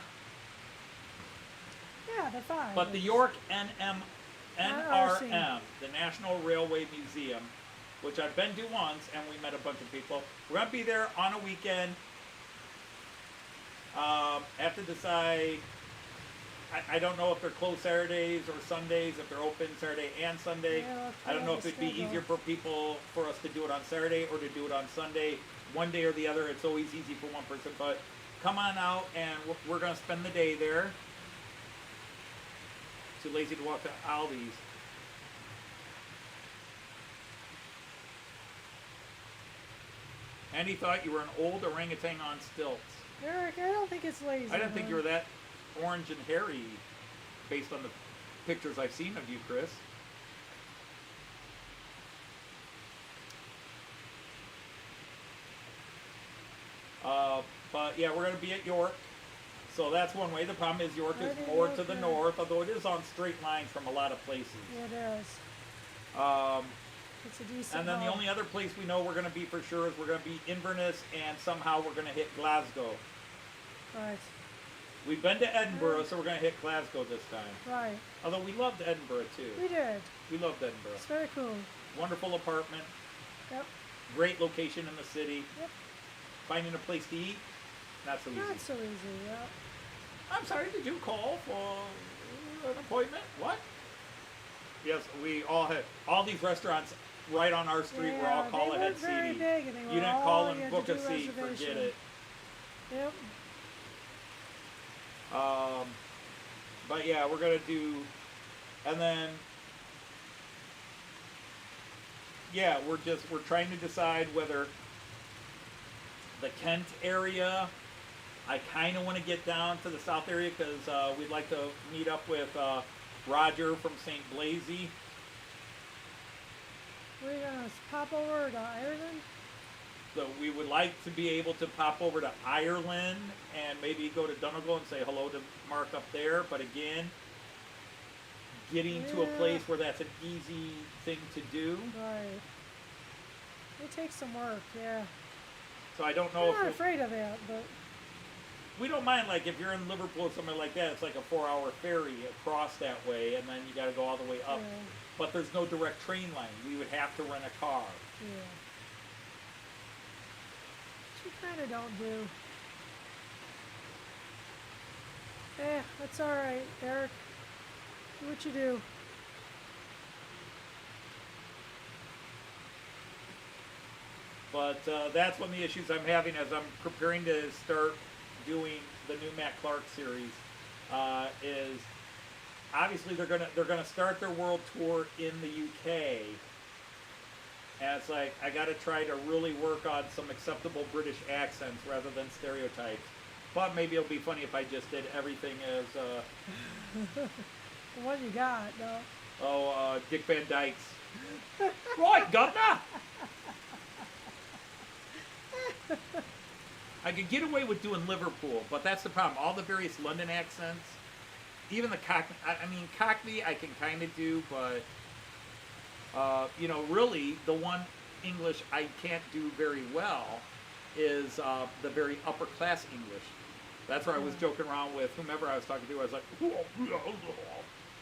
Yeah, they're fine. But the It's- York RRC. NRM, the National Railway Museum, which I've been to once, and we met a bunch of people. We're going to be there on a weekend. Have to decide. I don't know if they're closed Saturdays or Sundays, if they're open Saturday and Sunday. Yeah, I don't know if the it'd be schedule. easier for us to do it on Saturday or to do it on Sunday. One day or the other, it's always easy for one person. But come on out, and we're going to spend the day there. Too lazy to walk to Aldi's. Andy thought you were an old orangutan on stilts. Eric, I don't think it's lazy. I didn't think man. you were that orange and hairy based on the pictures I've seen of you, Chris. But yeah, we're going to be at York. So that's one way. The problem is York is Right in more York, to the yeah. north, although it is on straight lines from a lot of places. Yeah, it is. It's a decent. And then the haul. only other place we know we're going to be for sure is we're going to be Inverness, and somehow we're going to hit Glasgow. Right. We've been to Edinburgh, so we're going to hit Glasgow this time. Right. Although we loved Edinburgh too. We did. We loved Edinburgh. It's very cool. Wonderful apartment, Yep. great location in the city. Yep. Finding a place to eat, not so easy. Not so easy. Yeah. I'm sorry, did you call for an appointment? What? Yes, we all had all these restaurants right on our street were all Yeah, call they ahead weren't very seating. big, and they You were didn't all- call you and had book to a do seat, reservation. forget it. Yep. But yeah, we're gonna do, and then yeah, we're trying to decide whether the Kent area. I kind of want to get down to the south area because we'd like to meet up with Roger from St. Blazy. We're gonna pop over to Ireland. So we would like to be able to pop over to Ireland and maybe go to Donegal and say hello to Mark up there. But again, getting to a Yeah. place where that's an easy thing to do. Right. It takes some work. Yeah. So I don't I'm know not if afraid of it, but we don't mind, like if you're in Liverpool or something like that, it's like a 4-hour ferry across that way, and then you got to go all the way up. Yeah. But there's no direct train line. We would have to rent a car. yeah. Which you kind of don't do. Eh, that's all right, Eric. Do what you do. But that's one of the issues I'm having as I'm preparing to start doing the new Matt Clark series. Is obviously they're gonna start their world tour in the UK, and it's like I got to try to really work on some acceptable British accents rather than stereotypes. But maybe it'll be funny if I just did everything as The one you got, no. Dick Van Dyke's. Right, governor. I could get away with doing Liverpool, but that's the problem. All the various London accents, even the Cockney. I mean, Cockney I can kind of do, but really the one English I can't do very well is the very upper class English. That's where I was joking around with whomever I was talking to. I was like,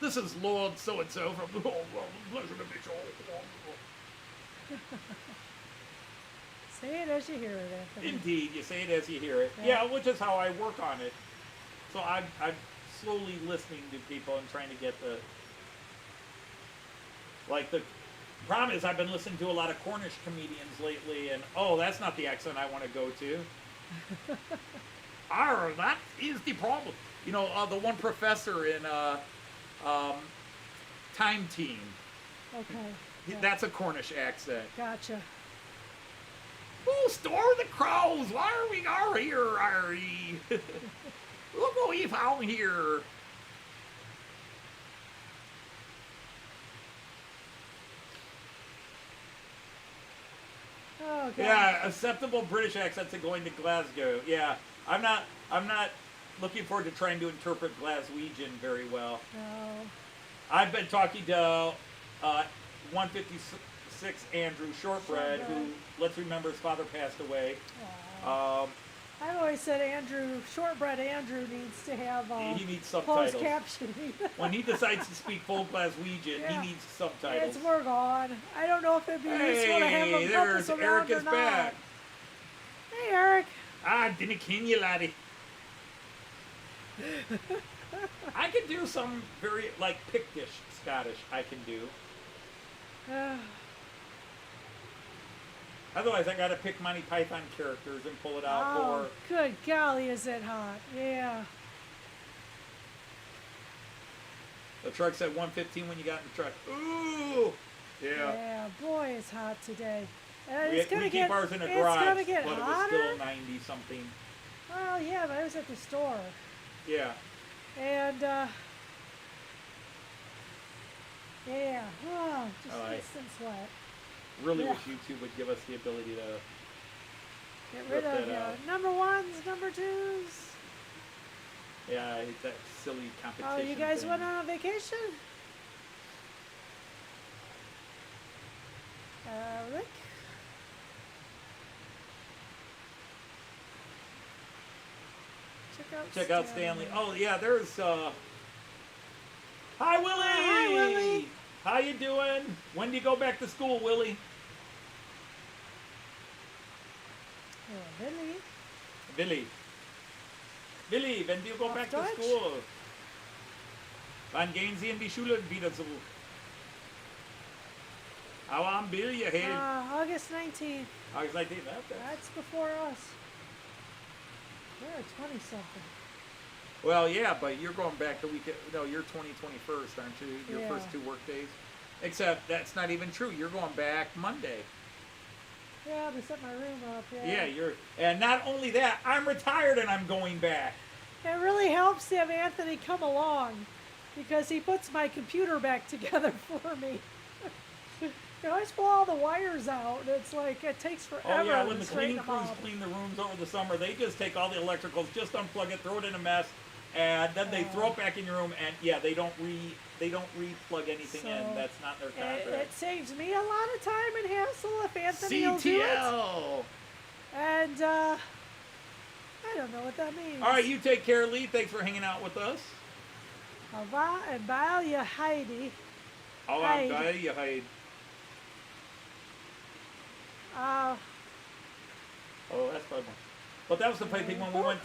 This is Lord so-and-so from the pleasure to meet you. Say it as you hear it, Anthony. Indeed, you say it as you hear it. Yeah, which is how I work on it. So I'm slowly listening to people and trying to get the problem is I've been listening to a lot of Cornish comedians lately, and that's not the accent I want to go to. That is the problem. You know, the one professor in Time Team. Okay. Yeah. That's a Cornish accent. Gotcha. Oh, store the crows! Why are we here? Look what we found here. Oh, God. Yeah, acceptable British accents are going to Glasgow. Yeah, I'm not looking forward to trying to interpret Glaswegian very well. No. I've been talking to 156 Andrew Shortbread, who, let's remember, his father passed away. I've always said Shortbread Andrew needs to have he needs subtitles. closed captioning. When he decides to speak full Glaswegian, he needs subtitles. It's we're gone. I don't know if it'd be useful to have him help us there's around Eric or is not. back. Hey, Eric. Didn't ken you, laddie. I can do some very, Pictish Scottish, I can do. Otherwise, I gotta pick Monty Python characters and pull it out. Oh, good golly, is it hot? Yeah. The truck said 115 when you got in the truck. Ooh! Yeah. Yeah, boy, it's hot today. We keep ours in a garage, gonna get but hotter? it was still 90 something. Well, yeah, but I was at the store. Yeah. And, just instant sweat. Really wish YouTube would give us the ability to get rid of number ones, number twos. Yeah, I hate that silly competition. Oh, you guys thing. went on a vacation? Rick? Check out Stanley. Oh, yeah, there's, Hi, Willie! Hi, Willie! How you doing? When do you go back to school, Willie? Oh, Billy. Billy, when do you go back to Deutsch? school? Wann gehen Sie in die Schule wieder zurück? How am Bill you here? August 19th. August 19th, That's before us. We're 20-something. Well, yeah, but you're going back the weekend. No, you're 21st, aren't you? Your first 2 work days. Except that's not even true. You're going back Monday. Yeah, they set my room up. Yeah, and not only that, I'm retired and I'm going back. It really helps to have Anthony come along because he puts my computer back together for me. You always pull all the wires out. It's like it takes forever. Oh yeah, when to the cleaning straighten them crews up. clean the rooms over the summer, they just take all the electricals, just unplug it, throw it in a mess, and then they throw it back in your room. And yeah, they don't re-plug anything in. That's not their contract. It saves me a lot of time and hassle if Anthony will do it. CTL. And I don't know what that means. All right, you take care, Lee. Thanks for hanging out with us. Bye, you Heidi. Oh, I'm glad you Heidi. Uh, Oh, that's fun. But that was the funny thing when we went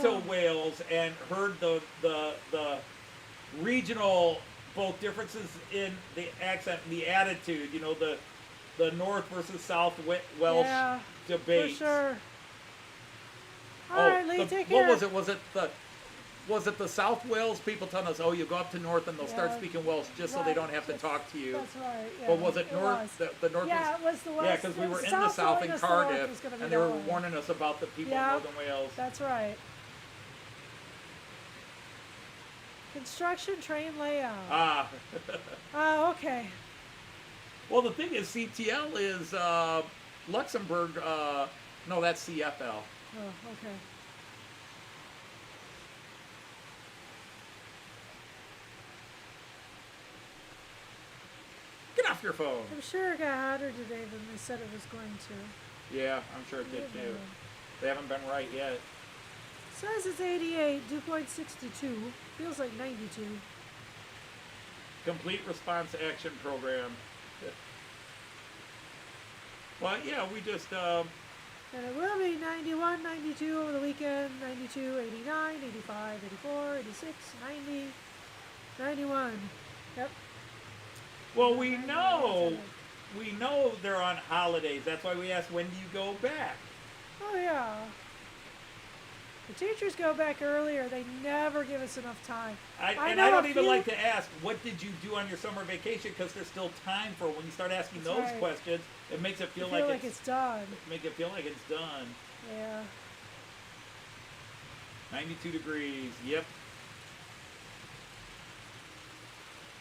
to Wales and heard the regional both differences in the accent and the attitude. You know, the North versus South Welsh debate. For sure. All right, Lee, take care. What was it? Was it the South Wales people telling us, oh, you go up to North and they'll start speaking Welsh just so they don't have to talk to you? That's right. Yeah, But was it North? The North? Yeah, it was the West. Yeah, because we were in the South in Cardiff, and they were warning warning us about the people in Northern Wales. That's right. Construction train layout. Okay. Well, the thing is, CTL is Luxembourg. No, that's CFL. Oh, okay. Get off your phone. I'm sure it got hotter today than they said it was going to. Yeah, I'm sure it did too. They haven't been right yet. Says it's 88, dew point 62. Feels like 92. Complete response action program. Well, yeah, we just, And it will be 91, 92 over the weekend, 92, 89, 85, 84, 86, 90, 91. Yep. well, we know they're on holidays. That's why we asked, when do you go back? Oh, yeah. The teachers go back earlier. They never give us enough time. I know don't a even few- like to ask, what did you do on your summer vacation? Because there's still time for when you start asking That's those right. questions. It makes it feel, I feel like it's done. make it feel like it's done. Yeah. 92 degrees. Yep.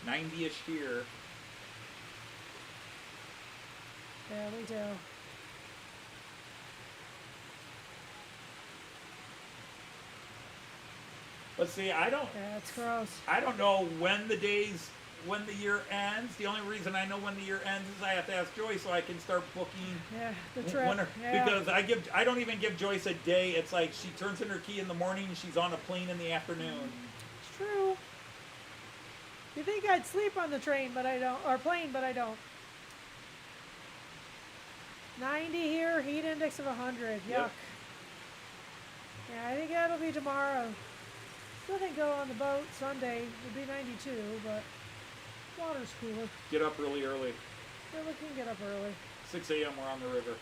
90-ish here. Yeah, we do. But see, I don't Yeah, it's gross. know when the year ends. The only reason I know when the year ends is I have to ask Joyce so I can start booking Yeah, the trip. winter. Yeah. Because I don't even give Joyce a day. It's like she turns in her key in the morning and she's on a plane in the afternoon. It's true. You think I'd sleep on the train, but I don't, or plane, but I don't. 90 here, heat index of 100. Yuck. Yep. Yeah, I think that'll be tomorrow. Still think go on the boat Sunday. It'll be 92, but water's cooler. Get up really early. Yeah, we can get up early. 6 a.m. we're on the river.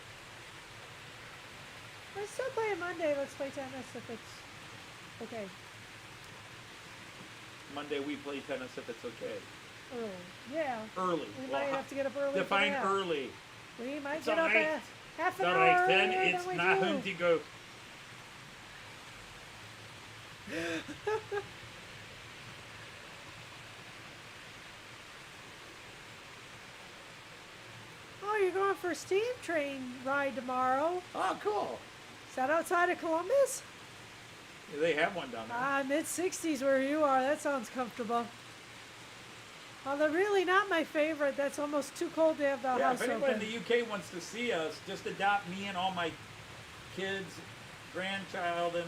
Let's still play Monday. Let's play tennis if it's okay. Monday we play tennis if it's okay. Early. Yeah. Early. We Well, might have to get up early. for define that. early. We might It's get up alright. half an It's hour alright, then earlier it's than we not do. going to go. Oh, you're going for a steam train ride tomorrow. Oh, cool. Is that outside of Columbus? They have one down there. Mid-60s where you are. That sounds comfortable. Although really not my favorite. That's almost too cold to have the Yeah, house if anyone open. in the UK wants to see us, just adopt me and all my kids, grandchild, and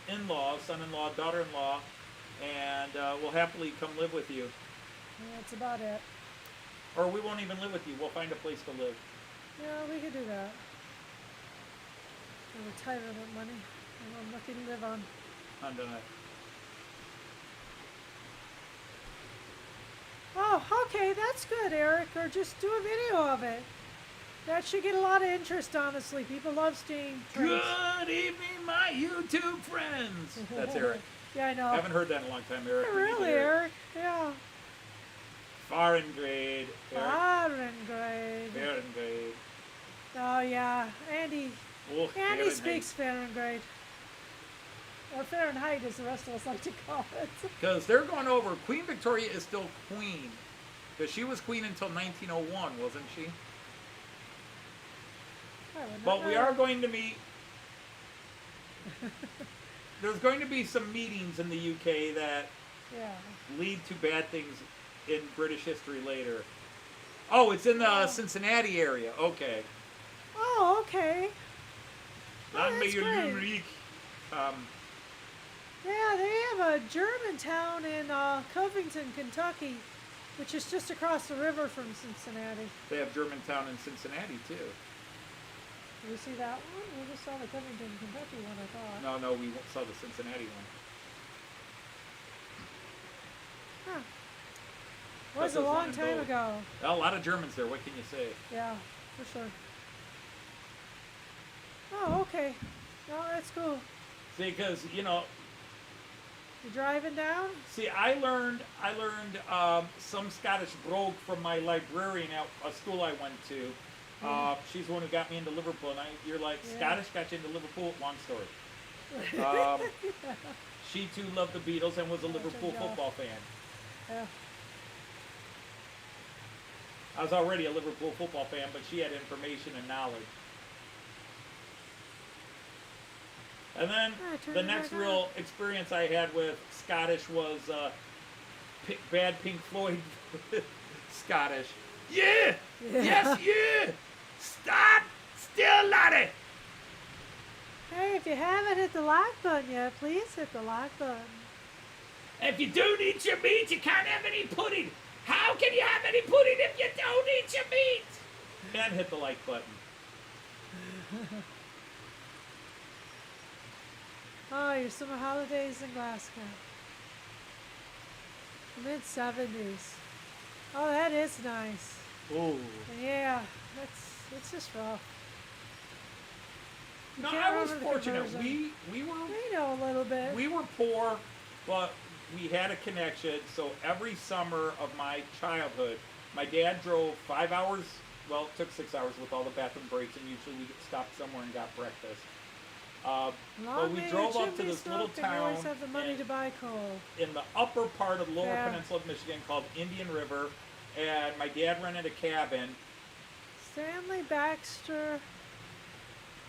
in-law, son-in-law, daughter-in-law, and we'll happily come live with you. Yeah, that's about it. Or we won't even live with you. We'll find a place to live. Yeah, we could do that. For retirement money. I'm lucky to live on. I'm done. Oh, okay, that's good, Eric. Or just do a video of it. That should get a lot of interest, honestly. People love steam trains. Good evening, my YouTube friends. That's Eric. Yeah, I know. I haven't heard that in a long time, Eric. Yeah, We need to really, hear it. Eric? Yeah. Fahrenheit. Eric. Fahrenheit. Fahrenheit. Oh, yeah. Andy Oh, Andy Fahrenheit. speaks Fahrenheit. Or Fahrenheit, as the rest of us like to call it. Because they're going over. Queen Victoria is still queen. Because she was queen until 1901, wasn't she? I would not But we know. are going to meet. There's going to be some meetings in the UK that Yeah. lead to bad things in British history later. Oh, it's in the Cincinnati area. Okay. Oh, okay. Not that's Mayor great. Limerick. Yeah, they have a German town in Covington, Kentucky, which is just across the river from Cincinnati. They have Germantown in Cincinnati too. Did we see that one? We just saw the Covington, Kentucky one, I thought. No, we saw the Cincinnati one. Huh. Was That a was long one time boat. ago. A lot of Germans there. What can you say? Yeah, for sure. Oh, okay. No, that's cool. See, because you You driving down? see, I learned some Scottish brogue from my librarian at a school I went to. She's the one who got me into Liverpool, and you're like, Yeah. Scottish got you into Liverpool? Long story. She too loved the Beatles and was a Liverpool yeah. football fan. Yeah. I was already a Liverpool football fan, but she had information and knowledge. And then turn the it next back real experience I had with Scottish was bad Pink Floyd Scottish. Yeah! Yes, yeah! Stop! Still, laddie! Hey, if you haven't hit the like button yet, please hit the like button. If you don't eat your meat, you can't have any pudding. How can you have any pudding if you don't eat your meat? And hit the like button. Oh, your summer holidays in Glasgow. Mid-70s. Oh, that is nice. Oh. Yeah, it's just rough. You No, can't I was remember the fortunate. conversion. We were We know a little bit. we were poor, but we had a connection. So every summer of my childhood, my dad drove 5 hours. Well, it took 6 hours with all the bathroom breaks, and usually we stopped somewhere and got breakfast. But Long we may drove your up to chimney this little smoke and you town always have the money to buy coal. in the upper part of the lower Yeah. peninsula of Michigan called Indian River, and my dad rented a cabin. Stanley Baxter,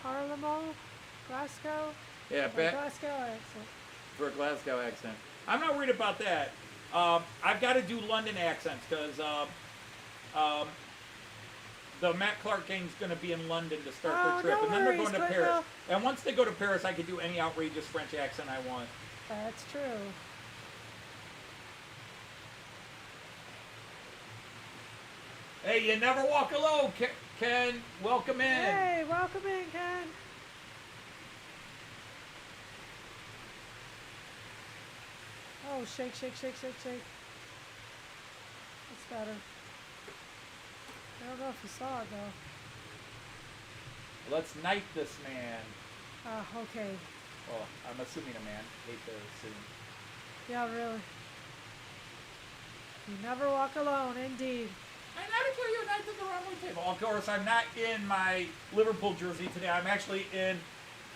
Harlemo, Glasgow. Yeah, My Glasgow accent. for a Glasgow accent. I'm not worried about that. I've got to do London accents because the Matt Clark gang's going to be in London to start Oh, their trip, no and then they're worries, going to but Paris. no. And once they go to Paris, I can do any outrageous French accent I want. That's true. Hey, you never walk alone, Ken. Welcome in. Hey, welcome in, Ken. Oh, shake, shake, shake, shake, shake. That's better. I don't know if you saw it though. Let's knight this man. Ah, okay. Well, I'm assuming a man. Hate to assume. Yeah, really. You never walk alone, indeed. I'm not until you knight to the runway table. Of course, I'm not in my Liverpool jersey today. I'm actually in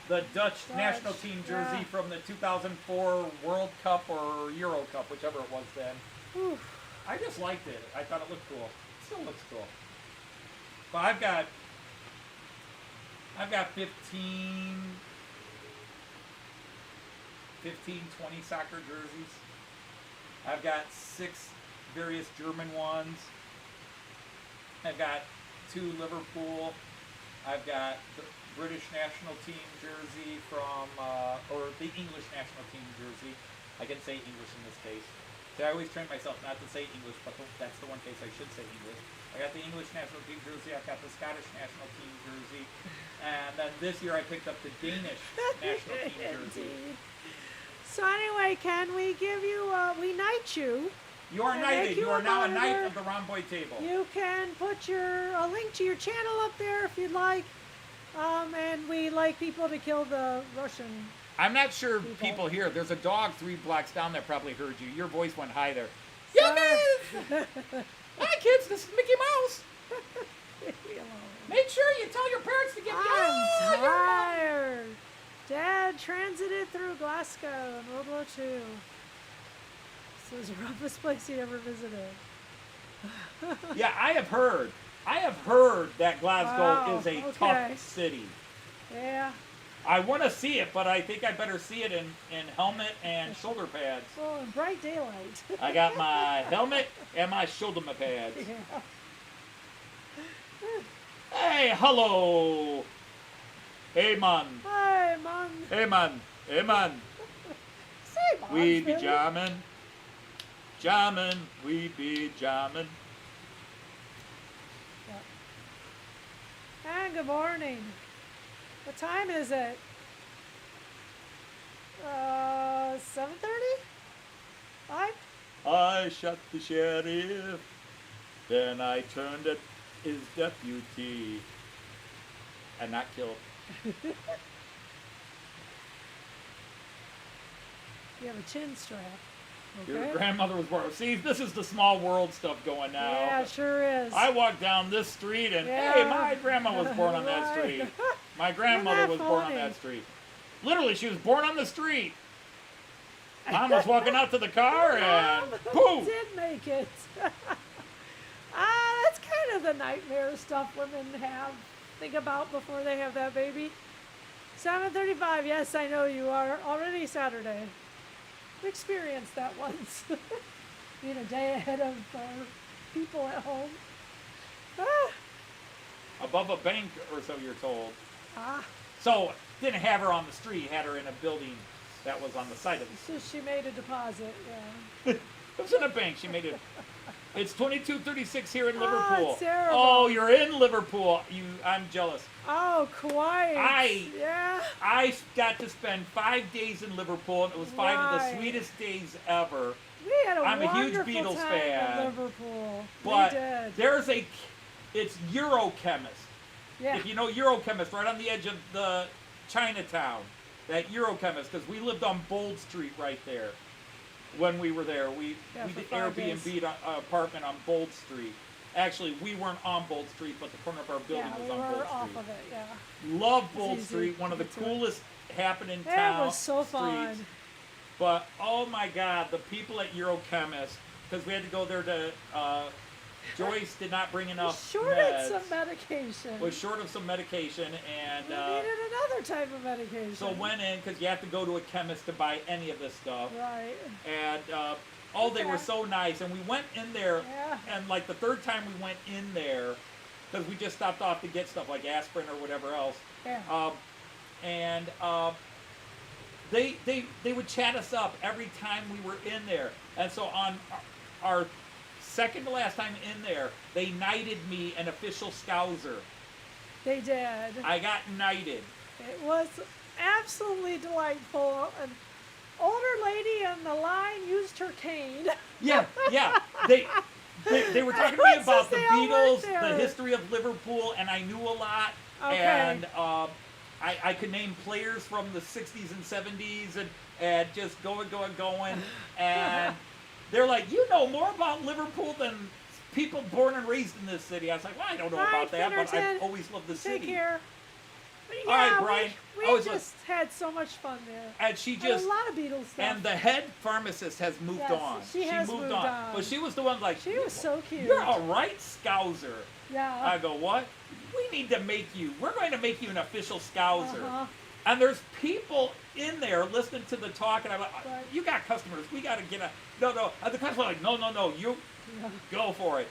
the Dutch national team jersey yeah. from the 2004 World Cup or Euro Cup, whichever it was then. Whew. I just liked it. I thought it looked cool. It still looks cool. But I've got 15, 20 soccer jerseys. I've got 6 various German ones. I've got 2 Liverpool. I've got the British national team jersey from, or the English national team jersey. I can say English in this case. See, I always train myself not to say English, but that's the one case I should say English. I got the English national team jersey. I've got the Scottish national team jersey. And then this year I picked up the Danish national team jersey. Indeed. So anyway, Ken, we give you, we knight you. You are And knighted. make You are now a knight monitor. of the Romboy table. You can put a link to your channel up there if you'd like. And we like people to kill the Russian. I'm not sure people here. There's a dog 3 blocks down that probably heard you. Your voice went high there. Yeah, man! Hi, kids. This is Mickey Mouse. Leave me alone. Make sure you tell your parents to give you. I'm tired. Dad transited through Glasgow in World War II. This was the roughest place he ever visited. Yeah, I have heard. That Glasgow Wow, is a okay. tough city. Yeah. I want to see it, but I think I better see it in helmet and shoulder pads. Well, in bright daylight. I got my helmet and my shoulder pads. Yeah. Hey, hello. Hey, man. Hi, man. Hey, man. Hey, man. Say, man. We be jamming. Jamming. We be jamming. And good morning. What time is it? 7:30? 5? I shot the sheriff. Then I turned at his deputy. And not killed. You have a chin strap. Your Okay. grandmother was born. See, this is the small world stuff going now. Yeah, it sure is. I walked down this street and, Yeah. hey, my grandma was born on that Right. street. My grandmother Isn't was that born on funny? that street. Literally, she was born on the street. Mom was walking out to the car and Mom boom! did make it. That's kind of the nightmare stuff women think about before they have that baby. 7:35. Yes, I know you are already Saturday. We experienced that once. Being a day ahead of people at home. Above a bank or so you're told. Ah, So, didn't have her on the street, had her in a building that was on the side of the So she made a deposit, yeah. It was in a bank. She made it. It's 22:36 here in Liverpool. Oh, it's terrible. Oh, you're in Liverpool. I'm jealous. Oh, quiet. Yeah. I got to spend 5 days in Liverpool, and it was 5 of the Right. sweetest days ever. We had a I'm a huge wonderful Beatles time fan. in Liverpool. But we did. there's it's Eurochemist. Yeah. If you know Eurochemist, right on the edge of the Chinatown, that Eurochemist, because we lived on Bold Street right there. When we were there, we for did 5 days. Airbnb apartment on Bold Street. Actually, we weren't on Bold Street, but the corner of our building Yeah, was we on were Bold off Street. of it, yeah. Love Bold easy Street, one of the to get to it. coolest happening It town was so fun. streets. But oh my God, the people at Eurochemist, because we had to go there to. Joyce did not bring enough Shorted meds. some medication. Was short of some medication, and we needed another type of medication. so went in because you have to go to a chemist to buy any of this stuff. Right. And they were so nice, and we went in there, Yeah. and like the third time we went in there, because we just stopped off to get stuff like aspirin or whatever else. Yeah. They would chat us up every time we were in there, and so on our second to last time in there, they knighted me an official Scouser. They did. I got knighted. It was absolutely delightful. An older lady on the line used her cane. Yeah. They were talking to me about the They all Beatles, worked there. the history of Liverpool, and I knew a lot. Okay. And I could name players from the 60s and 70s and just going. And they're like, you know more about Liverpool than people born and raised in this city. I was like, well, I don't know about that, but I've always loved the Take city. care. But yeah, All right, Brian. We Always just had so much fun there. And she And just a lot of Beatles stuff. and the head pharmacist has moved Yes, on. she has moved on. But she was the one like, She was so cute. You're a right Scouser. Yeah. I go, what? We need to we're going to make you an official Scouser. Uh-huh. And there's people in there listening to the talk, and I'm like, Right. you got customers. We got to get no. And the customer's like, no, you go for it.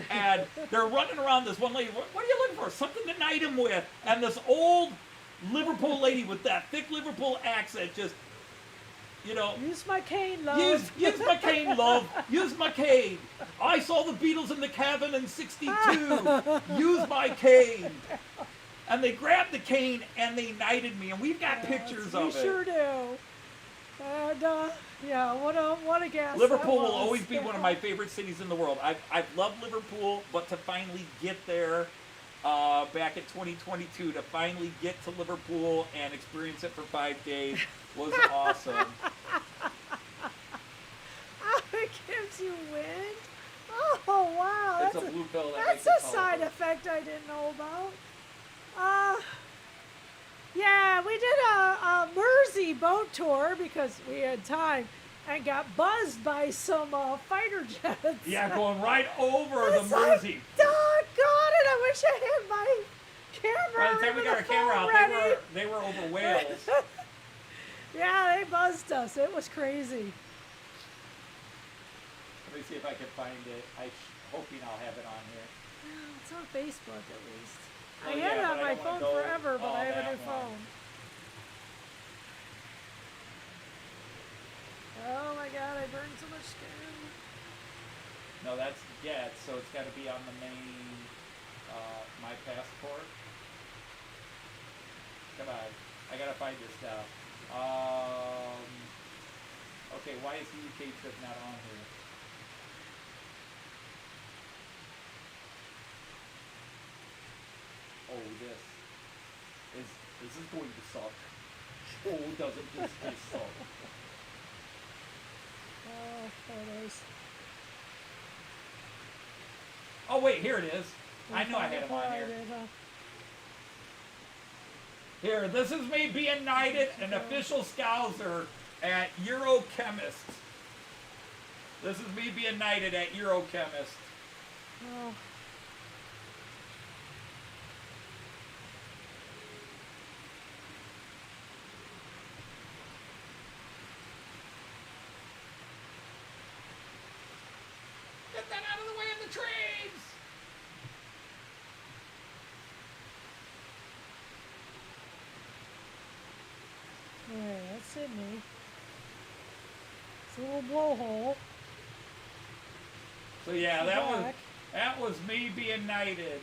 And they're running around this one lady, what are you looking for? Something to knight him with. And this old Liverpool lady with that thick Liverpool accent just, Use my cane, love. use my cane, love. Use my cane. I saw the Beatles in the cabin in '62. Use my cane. And they grabbed the cane and they knighted me, and we've got pictures of it. We sure do. And yeah, what a gas. Liverpool that will was. always be one of my favorite cities in the world. I've loved Liverpool, but to finally get there back in 2022, to finally get to Liverpool and experience it for 5 days was awesome. Oh, it gives you wind. Oh wow, It's a blue pill that that's makes it a side colorful. effect I didn't know about. Yeah, we did a Mersey boat tour because we had time and got buzzed by some fighter jets. Yeah, going right over It's the like, Mersey. Doggone it, I wish I had my camera. By the time we or got our the camera phone out, ready. they were over Wales. Yeah, they buzzed us. It was crazy. Let me see if I can find it. I'm hoping I'll have it on here. Well, it's on Facebook at least. Oh, I had yeah, it on but I my don't phone wanna go forever, but all I have a that new phone. Oh my god, I burned so much skin. No, that's Get, so it's got to be on the main, My Passport. Come on, I gotta find your stuff. Okay, why is the UK trip not on here? Oh, this is going to suck. Oh, doesn't this just suck? Oh, photos. Oh wait, here it is. I know I had him on here. Here, this is me being knighted an official Scouser at Eurochemist. This is me being knighted at Eurochemist. Oh. Get that out of the way of the trains! Yeah, that's Sydney. a little blowhole. So yeah, Back. that was me being knighted.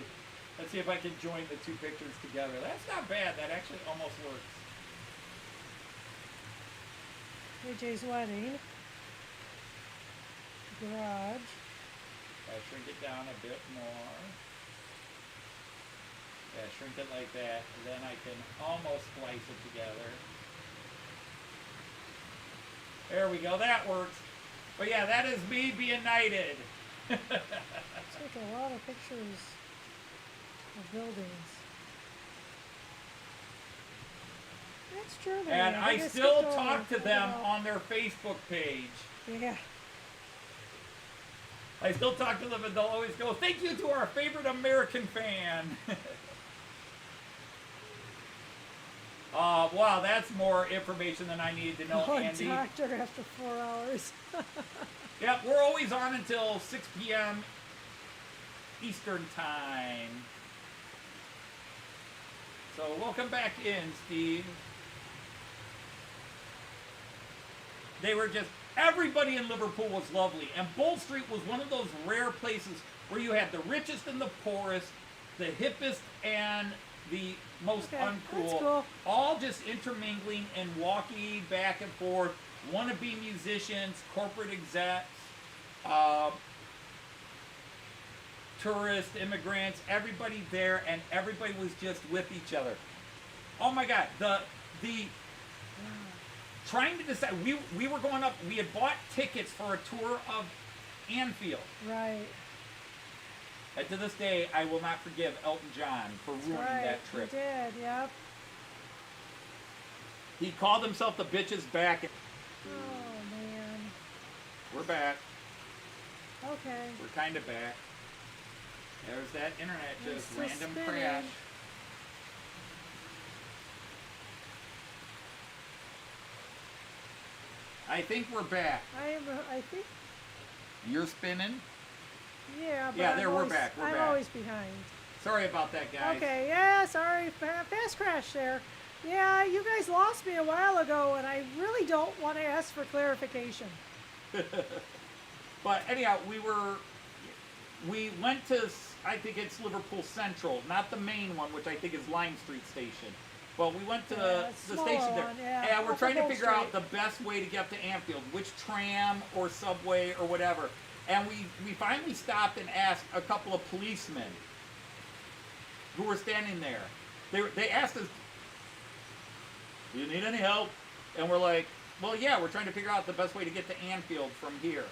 Let's see if I can join the two pictures together. That's not bad. That actually almost works. AJ's wedding. Garage. I shrink it down a bit more. Yeah, shrink it like that. And then I can almost splice it together. There we go. That works. But yeah, that is me being knighted. Take a lot of pictures of buildings. That's Germany. And I think still skipped talk over. to them on their Facebook page. Yeah. I still talk to them and they'll always go, thank you to our favorite American fan. Wow, that's more information than I needed to know, Andy. Doctor after 4 hours. Yep, we're always on until 6 p.m. Eastern Time. So welcome back in, Steve. They were just, everybody in Liverpool was lovely. And Bull Street was one of those rare places where you had the richest and the poorest, the hippest and the most Okay, uncool, that's cool. all just intermingling and walking back and forth. Wannabe musicians, corporate execs, tourists, immigrants, everybody there, and everybody was just with each other. Oh my God, the trying to decide, we were going up, we had bought tickets for a tour of Anfield. Right. And to this day, I will not forgive Elton John for ruining that trip. He did, yep. He called himself the bitch's back. Oh, man. We're back. Okay. We're kind of back. There's that internet just It's just random spinning. crash. I think we're back. I think, You're spinning? yeah, but Yeah, there, I'm we're always, back, we're I'm back. always behind. Sorry about that, guys. Okay, yeah, sorry, fast crash there. Yeah, you guys lost me a while ago, and I really don't want to ask for clarification. But anyhow, we went to, I think it's Liverpool Central, not the main one, which I think is Lime Street Station. But we went to Yeah, the smaller station there. one, yeah, And we're off trying to of figure Bull out the best way to get to Anfield, which tram or subway or whatever. And we finally stopped and asked a couple of policemen who were standing there. They asked us, do you need any help? And we're like, well, yeah, we're trying to figure out the best way to get to Anfield from here.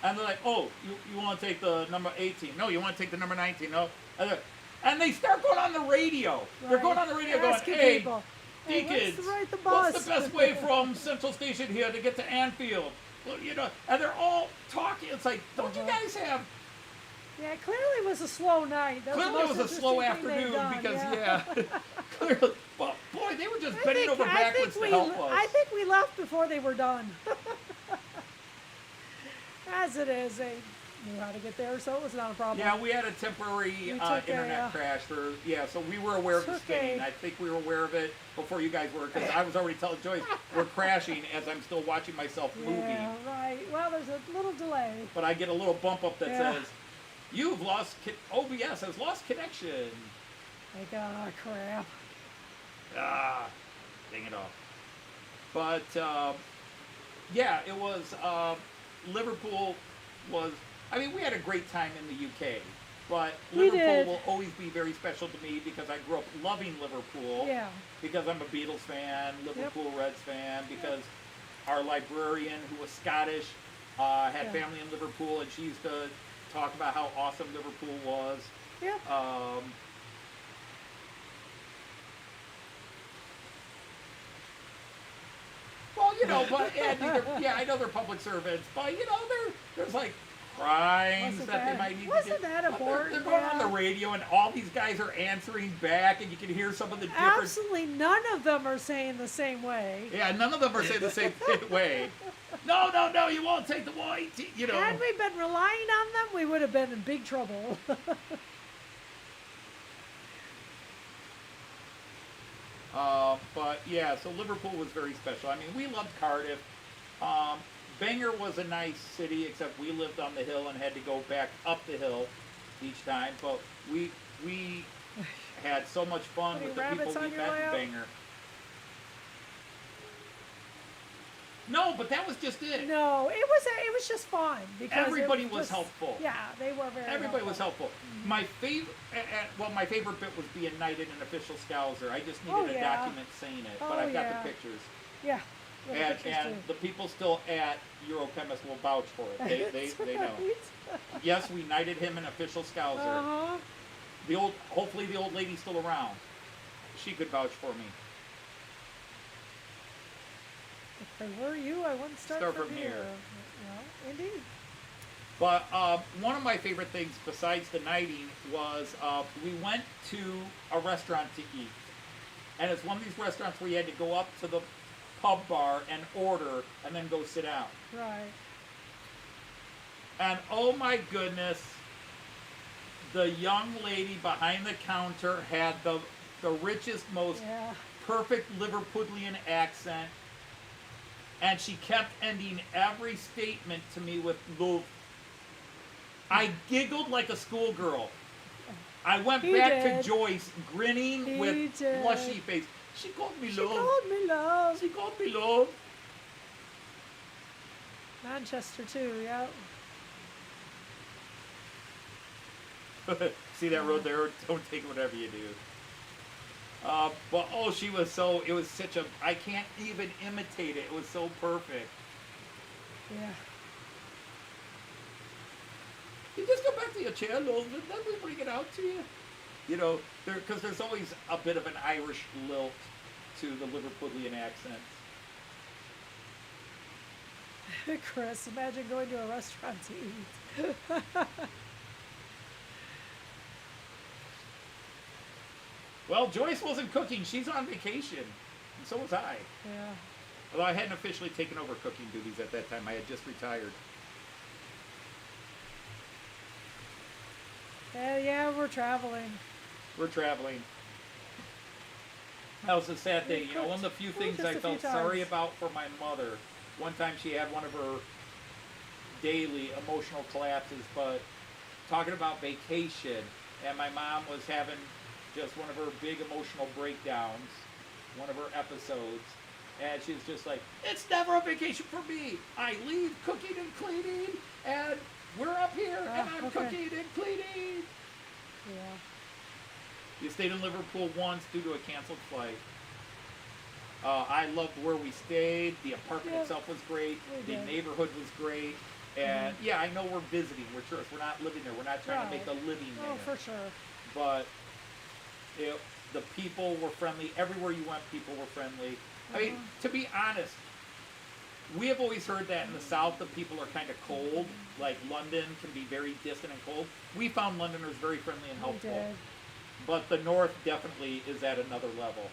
And they're like, oh, you want to take the number 18? No, you want to take the number 19? No. And they start going on the radio. They're Right. going on the radio Asking going, hey, people, D what's kids, the what's the best way from Central Station here to get to Anfield? Well, you know, and they're all talking. It's like, don't you guys have... Yeah, it clearly was a slow night. That Clearly it was was the a most slow interesting thing they've afternoon done, because, clearly, well, boy, they were just bending over backwards to help us. I think we left before they were done. As it is, they knew how to get there, so it was not a problem. Yeah, we had a temporary We took internet crash for, so we were aware of the Took spinning. a- I think we were aware of it before you guys were, because I was already telling Joyce we're crashing as I'm still watching myself moving. Yeah, right. Well, there's a little delay. But I get a little bump up that Yeah. says, you've lost, OBS has lost connection. Like, ah, crap. Ah, dang it all. But, it was, Liverpool was, I mean, we had a great time in the UK, but We Liverpool did. will always be very special to me because I grew up loving Liverpool. Yeah. Because I'm a Beatles fan, Liverpool Reds fan, because our librarian, who was Scottish, had Yeah. family in Liverpool, and she used to talk about how awesome Liverpool was. Yeah. Well, but I know they're public servants, but there's like crimes Wasn't that they that- might need to wasn't get. that But important? They're going on Yeah. the radio, and all these guys are answering back, and you can hear some of the different. Absolutely none of them are saying the same way. Yeah, none of them are saying the same way. No, you won't take the white. Had we been relying on them, we would have been in big trouble. So Liverpool was very special. I mean, we loved Cardiff. Bangor was a nice city, except we lived on the hill and had to go back up the hill each time. But we had so much fun Any with the people rabbits on we your met in layout? Bangor. No, but that was just it. No, it was just fun because Everybody it was helpful. Yeah, they were very. Everybody was helpful. My favorite, my favorite bit was being knighted an official Scouser. I just needed a yeah. document saying it, but Oh, I've got yeah. the pictures. Yeah. the And pictures too. the people still at Eurochemist will vouch for it. They know. Right? Yes, we knighted him an official Scouser. Uh-huh. Hopefully the old lady's still around. She could vouch for me. If I were you, I wouldn't start from here. Well, indeed. But one of my favorite things besides the knighting was we went to a restaurant to eat. And it's one of these restaurants where you had to go up to the pub bar and order and then go sit down. Right. And oh my goodness, the young lady behind the counter had the richest, most Yeah. perfect Liverpudlian accent. And she kept ending every statement to me with love. I giggled like a schoolgirl. I went He back did. to Joyce, grinning He with did. blushy face. She called me She love. called me love. She called me love. Manchester too. Yeah. See that road there? Don't take whatever you do. But oh, it was such a, I can't even imitate it. It was so perfect. Yeah. You just go back to your chair, love. Let me bring it out to you. You know, because there's always a bit of an Irish lilt to the Liverpudlian accent. Chris, imagine going to a restaurant to eat. Well, Joyce wasn't cooking. She's on vacation. And so was I. Yeah. Although I hadn't officially taken over cooking duties at that time. I had just retired. Yeah, we're traveling. We're traveling. That was a sad thing. You know, one of the few things just I a few felt sorry times. about for my mother. One time she had one of her daily emotional collapses, but talking about vacation, and my mom was having just one of her big emotional breakdowns, one of her episodes, and she was just like, it's never a vacation for me. I leave cooking and cleaning, and we're up here, and I'm okay. cooking and cleaning. Yeah. You stayed in Liverpool once due to a canceled flight. I loved where we stayed. The apartment Yeah, itself was great. we The did. neighborhood was great. And yeah, I know we're visiting. We're tourists. We're not living there. We're not trying to make a living there. Oh, for sure. But the people were friendly. Everywhere you went, people were friendly. I mean, to be honest, we have always heard that in the South the people are kind of cold. Like London can be very distant and cold. We found Londoners very friendly and We helpful. did. But the North definitely is at another level.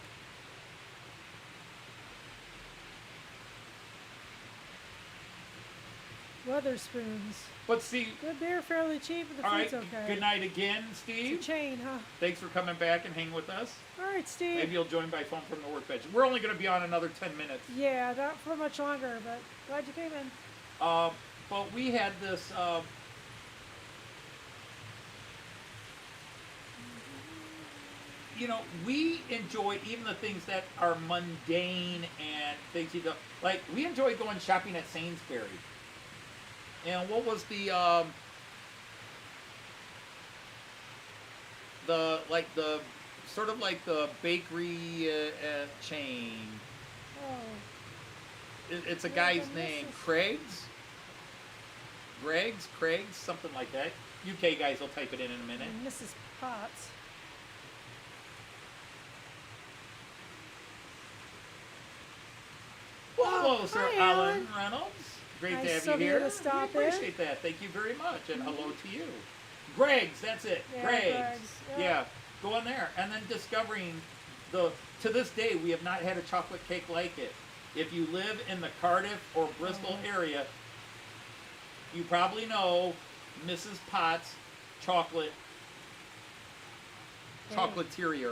Weatherspoons. But see, Good beer, fairly cheap, but the all right, food's okay. good night again, It's Steve. a chain, huh? Thanks for coming back and hanging with us. All right, Steve. Maybe you'll join by phone from the workbench. We're only going to be on another 10 minutes. Yeah, not for much longer, but glad you came in. But we had this, you know, we enjoy even the things that are mundane and things you don't, like, we enjoy going shopping at Sainsbury. And what was the sort of like the bakery chain. Oh, It's a Yeah, guy's the name, Mrs. Craig's, something like that. UK guys will type it in a minute. and Mrs. Potts. Well, hello, Sir hi, Alan Alan. Reynolds. Great Nice to have of you you here. to stop we in. appreciate that. Thank you very much, and hello to you. Greg's, that's it. Yeah, Greg's. Greg's, yeah. Yeah, go in there, and then discovering to this day we have not had a chocolate cake like it. If you live in the Cardiff or Bristol area, you probably know Mrs. Potts chocolatier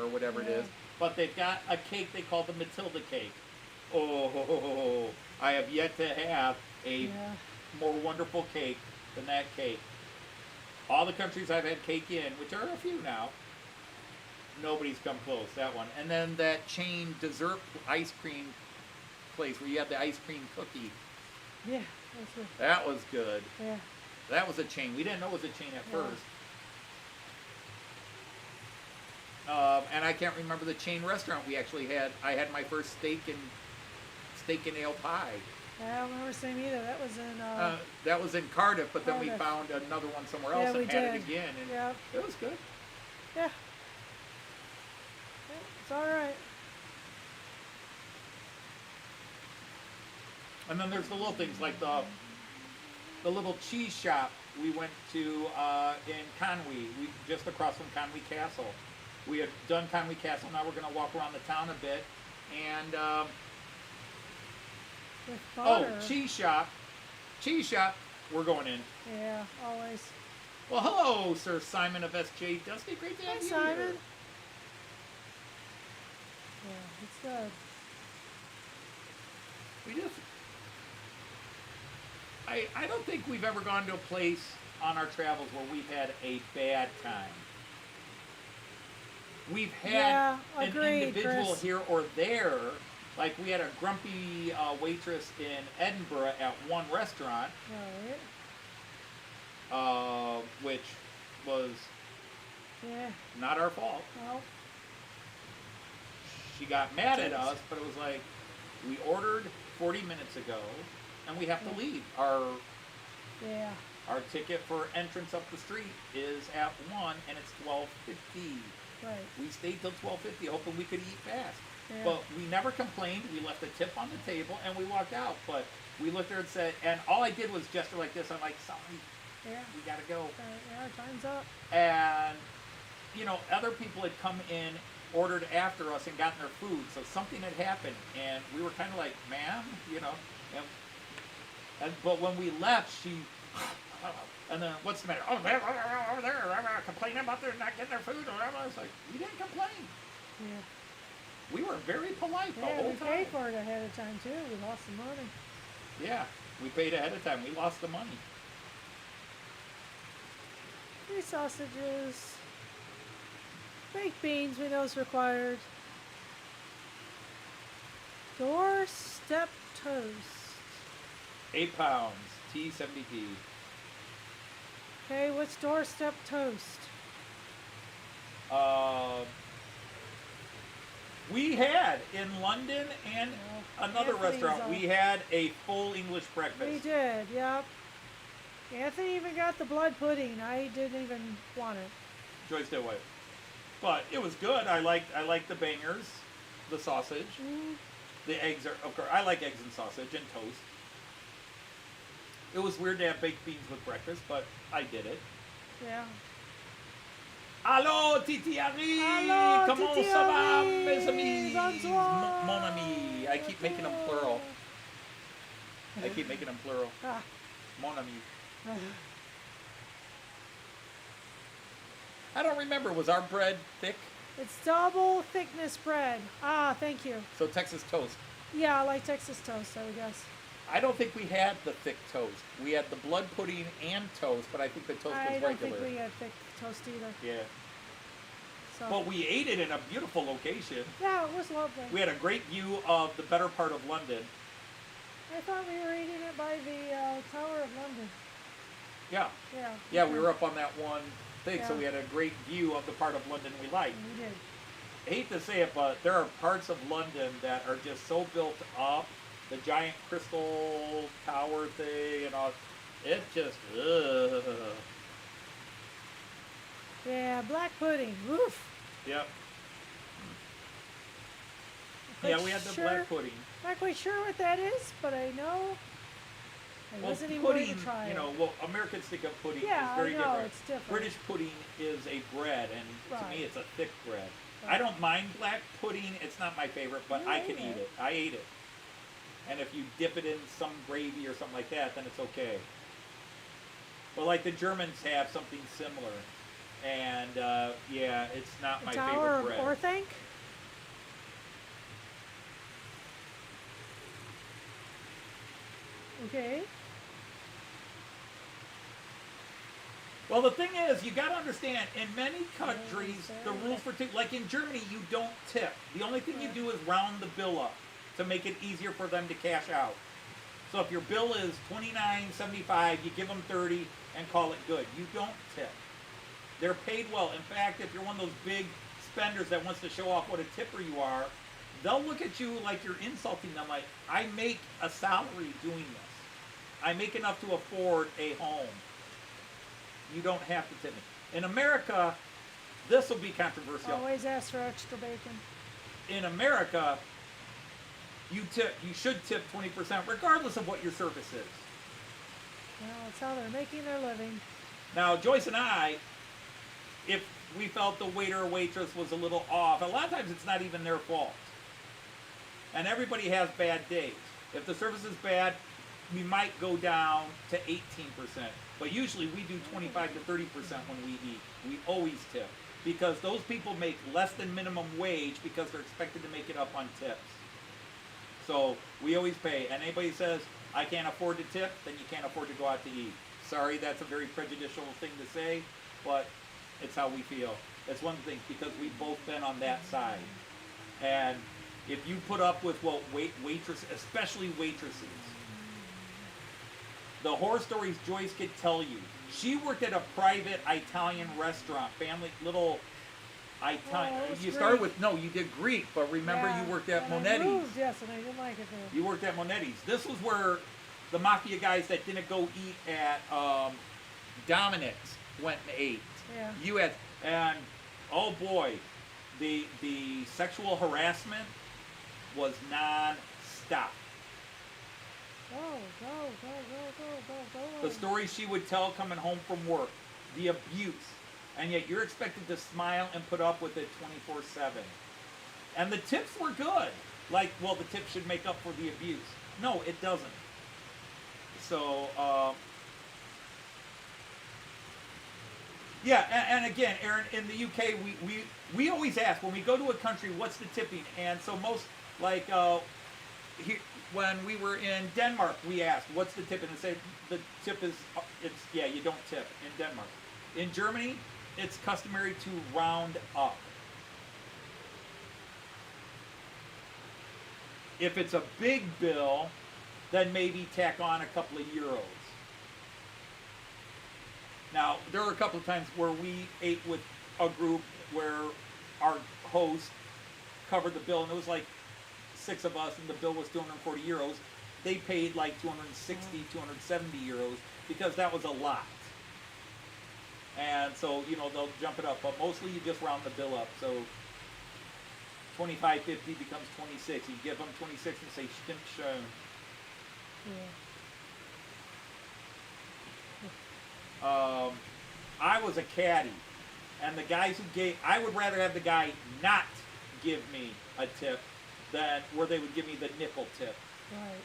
or whatever it Yeah. is. But they've got a cake they call the Matilda cake. Oh, I have yet to have a Yeah. more wonderful cake than that cake. All the countries I've had cake in, which are a few now, nobody's come close. That one. And then that chain dessert ice cream place where you have the ice cream cookie. Yeah. That's good. That was good. Yeah. That was a chain. We didn't know it was a chain at Yeah. first. And I can't remember the chain restaurant we actually had. I had my first steak and ale pie. I don't remember seeing either. That was in. That was in Cardiff, but then we Cardiff. found another one somewhere Yeah, else we and had did. it again, and Yep. it was good. Yeah. Yeah, it's all right. And then there's the little things like the little cheese shop we went to in Conwy, just across from Conwy Castle. We had done Conwy Castle. Now we're going to walk around the town a bit, and With butter. cheese shop. We're going in. Yeah, always. Well, hello, Sir Simon of SJ Dusty. Great to have Hi, you Simon. here. Yeah, it's good. We just, I don't think we've ever gone to a place on our travels where we've had a bad time. We've had Yeah, an agreed, individual Chris. here or there. Like we had a grumpy waitress in Edinburgh at one restaurant, Right. which was Yeah. not our fault. Well, She got mad at us, but it was like, we ordered 40 minutes ago, and we have to leave. yeah. Our ticket for entrance up the street is at 1, and it's 12:50. Right. We stayed till 12:50, hoping we could eat fast. Yeah. But we never complained. We left a tip on the table, and we walked out. But we looked there and said, and all I did was gesture like this. I'm like, sorry, Yeah. we gotta go. Yeah, time's up. And, you know, other people had come in, ordered after us, and gotten their food. So something had happened, and we were kind of like, ma'am, you know. But when we left, she, and then, what's the matter? Oh, they're over there, complaining about their not getting their food. I was like, we didn't complain. Yeah. We were very polite the Yeah, whole we time. paid for it ahead of time too. We lost some money. Yeah, we paid ahead of time. We lost the money. 3 sausages. Baked beans, we know is required. Doorstep toast. 8 pounds, T70p. Okay, what's doorstep toast? We had in London and another Anthony's, restaurant, we had a full English breakfast. We did, yep. Anthony even got the blood pudding. I didn't even want it. Joyce did what? But it was good. I liked the bangers, the sausage, the eggs are. Of course, I like eggs and sausage and toast. It was weird to have baked beans with breakfast, but I did it. Yeah. Allô, Titi Harry! Allô, Comment Titi ça va, Harry! mes amis? Bonsoir! Mon ami. I keep making them plural. I keep making them plural. Ah. Mon ami. I don't remember. Was our bread thick? It's double thickness bread. Ah, thank you. So Texas toast. Yeah, I like Texas toast, I would guess. I don't think we had the thick toast. We had the blood pudding and toast, but I think the toast I was don't regular. think we had thick toast either. Yeah. So. But we ate it in a beautiful location. Yeah, it was lovely. We had a great view of the better part of London. I thought we were eating it by the Tower of London. Yeah. Yeah. Yeah, we were up on that one thing, so Yeah. we had a great view of the part of London we liked. We did. I hate to say it, but there are parts of London that are just so built up. The giant crystal tower thing and all. It just, ugh. Yeah, black pudding. Oof. Yep. Not Yeah, quite we had the sure- black pudding. Not quite sure what that is, but I know I Well, wasn't even going pudding, to try you it. know, well, Americans think of pudding Yeah, is very I know, different. it's different. British pudding is a bread, and to Right. me, it's a thick bread. Right. I don't mind black pudding. It's not my favorite, but You I ate can eat it. it. I ate it. And if you dip it in some gravy or something like that, then it's okay. But like the Germans have something similar. And yeah, it's not The my Tower favorite of bread. Orthanc? Okay. Well, the thing is, you got to understand, in many countries, the rules for tip, like in Germany, you don't tip. The only thing you do is round the bill up to make it easier for them to cash out. So if your bill is $29.75, you give them 30 and call it good. You don't tip. They're paid well. In fact, if you're one of those big spenders that wants to show off what a tipper you are, they'll look at you like you're insulting them. Like, I make a salary doing this. I make enough to afford a home. You don't have to tip me. In America, this will be controversial. Always ask for extra bacon. In America, you should tip 20% regardless of what your service is. Well, that's how they're making their living. Now, Joyce and I, if we felt the waiter or waitress was a little off, a lot of times it's not even their fault. And everybody has bad days. If the service is bad, we might go down to 18%. But usually we do 25 to 30% when we eat. We always tip. Because those people make less than minimum wage because they're expected to make it up on tips. So we always pay. And anybody says, I can't afford to tip, then you can't afford to go out to eat. Sorry, that's a very prejudicial thing to say, but it's how we feel. It's one of the things, because we've both been on that side. And if you put up with what waitresses, especially waitresses, the horror stories Joyce could tell you. She worked at a private Italian restaurant, family, little Italian. Oh, You started with, no, you did Greek, but remember Yeah, you worked at and I Monetti's. moved, yes, and I didn't like it there. You worked at Monetti's. This was where the mafia guys that didn't go eat at Dominic's went and ate. Yeah. You had, and oh boy, the sexual harassment was non-stop. Go, go, go, go, go, go, go. The stories she would tell coming home from work, the abuse, and yet you're expected to smile and put up with it 24/7. And the tips were good. Like, well, the tip should make up for the abuse. No, it doesn't. So, yeah, and again, Aaron, in the UK, we always ask, when we go to a country, what's the tipping? And so most, like, here, when we were in Denmark, we asked, what's the tip? And they say, the tip is, yeah, you don't tip in Denmark. In Germany, it's customary to round up. If it's a big bill, then maybe tack on a couple of euros. Now, there were a couple of times where we ate with a group where our host covered the bill, and it was like 6 of us, and the bill was 240 euros. They paid like 260, 270 euros because that was a lot. And so, you know, they'll jump it up, but mostly you just round the bill up. So 25.50 becomes 26. You give them 26 and say stimmt schön. Yeah. I was a caddy, and the guys who gave, I would rather have the guy not give me a tip than where they would give me the nickel tip. Right.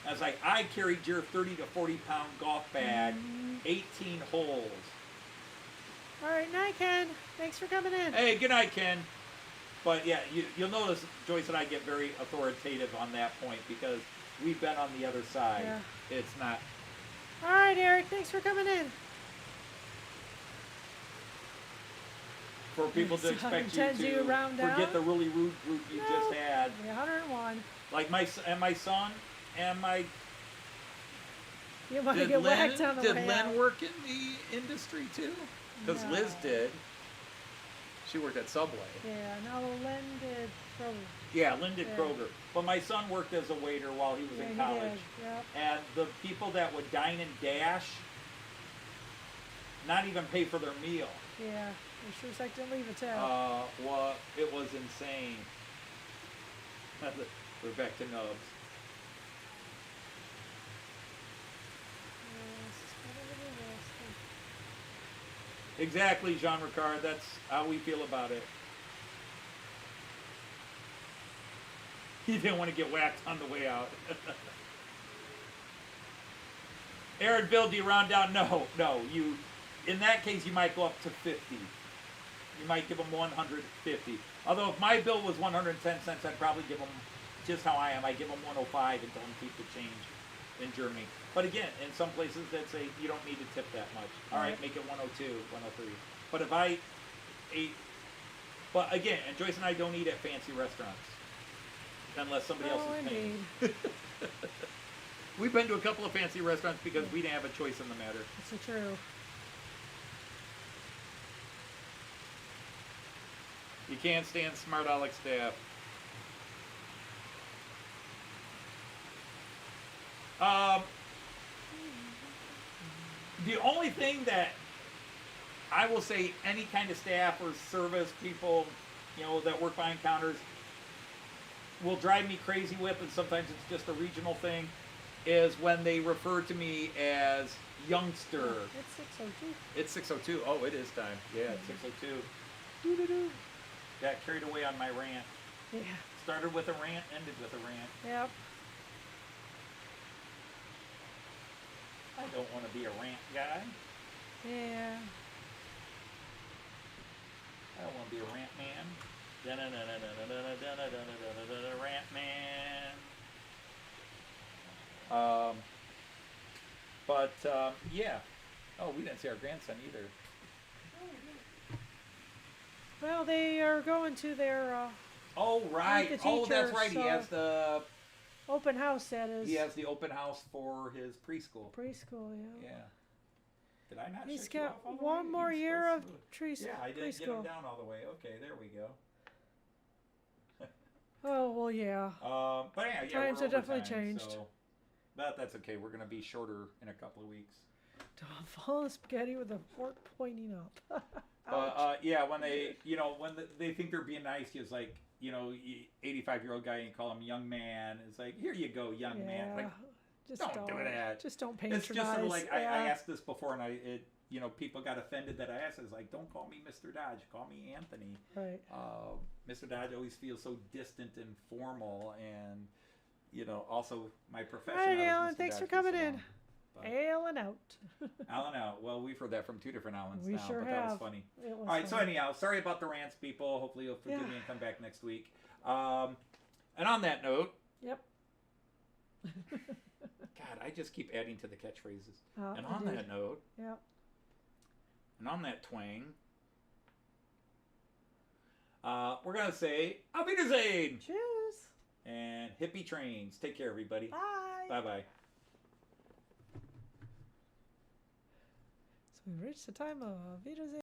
I was like, I carried your 30 to 40 pound golf bag, 18 holes. All right, night, Ken. Thanks for coming in. Hey, good night, Ken. But yeah, you'll notice Joyce and I get very authoritative on that point because we've been on the other side. Yeah. It's not. All right, Eric. Thanks for coming in. For people to So expect intend you you to round forget down? the really rude group you No, just had. 101. Like my son and my. You want to get whacked on the did way Lynn out. work in the industry too? Because No. Liz did. She worked at Subway. Yeah, no, Lynn did Kroger. Yeah, Lynn did Yeah. Kroger. But my son worked as a waiter while he was Yeah, in he college. did. Yep. And the people that would dine and dash, not even pay for their meal. Yeah, they sure as heck didn't leave a tip. Well, it was insane. We're back to Nubs. Exactly, Jean Ricard. That's how we feel about it. He didn't want to get whacked on the way out. Aaron, Bill, do you round down? No. You, in that case, you might go up to 50. You might give them 150. Although if my bill was 110 cents, I'd probably give them, just how I am, I give them 105 and tell them keep the change. in Germany. But again, in some places that say you don't need to tip that much. All right, make it 102, 103. But if I ate, but again, and Joyce and I don't eat at fancy restaurants unless somebody else is paying. We've been to a couple of fancy restaurants because we didn't have a choice in the matter. That's so true. You can't stand smart Alex staff. The only thing that I will say any kind of staff or service people, you know, that work behind counters will drive me crazy with, and sometimes it's just a regional thing, is when they refer to me as youngster. It's 6:02. It's 6:02. Oh, it is time. Yeah, it's 6:02. Doo-doo-doo. Got carried away on my rant. Yeah. Started with a rant, ended with a rant. Yep. I don't want to be a rant guy. Yeah. I don't want to be a rant man. Rant man. Yeah. Oh, we didn't see our grandson either. Well, they are going to their Oh, right. the Oh, that's teacher, right. He so- has the open house. That is. he has the open house for his preschool. Preschool. Yeah. Yeah. Did I not? He's shut you got off all the one way? more He's year of supposed to- Yeah, I didn't get him preschool. down all the way. Okay, there we go. Oh well, yeah. But yeah, Times we're have definitely overtime, changed. So, but that's okay. We're gonna be shorter in a couple of weeks. Don't fall in spaghetti with a fork pointing up. Yeah, when they, you know, when they think they're being nice, he's like, you know, 85-year-old guy, and you call him young man. It's like, here you go, young man. Like, Just don't do that. Just don't patronize. it's just sort of like I yeah. asked this before, and you know, people got offended that I asked. It's like, don't call me Mr. Dodge, call me Anthony. Right. Mr. Dodge always feels so distant and formal, and you know, also my profession. All right, I was Alan, Mr. thanks for Dodge coming so in. long. But- Alan out. Alan out. Well, we've heard that from two different Alans We now, sure but that was have. funny. It was All right, so funny. anyhow, sorry about the rants, people. Hopefully you'll forgive Yeah. me and come back next week. And on that note, Yep. God, I just keep adding to the catchphrases. And I on did. that note, Yep. and on that twang, we're going to say, Auf Wiedersehen! Cheers. And hippie trains. Take care, everybody. Bye. Bye-bye. So we reached the time of Wiedersehen.